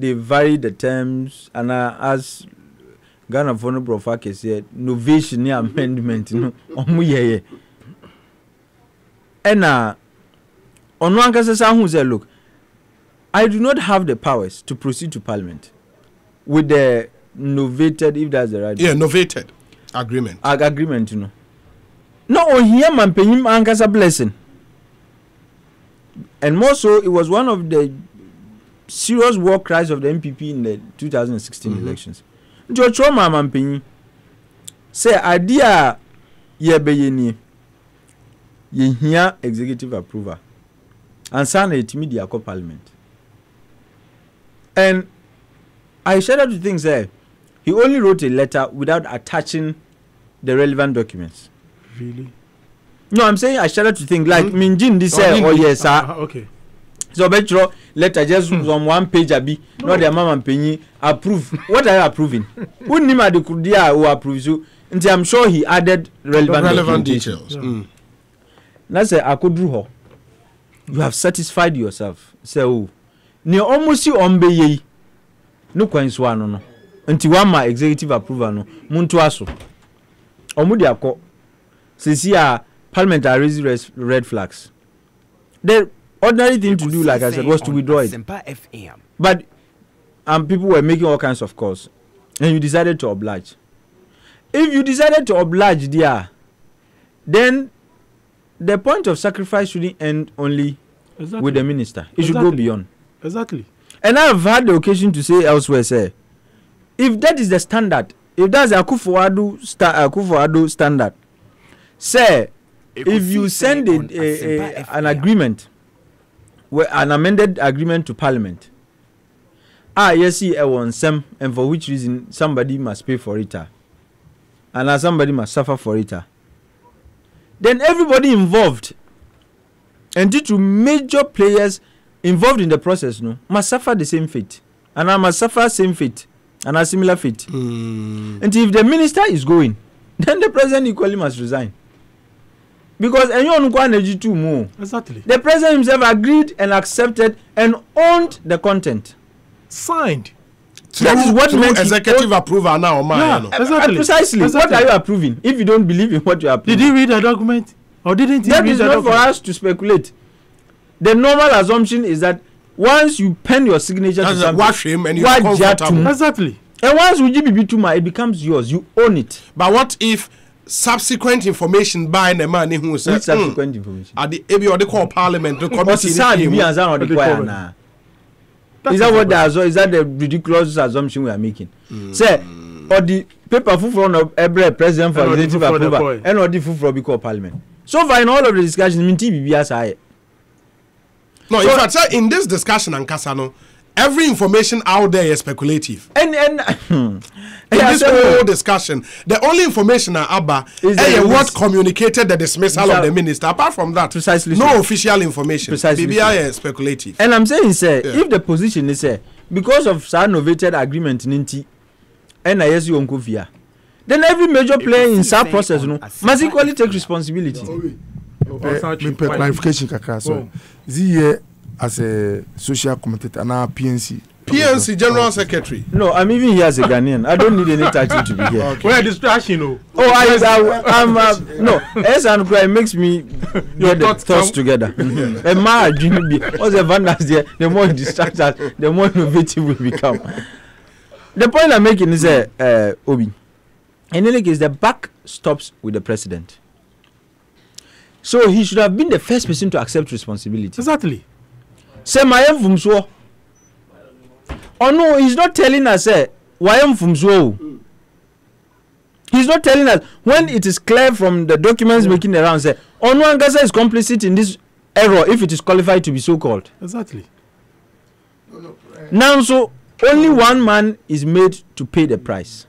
They vary the terms, and as Ghana Fono Profake said, novation amendment, and Onwanka says, who said, look, I do not have the powers to proceed to Parliament with the novated, if that's the right word. Novated agreement. Agreement, No, here man pay him a blessing. And more so, it was one of the serious war cries of the MPP in the 2016 elections. George Roma man pay say idea ye be ye here executive approval and sign a media Parliament. And I shudder to think say he only wrote a letter without attaching the relevant documents. Really? No, I'm saying I started to think like Minjin this yes, okay. So betro letter just on one page abi no the mama penny approve. What are you approving? Who nima de kudia who approves you? And I'm sure he added relevant details. Now say akodru ho. You have satisfied yourself. Say oh. Ni almost you ombe no kwan so ano no. Nti one ma executive approval no muntu aso. Omudi akọ. Sisi a Parliament are raising red flags. The ordinary thing to do, like I said, was to withdraw it. Asempa FM. But people were making all kinds of calls, and you decided to oblige. If you decided to oblige there, then the point of sacrifice shouldn't end only with the minister. It should go beyond. Exactly. And I've had the occasion to say elsewhere, say, if that is the standard, if that's a Akufo-Addo standard, say, if you send an agreement, an amended agreement to Parliament, yes, and for which reason somebody must pay for it, and somebody must suffer for it, then everybody involved, and due to major players involved in the process, must suffer the same fate, and I must suffer same fate, and a similar fate. And if the minister is going, then the president equally must resign. Because anyone who energy too more. Exactly. The president himself agreed and accepted and owned the content. Signed. That is what meant executive approval now, man. Yeah, exactly. Precisely. What are you approving if you don't believe in what you are approving? Did he read the document? Or didn't he that read is the not document? for us to speculate. The normal assumption is that once you pen your signature to something, wash him and you're comfortable. Exactly. And once you give it to it becomes yours. You own it. But what if subsequent information by the man who said subsequent information at the ABO they call Parliament the committee is that the ridiculous assumption we are making? Say or the paper from every president for executive approval and or the full be called Parliament. So far in all of the discussions, no, in fact, in this discussion and Kasano, every information out there is speculative. And in this whole discussion, the only information Abba is what communicated the dismissal of the minister. Apart from that, precisely no so. Official information. Precisely BBI is speculative. And I'm saying, sir, if the position is because of some novated agreement in Inti, and ISU Onkofia, then every major player in that process must equally take responsibility. Clarification, Kaka. So, here as a social commentator, now PNC General Secretary. No, I'm even here as a Ghanaian. I don't need any title to be here. Okay. Where distraction? No, as and cry makes me get the thoughts together. And my dream be all the vandals there, the more distracted, the more innovative we become. The point I'm making is Obi. In any case, the buck stops with the president. So he should have been the first person to accept responsibility. Exactly. Say my Fumso. Oh no, he's not telling us why am Fumso. He's not telling us when it is clear from the documents making the round say Onu Angasa is complicit in this error if it is qualified to be so called. Exactly. Now so only one man is made to pay the price.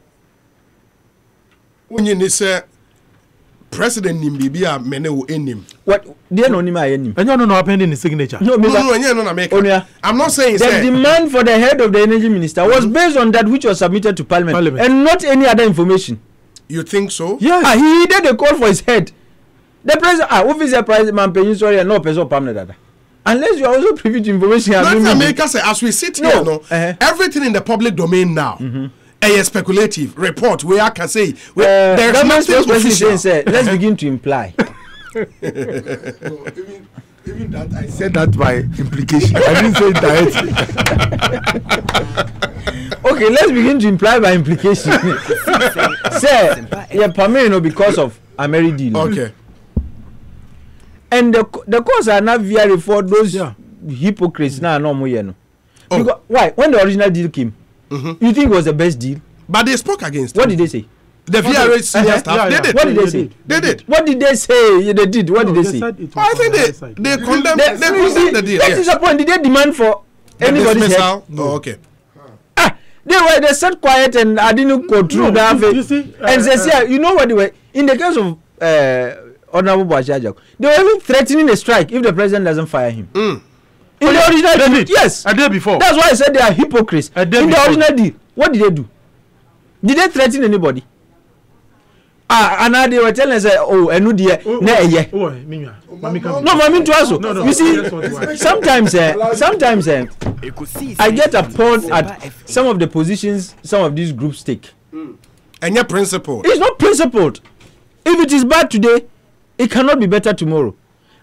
When you say President Nimbibia Meneu Enim. What? They no Nima Enim. And you don't know appending the signature. No, I'm not saying the demand for the head of the energy minister was based on that which was submitted to Parliament. And not any other information. You think so? Yes. He did a call for his head. The president, officer president man paying sorry and no person permanent. Unless you are also privy to information. America say as we sit here, everything in the public domain now. A speculative report where I can say there is nothing official. Let's begin to imply. Even that I said that by implication. I didn't say it directly. Okay, let's begin to imply by implication. Say, permanent because of a married deal. Okay. And the cause are not very for those hypocrites now. Because why? When the original deal came. You think it was the best deal? But they spoke against What did they say? The VRH senior staff, they did. What did they say? They did. What did they say? They did. What did they say? I think they condemned the deal. That is the point. Did they demand for anybody's head? Oh, okay. They sat quiet and I didn't go through that. You see, and they say, you know what they were in the case of Honorable Bashajak, they were even threatening a strike if the president doesn't fire him. In the original deal, yes, a day before. That's why I said they are hypocrites. In the original deal, what did they do? Did they threaten anybody? And now they were telling us, oh, I know the no, Mami to also. No. You see, sometimes I get appalled at some of the positions some of these groups take. And your principle. It's not principled. If it is bad today, it cannot be better tomorrow.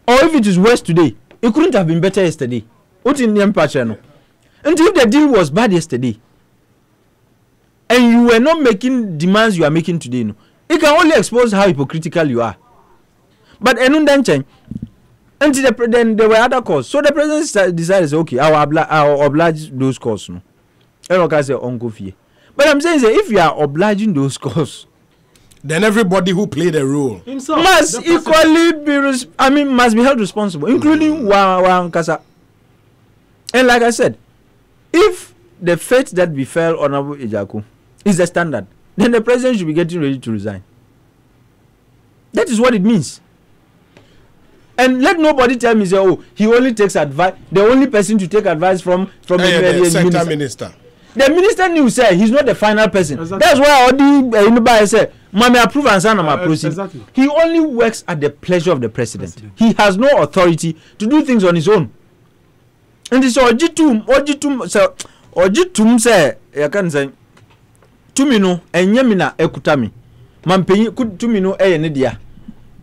Or if it is worse today, it couldn't have been better yesterday. What in the empire? And if the deal was bad yesterday, and you were not making demands you are making today, no, it can only expose how hypocritical you are. But until then there were other causes. So the president decided, okay, I'll oblige those causes. No, everyone say Uncle Fie. But I'm saying that if you are obliging those causes, then everybody who played a role himself must equally be must be held responsible, including Wankasa. And like I said, if the fate that befell Honorable Ejaku is the standard, then the president should be getting ready to resign. That is what it means. And let nobody tell me, say, oh, he only takes advice. The only person to take advice from the sector minister. The minister knew, say, he's not the final person. Exactly. That's why all the say, Mama approve and son of proceed. Exactly. He only works at the pleasure of the president. He has no authority to do things on his own. And this Ojitum say, I can say, Tumino, and Yamina Ekutami. Mampe could Tumino a nedia.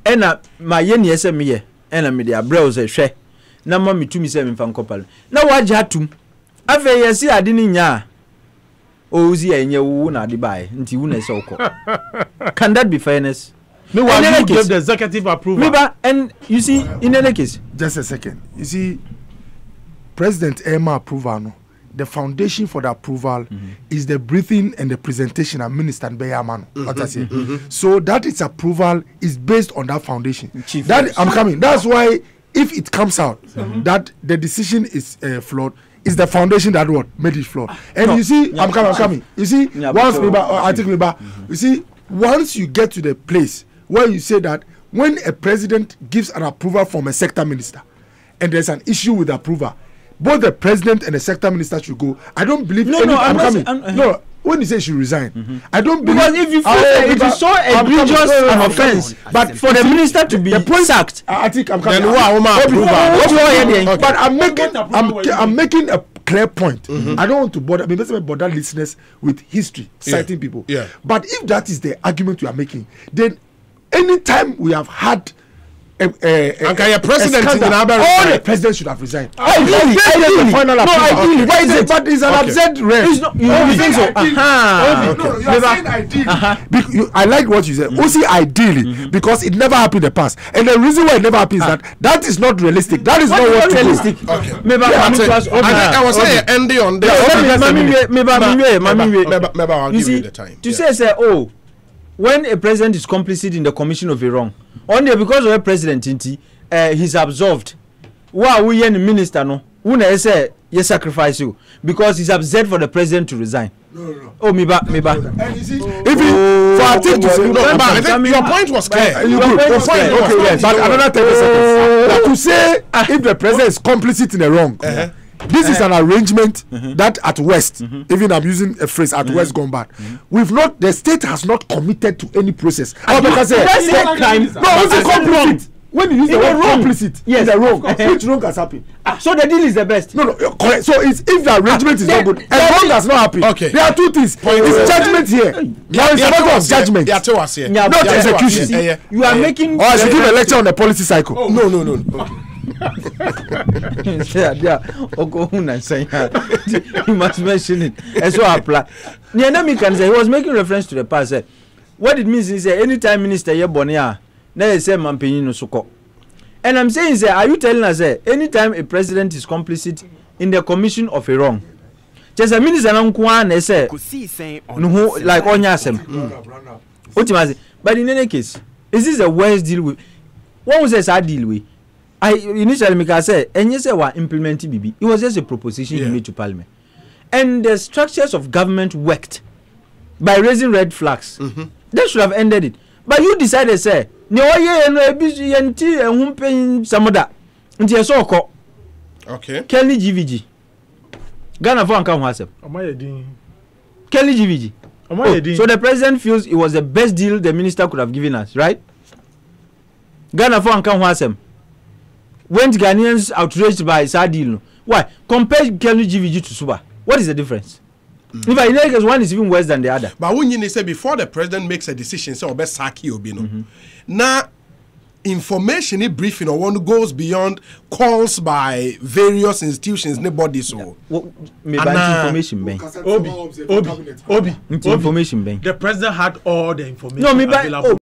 Ena my yen yes me ena media browse share. Na mami to me say me fan kopal. Na wajatum. Afa yesi adini nya. Ozi enye wu na de bai. Nti wu na se okọ. Can that be fairness? No one you gave the executive approval. And you see in any case. Just a second. You see, President Emma approval no. The foundation for the approval is the briefing and the presentation and Minister Beyamano. So that its approval is based on that foundation. I'm coming. That's why if it comes out that the decision is flawed, it's the foundation that what made it flawed. And you see, I'm coming. You see, once you see, once you get to the place where you say that when a president gives an approval from a sector minister and there's an issue with the approval, both the president and the sector minister should go. I don't believe. I'm coming. No, when you say she resign, I don't believe. Because if you feel it is so egregious an offense, but for the minister to be sacked, I think I'm coming. But I'm making a clear point. I don't want to bother listeners with history citing people. Yeah. But if that is the argument you are making, then anytime we have had all the president should have resigned. Ideally. Why is it? But it's an absurd rare. You think so? I like what you said. Also, ideally, because it never happened in the past, and the reason why it never happens is that is not realistic. That is not what realistic. Maybe I was saying ending on this. You see, to say oh, when a president is complicit in the commission of a wrong, only because of a president, he's absolved. Why we any minister no? Una say yes sacrifice you because it's absurd for the president to resign. No. Oh, me ba. And you see, if you for I think to say but I think your point was clear. Okay, yes. But another 30 seconds. To say if the president is complicit in the wrong. This is an arrangement that at West, even I'm using a phrase at West gone bad. The state has not committed to any process. Because complicit. When you use the word complicit, yes, the wrong. Which wrong has happened? So the deal is the best. No, correct. So if the arrangement is not good, and wrong has not happened. Okay. There are two things. It's judgment here. Now it's a matter of judgment. Not execution. You are making. Or I should give a lecture on the policy cycle. No. You must mention it. And so I apply. Nianami can say he was making reference to the past. What it means is anytime minister Yebonia, they say Mampenino Suko. And I'm saying, are you telling us anytime a president is complicit in the commission of a wrong, just a minister they say no, like Onyasem. But in any case, is this a worst deal with? What was this I deal with? I initially make I say, and you say what implementing BB. It was just a proposition you made to Parliament. and the structures of government worked by raising red flags, that should have ended it. But you decided, say, no, Okay. Kelly GVG. Ghana for Ankam Hasem. Kelly GVG. So the president feels it was the best deal the minister could have given us, right? Ghana for Ankam Hasem. Went Ghanaians outraged by that deal. Why? Compare Kelly GVG to Suba. What is the difference? In fact, in any case, one is even worse than the other. But when you say before the president makes a decision, say Obe Saki Obino. Now, information briefing or one goes beyond calls by various institutions, nobody so. Maybe information bank. Obi. Information bank. The president had all the information. No, maybe available.